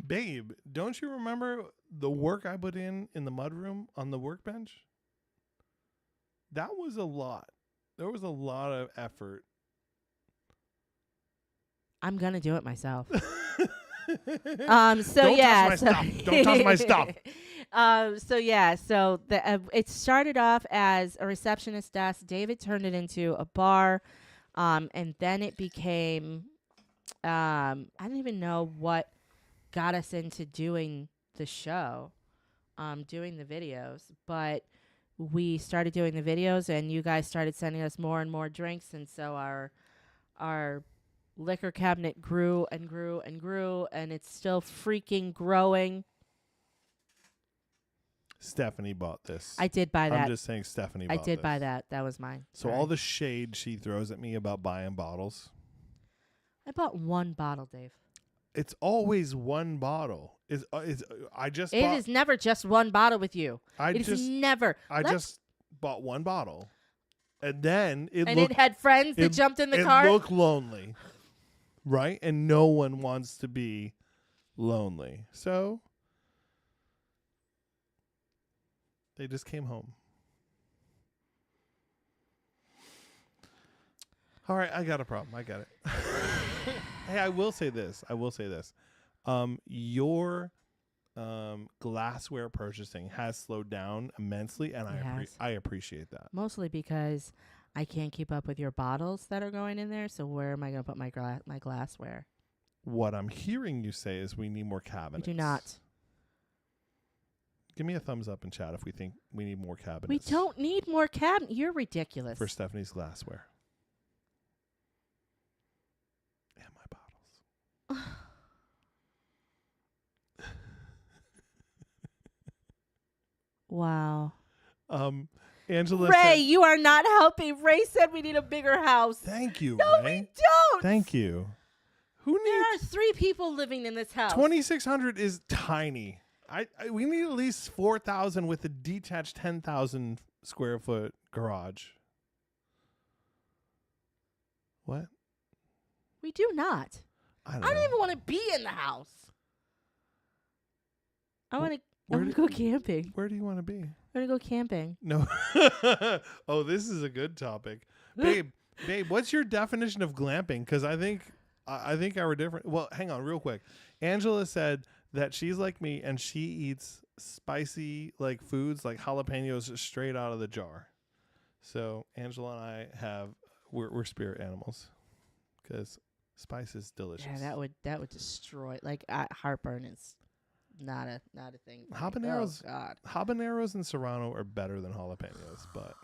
Babe, don't you remember the work I put in the mudroom on the workbench? That was a lot. There was a lot of effort. I'm going to do it myself. So Don't yeah, touch my stuff. Don't touch my stuff. So yeah, so it started off as a receptionist desk. David turned it into a bar, and then it became. I don't even know what got us into doing the show, doing the videos, but we started doing the videos, and you guys started sending us more and more drinks, and so our liquor cabinet grew and grew and grew, and it's still freaking growing. Stephanie bought this. I did buy that. I'm just saying Stephanie I bought did this. buy that. That was mine. So all the shade she throws at me about buying bottles, I bought one bottle, Dave. it's always one bottle. I just It bought, is never just one bottle with you. I It is never. I just bought one bottle. And then it had friends that jumped in the car. It looked lonely. Right? And no one wants to be lonely. So they just came home. All right, I got a problem. I got it. Hey, I will say this. Your glassware purchasing has slowed down immensely, and I appreciate that. Mostly because I can't keep up with your bottles that are going in there. So where am I going to put my glassware? What I'm hearing you say is we need more cabinets. We do not. Give me a thumbs up in chat if we think we need more cabinets. We don't need more cabinets. You're ridiculous. For Stephanie's glassware. And my bottles. Wow. Angela Ray, said, you are not helping. Ray said we need a bigger house. Thank you, No, Ray. we don't. Thank you. Who There needs are 3 people living in this house. 2,600 is tiny. We need at least 4,000 with a detached 10,000 square foot garage. What? We do not. I don't I don't know. even want to be in the house. I want to Where go camping. Where do you want to be? I want to go camping. No. Oh, this is a good topic. Babe, what's your definition of glamping? Because I think our different. Well, hang on real quick. Angela said that she's like me and she eats spicy like foods like jalapenos straight out of the jar. So Angela and I we're spirit animals because spice is delicious. Yeah, that would destroy. Like heartburn is not a thing. Habaneros, Oh God, habaneros and serrano are better than jalapenos, but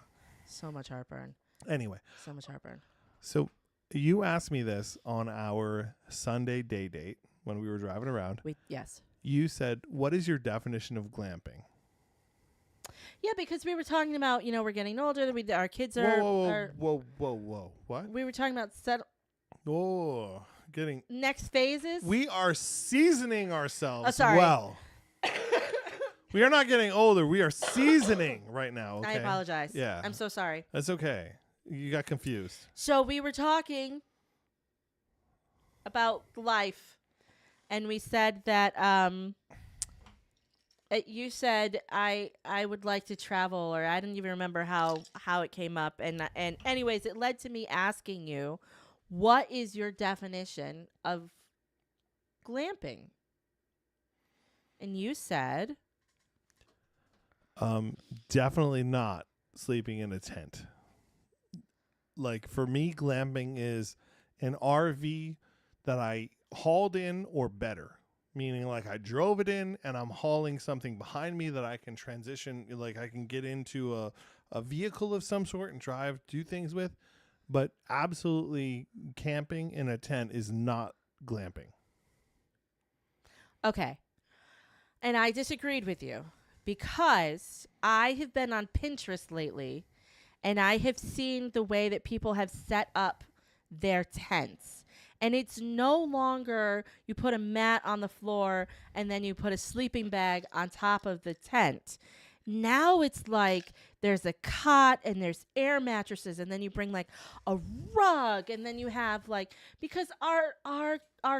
so much heartburn. anyway. So much heartburn. So you asked me this on our Sunday day date when we were driving around. Yes. You said, "What is your definition of glamping?" Yeah, because we were talking about, we're getting older. Our kids are. Whoa. What? We were talking about Oh, getting. next phases. We are seasoning ourselves sorry. well. We are not getting older. We are seasoning right now. Okay? I apologize. Yeah. I'm so sorry. That's okay. You got confused. So we were talking about life, and we said that you said I would like to travel, or I didn't even remember how it came up, and anyways, it led to me asking you, what is your definition of glamping? And you said, Definitely not sleeping in a tent. Like for me, glamping is an RV that I hauled in or better. Meaning like I drove it in and I'm hauling something behind me that I can transition, like I can get into a vehicle of some sort and drive, do things with. But absolutely camping in a tent is not glamping. okay. And I disagreed with you because I have been on Pinterest lately and I have seen the way that people have set up their tents. And it's no longer you put a mat on the floor and then you put a sleeping bag on top of the tent. Now it's like there's a cot and there's air mattresses, and then you bring like a rug, and then you have like, because our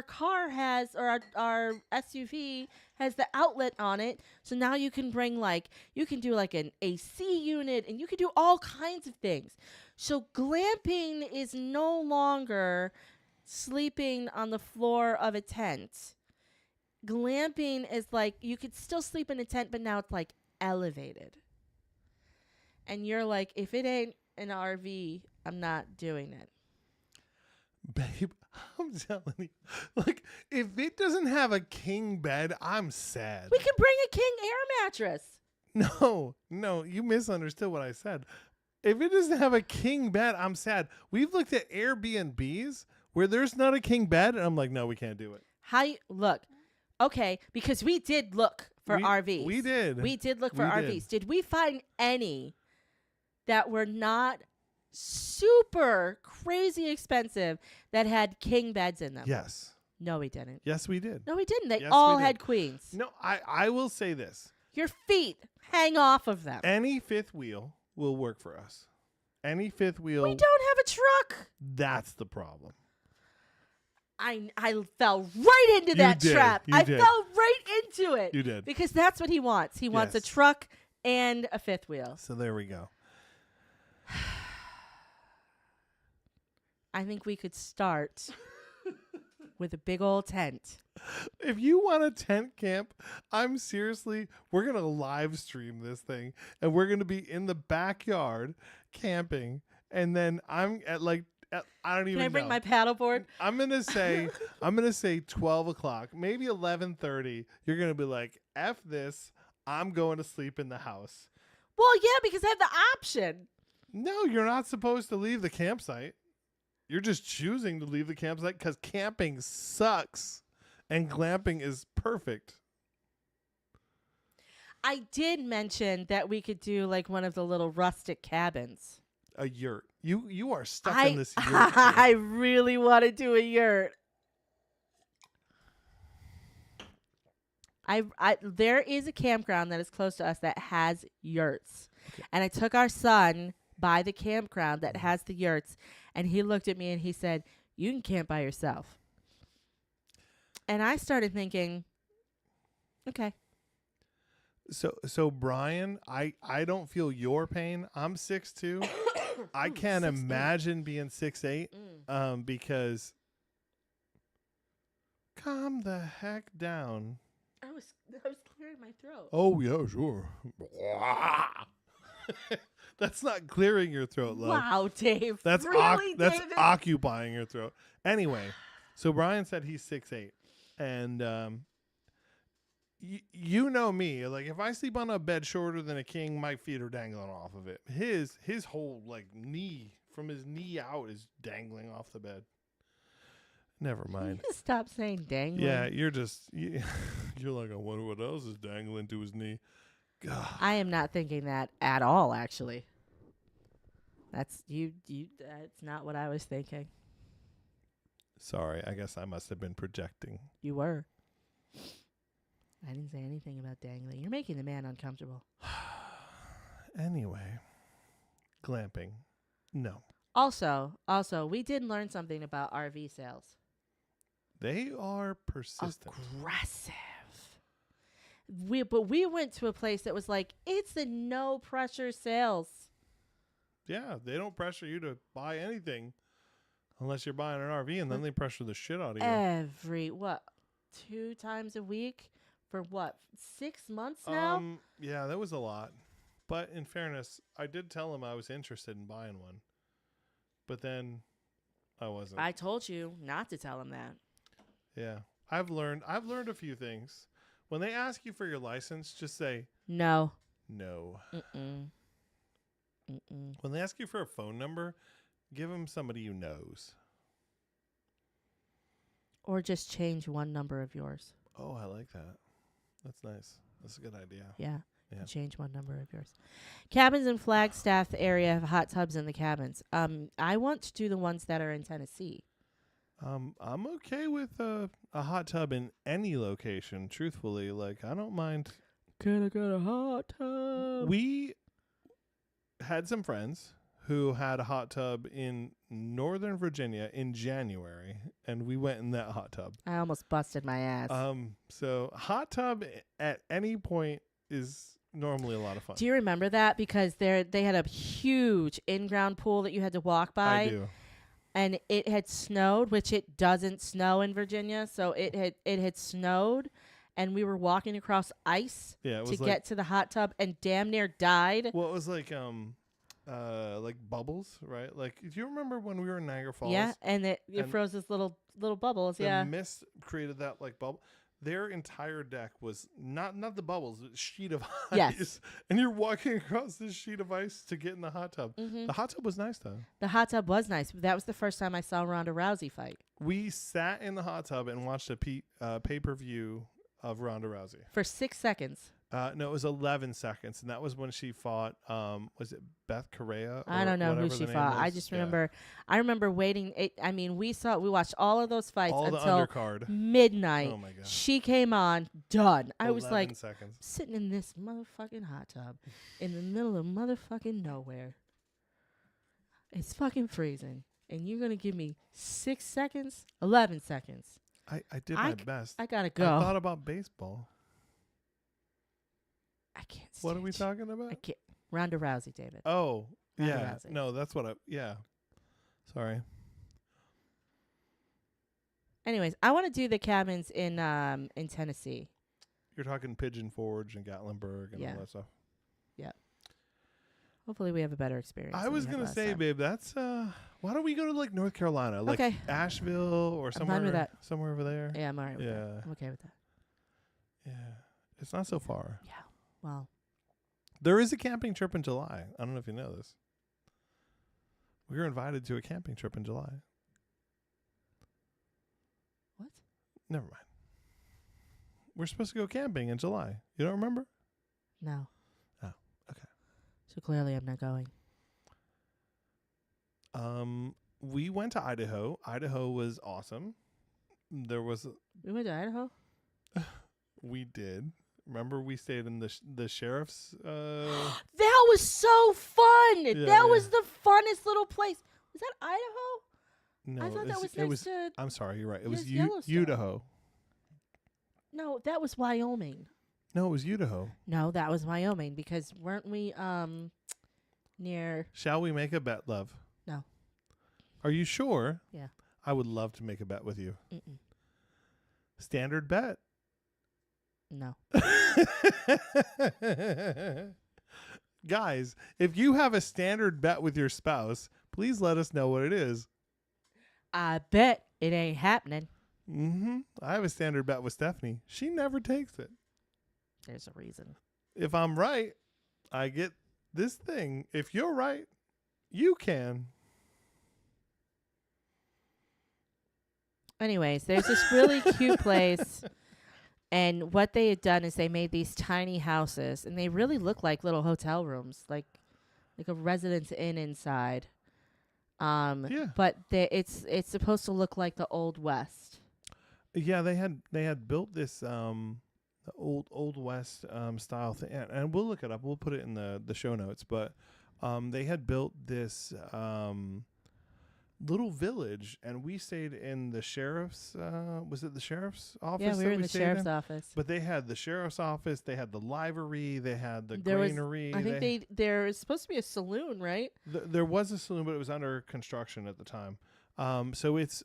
car has, or our SUV has the outlet on it, so now you can bring like, you can do like an AC unit, and you can do all kinds of things. So glamping is no longer sleeping on the floor of a tent. glamping is like you could still sleep in a tent, but now it's like elevated. And you're like, if it ain't an RV, I'm not doing it. Babe, I'm telling you, like, if it doesn't have a king bed, I'm sad. We can bring a king air mattress. No, you misunderstood what I said. If it doesn't have a king bed, I'm sad. We've looked at Airbnbs where there's not a king bed, and I'm like, no, we can't do it. Look, okay, because we did look for RVs. We did. We did look for We RVs. Did we find any that were not super crazy expensive that had king beds in them? Yes. No, we didn't. Yes, we did. No, we didn't. They Yes, all we did. had queens. No, I will say this. Your feet hang off of them. Any fifth wheel will work for us. Any fifth wheel. We don't have a truck. That's the problem. I fell right into that did. trap. You I did. fell right into it. You did. Because that's what he wants. He wants a Yes. truck and a fifth wheel. So there we go. I think we could start with a big old tent. If you want a tent camp, we're going to live stream this thing and we're going to be in the backyard camping. And then I'm at I don't even know. Can I bring my paddleboard? I'm going to say 12 o'clock, maybe 11:30. You're going to be like, F this. I'm going to sleep in the house. Well, yeah, because I have the option. No, you're not supposed to leave the campsite. You're just choosing to leave the campsite because camping sucks and glamping is perfect. I did mention that we could do like one of the little rustic cabins. A yurt. You are stuck in this yurt. I really want to do a yurt. There is a campground that is close to us that has yurts. Okay. And I took our son by the campground that has the yurts, and he looked at me and he said, "You can camp by yourself." And I started thinking, okay. So Brian, I don't feel your pain. I'm 6'2". I can't 6'8". imagine being 6'8". Because calm the heck down. I was clearing my throat. Oh yeah, sure. That's not clearing your throat, love. Wow, Dave. That's really, that's David? occupying your throat. Anyway, so Brian said he's 6'8", and you know me. Like if I sleep on a bed shorter than a king, my feet are dangling off of it. His whole like knee from his knee out is dangling off the bed. Never mind. Just stop saying dangling. Yeah, you're like, I wonder what else is dangling to his knee. God. I am not thinking that at all, actually. That's that's not what I was thinking. Sorry, I guess I must have been projecting. You were. I didn't say anything about dangling. You're making the man uncomfortable. Anyway, glamping. No. Also, we did learn something about RV sales. They are persistent. Aggressive. But we went to a place that was like, it's the no pressure sales. Yeah, they don't pressure you to buy anything unless you're buying an RV, and then they pressure the shit out of you. 2 times a week for 6 months now? Yeah, that was a lot. But in fairness, I did tell him I was interested in buying one. But then I wasn't. I told you not to tell him that. Yeah. I've learned a few things. When they ask you for your license, just say no. No. Mm-mm. Mm-mm. When they ask you for a phone number, give them somebody you knows. Or just change one number of yours. Oh, I like that. That's nice. That's a good idea. Yeah. Yeah. Change one number of yours. Cabins in Flagstaff area have hot tubs in the cabins. I want to do the ones that are in Tennessee. I'm okay with a hot tub in any location, truthfully. Like, I don't mind. Can I get a hot tub? We had some friends who had a hot tub in Northern Virginia in January, and we went in that hot tub. I almost busted my ass. So hot tub at any point is normally a lot of fun. Do you remember that? Because they had a huge in-ground pool that you had to walk by. I do. And it had snowed, which it doesn't snow in Virginia. So it had snowed, and we were walking across ice Yeah, it to was get to the hot tub and damn near died. well, it was like bubbles, right? Like, do you remember when we were in Niagara Falls? Yeah, and it and froze this little bubbles. The Yeah. mist created that like bubble. Their entire deck was not the bubbles, a sheet of ice. Yes. And you're walking across this sheet of ice to get in the hot tub. Mhm. The hot tub was nice though. The hot tub was nice. That was the first time I saw Ronda Rousey fight. We sat in the hot tub and watched a pay-per-view of Ronda Rousey. For 6 seconds. No, it was 11 seconds, and that was when she fought. Was it Beth Correa? I don't know who she fought. I just remember. I remember waiting. We watched all of those fights all the until undercard. midnight. Oh my god! She came on. Done. I was 11 like seconds. sitting in this motherfucking hot tub in the middle of motherfucking nowhere. It's fucking freezing, and you're gonna give me 6 seconds, 11 seconds. I did my best. I gotta go. I thought about baseball. I can't. What are we stand talking you. about? I can't. Ronda Rousey, David. Oh, Ronda yeah. Rousey. No, that's what yeah. Sorry. Anyways, I want to do the cabins in Tennessee. You're talking Pigeon Forge and Gatlinburg and Yeah. all that stuff. Hopefully, we have a better experience. I than was we had going to last say, time. babe, that's why don't we go to like North Carolina? Like Okay. Asheville or I'm fine with that. somewhere over there. Yeah, I'm alright with that. Yeah. I'm okay with that. Yeah. It's not so far. Yeah. Well, There is a camping trip in July. I don't know if you know this. We were invited to a camping trip in July. what? Never mind. We're supposed to go camping in July. You don't remember? No. Oh, okay. So clearly, I'm not going. We went to Idaho. Idaho was awesome. There was We went to Idaho. we did. Remember we stayed in the sheriff's That was so fun. Yeah, that yeah. was the funnest little place. Was that Idaho? no, I thought that was it next was to. I'm sorry, you're right. It Yes, was Yellowstone. Idaho. No, that was Wyoming. No, it was Idaho. No, that was Wyoming because weren't we near? Shall we make a bet, love? No. Are you sure? Yeah. I would love to make a bet with you. Mm-mm. Standard bet. No. Guys, if you have a standard bet with your spouse, please let us know what it is. I bet it ain't happening. I have a standard bet with Stephanie. She never takes it. There's a reason. If I'm right, I get this thing. If you're right, you can. Anyways, there's this really cute place. And what they had done is they made these tiny houses, and they really look like little hotel rooms, like a Residence Inn inside. Yeah. But it's supposed to look like the Old West. Yeah, they had built this the old west style thing, and we'll look it up. We'll put it in the show notes. But they had built this little village, and we stayed in the sheriff's. Was it the sheriff's office? Yeah, we were that in the stayed sheriff's office. But they had the sheriff's office. They had the library. They had the There was- granary. I think there is supposed to be a saloon, right? There was a saloon, but it was under construction at the time. So it's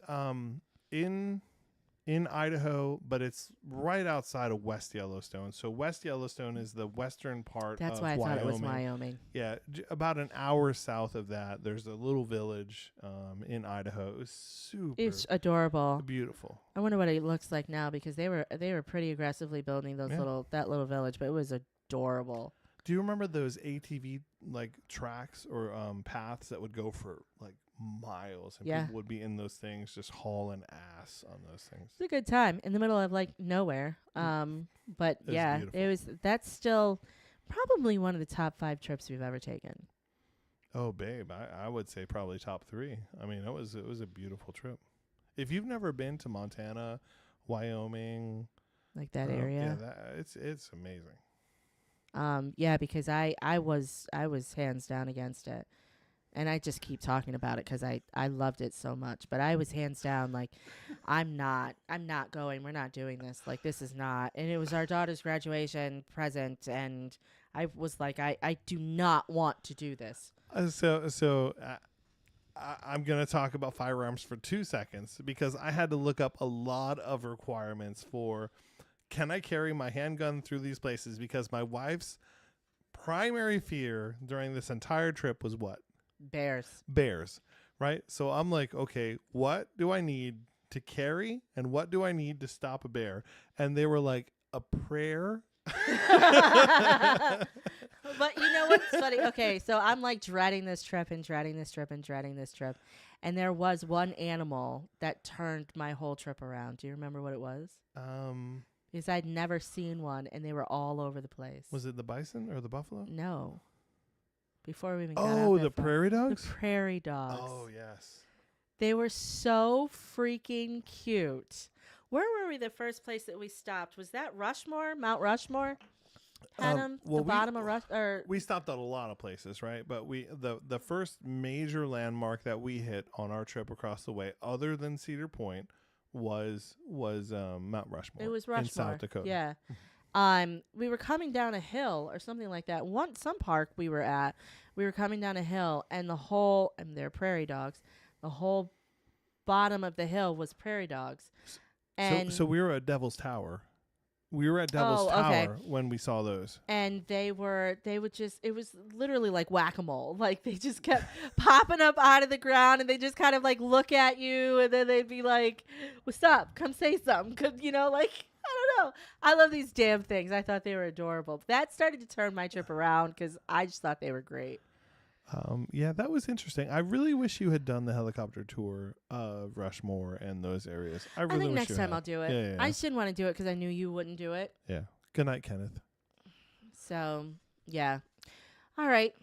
in Idaho, but it's right outside of West Yellowstone. So West Yellowstone is the western part That's of why I Wyoming. thought it was Wyoming. Yeah, about an hour south of that, there's a little village in Idaho. It was super It's adorable. beautiful. I wonder what it looks like now because they were pretty aggressively building those Yeah. that little village, but it was adorable. Do you remember those ATV like tracks or paths that would go for like miles, and Yeah. people would be in those things just hauling ass on those things? It's a good time in the middle of like nowhere. But It was yeah, beautiful. that's still probably one of the top 5 trips we've ever taken. Oh, babe, I would say probably top 3. I mean, it was a beautiful trip. If you've never been to Montana, Wyoming, Like that area. yeah, it's amazing. Yeah, because I was hands down against it. And I just keep talking about it because I loved it so much. But I was hands down like, I'm not going. We're not doing this. Like, this is not. And it was our daughter's graduation present. And I was like, I do not want to do this. So I'm going to talk about firearms for 2 seconds because I had to look up a lot of requirements for can I carry my handgun through these places? Because my wife's primary fear during this entire trip was what? Bears, right? So I'm like, okay, what do I need to carry and what do I need to stop a bear? And they were like, a prayer. But you know what's funny? Okay, so I'm like dreading this trip. And there was one animal that turned my whole trip around. Do you remember what it was? Because I'd never seen one, and they were all over the place. Was it the bison or the buffalo? No. Before we even got out Oh, that the far. prairie dogs? The prairie dogs. Oh, yes. They were so freaking cute. Where were we the first place that we stopped? Was that Rushmore? Mount Rushmore? Bottom of Rush or we stopped at a lot of places, right? But the first major landmark that we hit on our trip across the way, other than Cedar Point, was Mount Rushmore. It was Rushmore in South Dakota. Yeah. We were coming down a hill or something like that. Some park we were at. We were coming down a hill, and they're prairie dogs. The whole bottom of the hill was prairie dogs. And so we were at Devil's Tower. We were at Devil's Tower when we saw those. And it was literally like whack-a-mole. Like they just kept popping up out of the ground, and they just kind of like look at you, and then they'd be like, what's up? Come say something. I don't know. I love these damn things. I thought they were adorable. That started to turn my trip around because I just thought they were great. Yeah, that was interesting. I really wish you had done the helicopter tour of Rushmore and those areas. I think next time I'll do it. Yeah. I just didn't want to do it because I knew you wouldn't do it. Yeah. Good night, Kenneth. So, yeah. All right.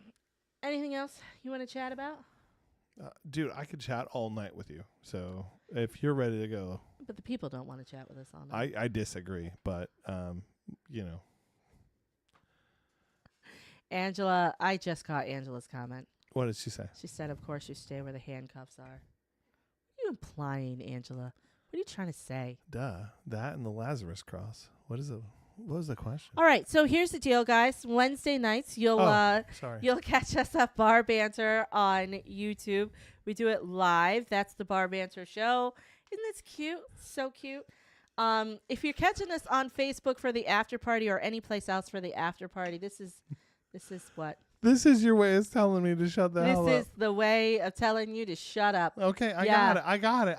Anything else you want to chat about? Dude, I could chat all night with you. So if you're ready to go. But the people don't want to chat with us all night. I disagree, but, Angela, I just caught Angela's comment. What did she say? She said, of course, you stay where the handcuffs are. What are you implying, Angela? What are you trying to say? Duh. That and the Lazarus cross. What is it? What was the question? All right. So here's the deal, guys. Wednesday nights, you'll catch us at Bar Banter on YouTube. We do it live. That's the Bar Banter show. Isn't this cute? So cute. If you're catching us on Facebook for the after party or any place else for the after party, this is what? This is your way of telling me to shut the hell up. This is the way of telling you to shut up. Okay, I got it.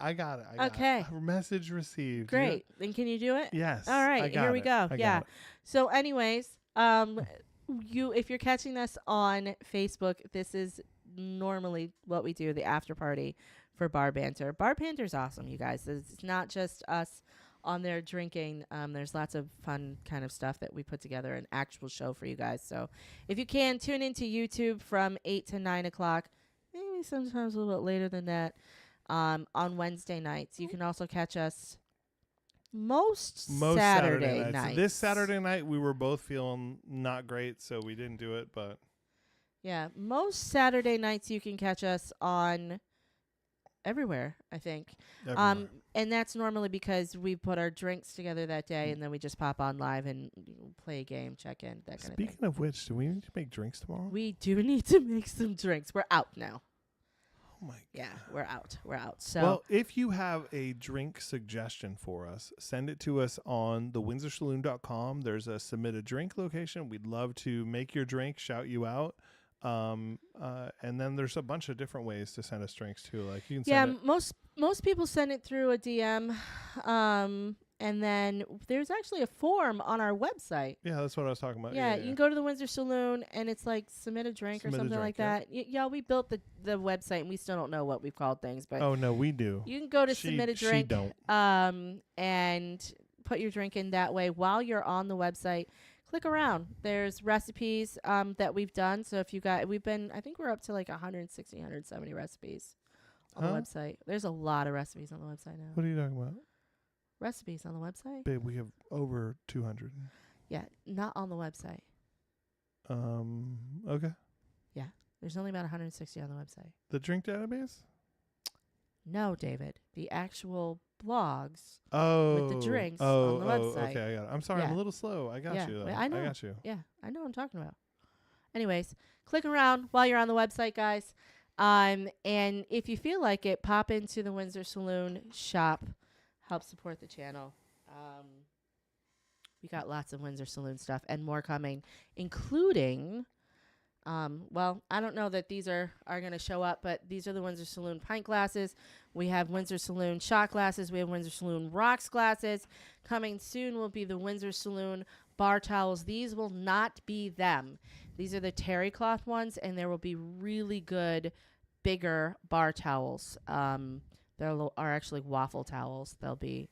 Okay. Message received. Great. Then can you do it? Yes. All right, here we go. Yeah. It. So anyways, if you're catching us on Facebook, this is normally what we do, the after party for Bar Banter. Bar Banter's awesome, you guys. It's not just us on there drinking. There's lots of fun kind of stuff that we put together, an actual show for you guys. So if you can, tune into YouTube from 8 to 9 o'clock, maybe sometimes a little bit later than that, on Wednesday nights. You can also catch us most Saturday nights. This Saturday night, we were both feeling not great, so we didn't do it. But yeah, most Saturday nights you can catch us on everywhere, I think. And that's normally because we put our drinks together that day, and then we just pop on live and play a game, check in, that kind of thing. Speaking of which, do we need to make drinks tomorrow? We do need to make some drinks. We're out now. Oh my God. Yeah, we're out. So well, if you have a drink suggestion for us, send it to us on thewindsorsaloon.com. There's a submit a drink location. We'd love to make your drink, shout you out. And then there's a bunch of different ways to send us drinks too. Like you can send it. Most people send it through a DM. And then there's actually a form on our website. Yeah, that's what I was talking about. Yeah, you can go to the Windsor Saloon and it's like submit a drink or something like that. Yeah, we built the website and we still don't know what we've called things, but oh no, we do. You can go to submit a drink. She don't. And put your drink in that way while you're on the website. Click around. There's recipes that we've done. So if you got, I think we're up to like 160, 170 recipes on the website. There's a lot of recipes on the website now. What are you talking about? Recipes on the website? Babe, we have over 200. Yeah, not on the website. Okay. Yeah, there's only about 160 on the website. The drink database? No, David. The actual blogs with the drinks on the website. Okay, I got it. I'm sorry, I'm a little slow. I got you. I know. I got you. Yeah, I know what I'm talking about. Anyways, click around while you're on the website, guys. And if you feel like it, pop into the Windsor Saloon shop. Help support the channel. We got lots of Windsor Saloon stuff and more coming, including, well, I don't know that these are going to show up, but these are the Windsor Saloon pint glasses. We have Windsor Saloon shot glasses. We have Windsor Saloon rocks glasses. Coming soon will be the Windsor Saloon bar towels. These will not be them. These are the terry cloth ones, and there will be really good, bigger bar towels. There are actually waffle towels. They'll be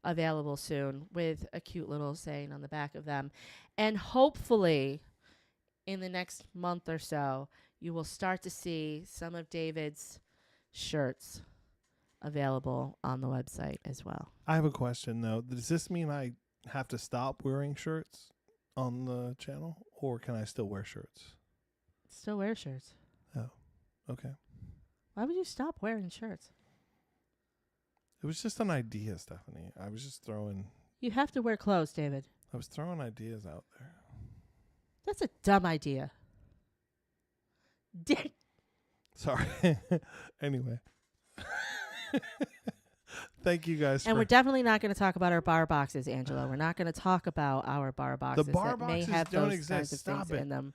available soon with a cute little saying on the back of them. And hopefully in the next month or so, you will start to see some of David's shirts available on the website as well. I have a question, though. Does this mean I have to stop wearing shirts on the channel, or can I still wear shirts? Still wear shirts. Oh, okay. Why would you stop wearing shirts? It was just an idea, Stephanie. I was just throwing... You have to wear clothes, David. I was throwing ideas out there. That's a dumb idea. Sorry. Anyway. Thank you guys. And we're definitely not going to talk about our bar boxes, Angela. We're not going to talk about our bar boxes bar that may boxes have don't those exist. kinds of Stop things it. in them.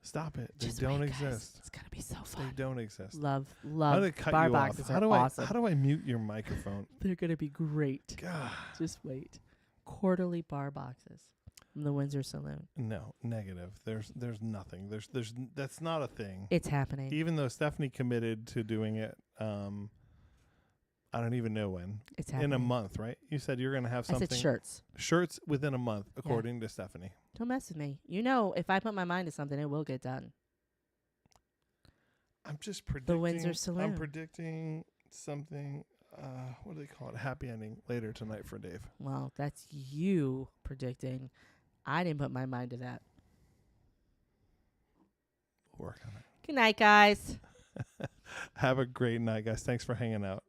Stop it. Just they don't wait, guys. exist. It's going to be so They fun. don't exist. Love How to cut bar you off? boxes How are do awesome. How do I mute your microphone? They're going to be great. God. Just wait. Quarterly bar boxes from the Windsor Saloon. No, negative. There's nothing. There's that's not a thing. It's happening. Even though Stephanie committed to doing it, I don't even know when. It's happening. In a month, right? You said you're going to have I something. said shirts. Shirts within a month, according to Stephanie. Don't mess with me. You know, if I put my mind to something, it will get done. I'm just predicting. The Windsor Saloon. I'm predicting something. What do they call it? Happy ending later tonight for Dave. Well, that's you predicting. I didn't put my mind to that. We'll work on it. Good night, guys. Have a great night, guys. Thanks for hanging out.